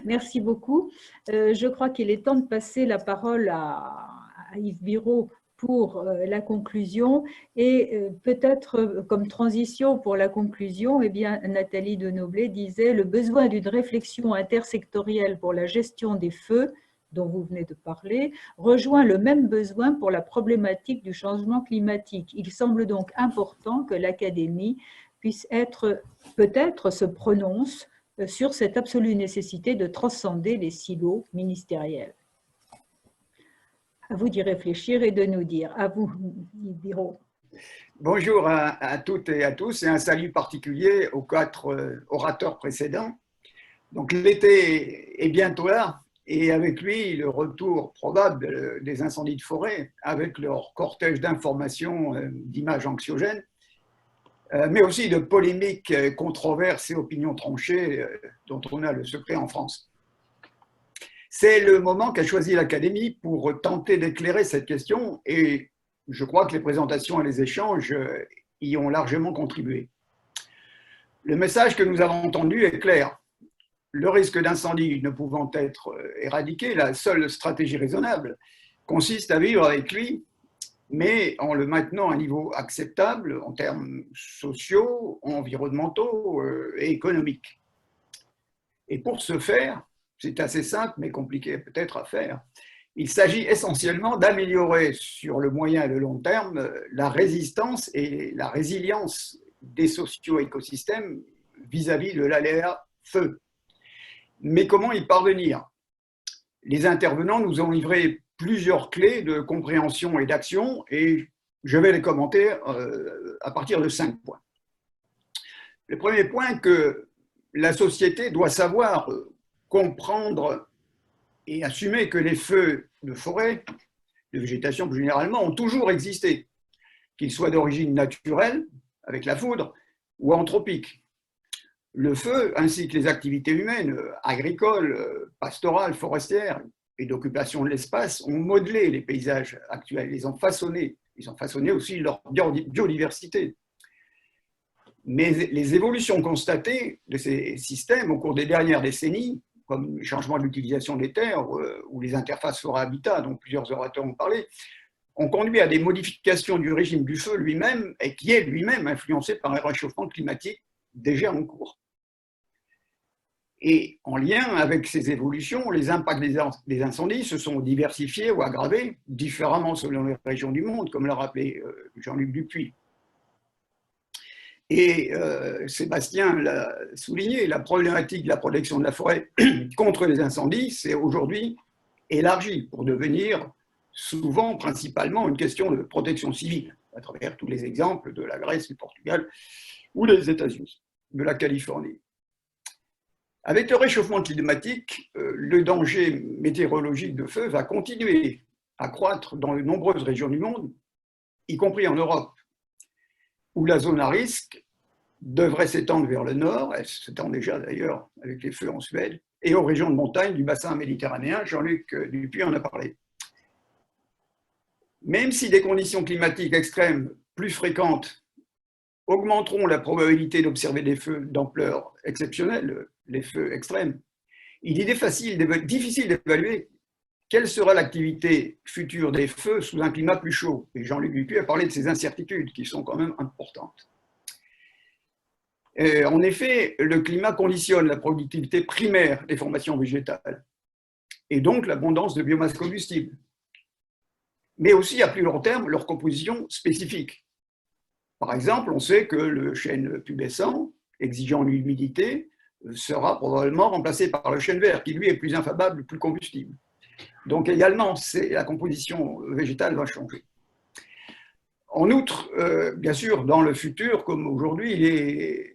Merci beaucoup. Je crois qu'il est temps de passer la parole à Yves Biraud pour la conclusion et peut-être comme transition pour la conclusion, eh bien, Nathalie Denoblet disait le besoin d'une réflexion intersectorielle pour la gestion des feux dont vous venez de parler, rejoint le même besoin pour la problématique du changement climatique. Il semble donc important que l'Académie puisse peut-être se prononce sur cette absolue nécessité de transcender les silos ministériels. À vous d'y réfléchir et de nous dire. À vous, Yves Biraud. Bonjour à toutes et à tous et un salut particulier aux 4 orateurs précédents. Donc l'été est bientôt là et avec lui le retour probable des incendies de forêt avec leur cortège d'informations, d'images anxiogènes, mais aussi de polémiques, controverses et opinions tranchées dont on a le secret en France. C'est le moment qu'a choisi l'Académie pour tenter d'éclairer cette question et je crois que les présentations et les échanges y ont largement contribué. Le message que nous avons entendu est clair. Le risque d'incendie ne pouvant être éradiqué, la seule stratégie raisonnable consiste à vivre avec lui, mais en le maintenant à un niveau acceptable en termes sociaux, environnementaux et économiques. Et pour ce faire, c'est assez simple mais compliqué peut-être à faire, il s'agit essentiellement d'améliorer sur le moyen et le long terme la résistance et la résilience des socio-écosystèmes vis-à-vis de l'aléa feu. Mais comment y parvenir? Les intervenants nous ont livré plusieurs clés de compréhension et d'action et je vais les commenter à partir de 5 points. Le premier point, que la société doit savoir comprendre et assumer que les feux de forêt, de végétation plus généralement, ont toujours existé, qu'ils soient d'origine naturelle, avec la foudre, ou anthropique. Le feu, ainsi que les activités humaines, agricoles, pastorales, forestières et d'occupation de l'espace, ont modelé les paysages actuels, les ont façonnés. Ils ont façonné aussi leur biodiversité. Mais les évolutions constatées de ces systèmes au cours des dernières décennies, comme le changement de l'utilisation des terres ou les interfaces forêt-habitat, dont plusieurs orateurs ont parlé, ont conduit à des modifications du régime du feu lui-même et qui est lui-même influencé par un réchauffement climatique déjà en cours. Et en lien avec ces évolutions, les impacts des incendies se sont diversifiés ou aggravés différemment selon les régions du monde, comme l'a rappelé Jean-Luc Dupuis. Et Sébastien l'a souligné, la problématique de la protection de la forêt contre les incendies s'est aujourd'hui élargie pour devenir souvent principalement une question de protection civile, à travers tous les exemples de la Grèce, du Portugal ou des États-Unis, de la Californie. Avec le réchauffement climatique, le danger météorologique de feu va continuer à croître dans de nombreuses régions du monde, y compris en Europe, où la zone à risque devrait s'étendre vers le nord, elle s'étend déjà d'ailleurs avec les feux en Suède, et aux régions de montagne du bassin méditerranéen. Jean-Luc Dupuis en a parlé. Même si des conditions climatiques extrêmes plus fréquentes augmenteront la probabilité d'observer des feux d'ampleur exceptionnelle, les feux extrêmes, il est difficile d'évaluer quelle sera l'activité future des feux sous un climat plus chaud. Et Jean-Luc Dupuis a parlé de ces incertitudes qui sont quand même importantes. En effet, le climat conditionne la productivité primaire des formations végétales et donc l'abondance de biomasse combustible, mais aussi à plus long terme leur composition spécifique. Par exemple, on sait que le chêne pubescent, exigeant l'humidité, sera probablement remplacé par le chêne vert, qui lui est plus inflammable, plus combustible. Donc également, la composition végétale va changer. En outre, bien sûr, dans le futur, comme aujourd'hui,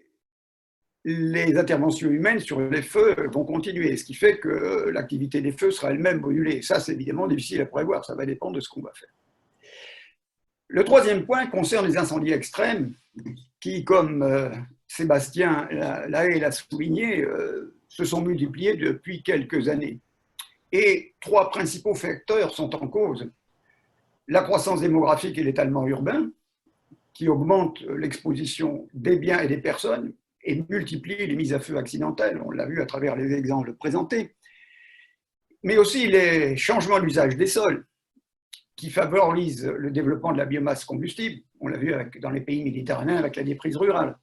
les interventions humaines sur les feux vont continuer, ce qui fait que l'activité des feux sera elle-même modulée. Ça, c'est évidemment difficile à prévoir, ça va dépendre de ce qu'on va faire. Le troisième point concerne les incendies extrêmes, qui, comme Sébastien l'a souligné, se sont multipliés depuis quelques années. Et trois principaux facteurs sont en cause. La croissance démographique et l'étalement urbain, qui augmentent l'exposition des biens et des personnes et multiplient les mises à feu accidentelles, on l'a vu à travers les exemples présentés, mais aussi les changements d'usage des sols, qui favorisent le développement de la biomasse combustible, on l'a vu dans les pays méditerranéens avec la déprise rurale.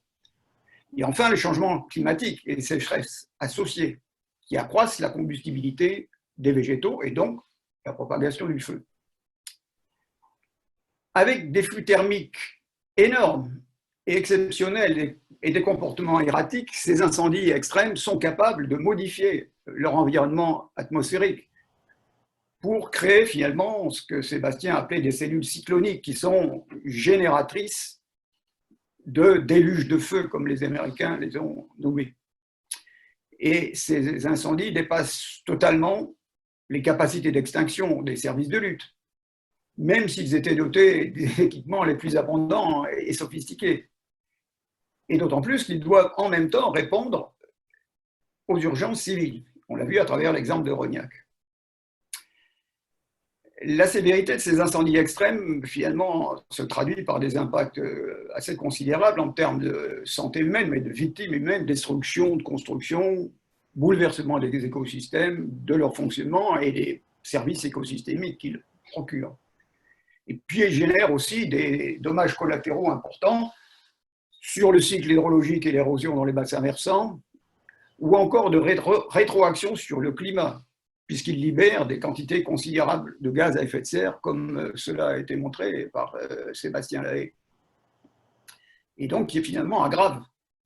Et enfin, les changements climatiques et les sécheresses associées, qui accroissent la combustibilité des végétaux et donc la propagation du feu. Avec des flux thermiques énormes et exceptionnels et des comportements erratiques, ces incendies extrêmes sont capables de modifier leur environnement atmosphérique pour créer finalement ce que Sébastien appelait des cellules cycloniques qui sont génératrices de déluges de feu, comme les Américains les ont nommés. Et ces incendies dépassent totalement les capacités d'extinction des services de lutte, même s'ils étaient dotés des équipements les plus abondants et sophistiqués. Et d'autant plus qu'ils doivent en même temps répondre aux urgences civiles. On l'a vu à travers l'exemple de Rognac. La sévérité de ces incendies extrêmes, finalement, se traduit par des impacts assez considérables en termes de santé humaine, mais de victimes humaines, destruction, de construction, bouleversement des écosystèmes, de leur fonctionnement et des services écosystémiques qu'ils procurent. Et puis, ils génèrent aussi des dommages collatéraux importants sur le cycle hydrologique et l'érosion dans les bassins versants, ou encore de rétroaction sur le climat, puisqu'ils libèrent des quantités considérables de gaz à effet de serre, comme cela a été montré par Sébastien Lahaye. Et donc, qui finalement aggrave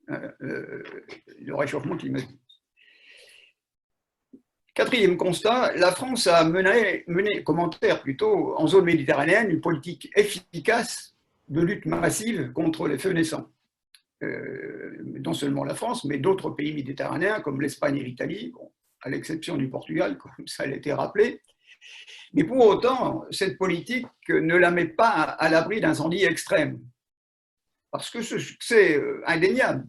le réchauffement climatique. Quatrième constat, la France a mené en zone méditerranéenne, une politique efficace de lutte massive contre les feux naissants. Non seulement la France, mais d'autres pays méditerranéens comme l'Espagne et l'Italie, bon, à l'exception du Portugal, comme ça a été rappelé. Mais pour autant, cette politique ne la met pas à l'abri d'incendies extrêmes. Parce que ce succès indéniable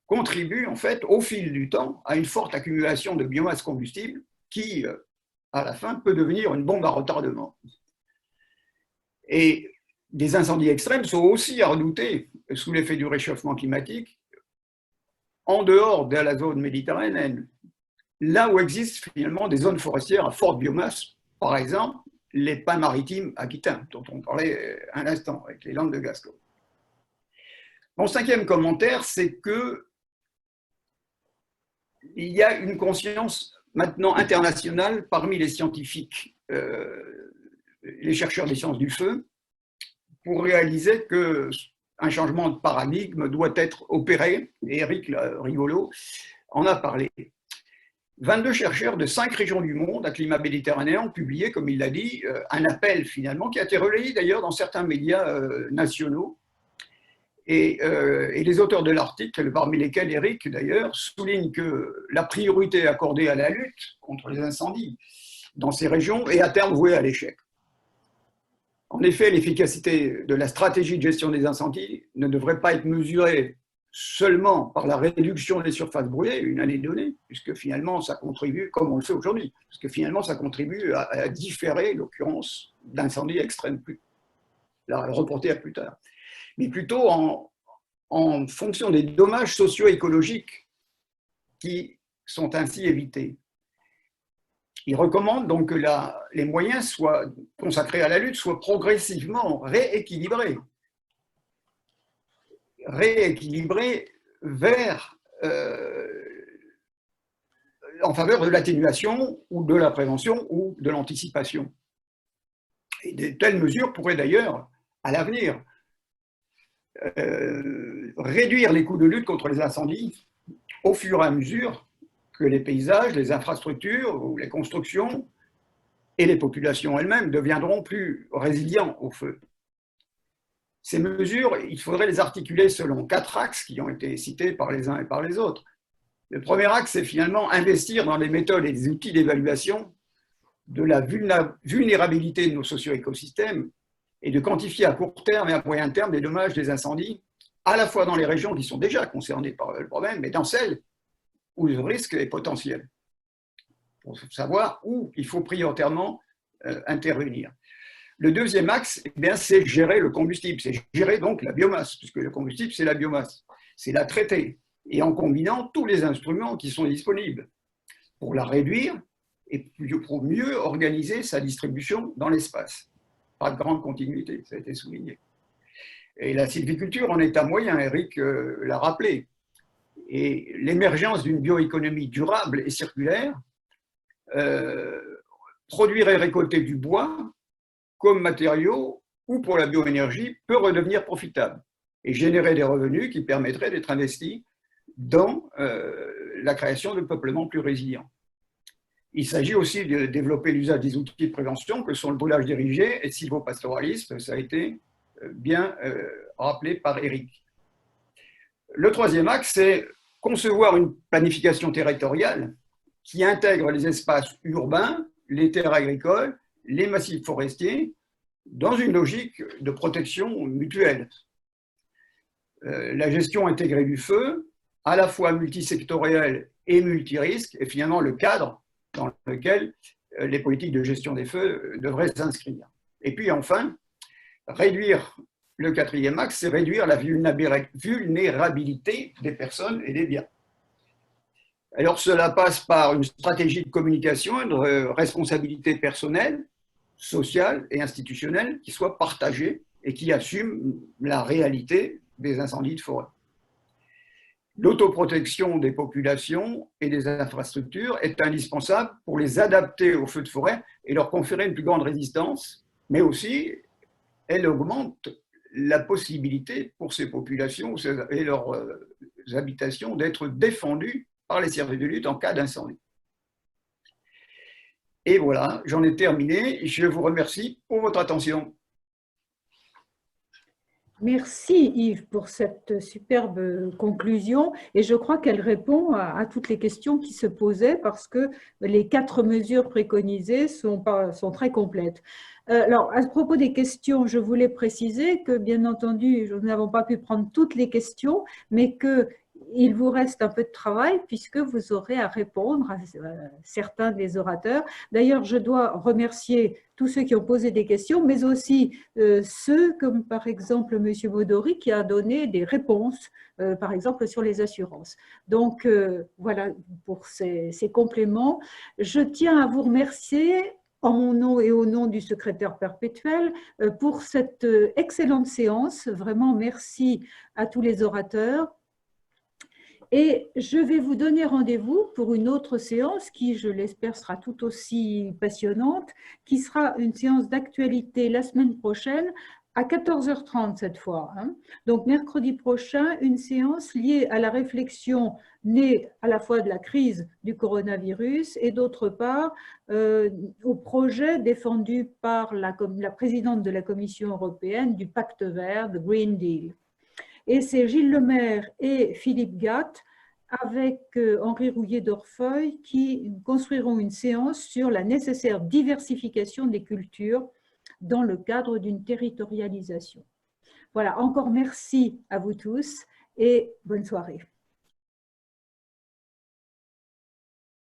contribue en fait au fil du temps à une forte accumulation de biomasse combustible qui, à la fin, peut devenir une bombe à retardement. Et des incendies extrêmes sont aussi à redouter sous l'effet du réchauffement climatique en dehors de la zone méditerranéenne, là où existent finalement des zones forestières à forte biomasse, par exemple les pins maritimes aquitains, dont on parlait un instant avec les Landes de Gascogne. Mon cinquième commentaire, c'est que il y a une conscience maintenant internationale parmi les scientifiques, les chercheurs des sciences du feu, pour réaliser qu'un changement de paradigme doit être opéré, et Eric Rigolo en a parlé. 22 chercheurs de 5 régions du monde à climat méditerranéen ont publié, comme il l'a dit, un appel finalement qui a été relayé d'ailleurs dans certains médias nationaux. Et les auteurs de l'article, parmi lesquels Eric d'ailleurs, soulignent que la priorité accordée à la lutte contre les incendies dans ces régions est à terme vouée à l'échec. En effet, l'efficacité de la stratégie de gestion des incendies ne devrait pas être mesurée seulement par la réduction des surfaces brûlées, une année donnée, puisque finalement ça contribue, comme on le fait aujourd'hui, parce que finalement ça contribue à différer l'occurrence d'incendies extrêmes, la reporter à plus tard, mais plutôt en fonction des dommages socio-écologiques qui sont ainsi évités. Il recommande donc que les moyens soient consacrés à la lutte soient progressivement rééquilibrés. Vers, en faveur de l'atténuation ou de la prévention ou de l'anticipation. Et de telles mesures pourraient d'ailleurs, à l'avenir, réduire les coûts de lutte contre les incendies au fur et à mesure que les paysages, les infrastructures ou les constructions et les populations elles-mêmes deviendront plus résilients au feu. Ces mesures, il faudrait les articuler selon 4 axes qui ont été cités par les uns et par les autres. Le premier axe, c'est finalement investir dans les méthodes et les outils d'évaluation de la vulnérabilité de nos socio-écosystèmes et de quantifier à court terme et à moyen terme les dommages des incendies, à la fois dans les régions qui sont déjà concernées par le problème, mais dans celles où le risque est potentiel, pour savoir où il faut prioritairement intervenir. Le deuxième axe, c'est gérer le combustible, c'est gérer donc la biomasse, puisque le combustible, c'est la biomasse, c'est la traiter, et en combinant tous les instruments qui sont disponibles pour la réduire et pour mieux organiser sa distribution dans l'espace. Pas de grande continuité, ça a été souligné. Et la sylviculture en est un moyen, Eric l'a rappelé. Et l'émergence d'une bioéconomie durable et circulaire, produire et récolter du bois comme matériau ou pour la bioénergie peut redevenir profitable et générer des revenus qui permettraient d'être investis dans la création de peuplements plus résilients. Il s'agit aussi de développer l'usage des outils de prévention que sont le brûlage dirigé et le sylvopastoralisme, ça a été bien rappelé par Eric. Le troisième axe, c'est concevoir une planification territoriale qui intègre les espaces urbains, les terres agricoles, les massifs forestiers, dans une logique de protection mutuelle. La gestion intégrée du feu, à la fois multisectorielle et multirisque, est finalement le cadre dans lequel les politiques de gestion des feux devraient s'inscrire. Et puis enfin, le quatrième axe, c'est réduire la vulnérabilité des personnes et des biens. Alors cela passe par une stratégie de communication et de responsabilité personnelle, sociale et institutionnelle qui soit partagée et qui assume la réalité des incendies de forêt. L'autoprotection des populations et des infrastructures est indispensable pour les adapter aux feux de forêt et leur conférer une plus grande résistance, mais aussi elle augmente la possibilité pour ces populations et leurs habitations d'être défendues par les services de lutte en cas d'incendie. Et voilà, j'en ai terminé. Je vous remercie pour votre attention. Merci Yves pour cette superbe conclusion et je crois qu'elle répond à toutes les questions qui se posaient parce que les 4 mesures préconisées sont très complètes. Alors, à propos des questions, je voulais préciser que, bien entendu, nous n'avons pas pu prendre toutes les questions, mais que il vous reste un peu de travail puisque vous aurez à répondre à certains des orateurs. D'ailleurs, je dois remercier tous ceux qui ont posé des questions, mais aussi ceux comme par exemple M. Modori qui a donné des réponses, par exemple sur les assurances. Donc voilà pour ces compléments. Je tiens à vous remercier en mon nom et au nom du secrétaire perpétuel pour cette excellente séance. Vraiment, merci à tous les orateurs. Et je vais vous donner rendez-vous pour une autre séance qui, je l'espère, sera tout aussi passionnante, qui sera une séance d'actualité la semaine prochaine à 14h30 cette fois. Donc, mercredi prochain, une séance liée à la réflexion née à la fois de la crise du coronavirus et d'autre part au projet défendu par la présidente de la Commission européenne du Pacte vert, le Green Deal. Et c'est Gilles Lemaire et Philippe Gatt avec Henri Rouillet-Dorfeuille qui construiront une séance sur la nécessaire diversification des cultures dans le cadre d'une territorialisation. Voilà, encore merci à vous tous et bonne soirée.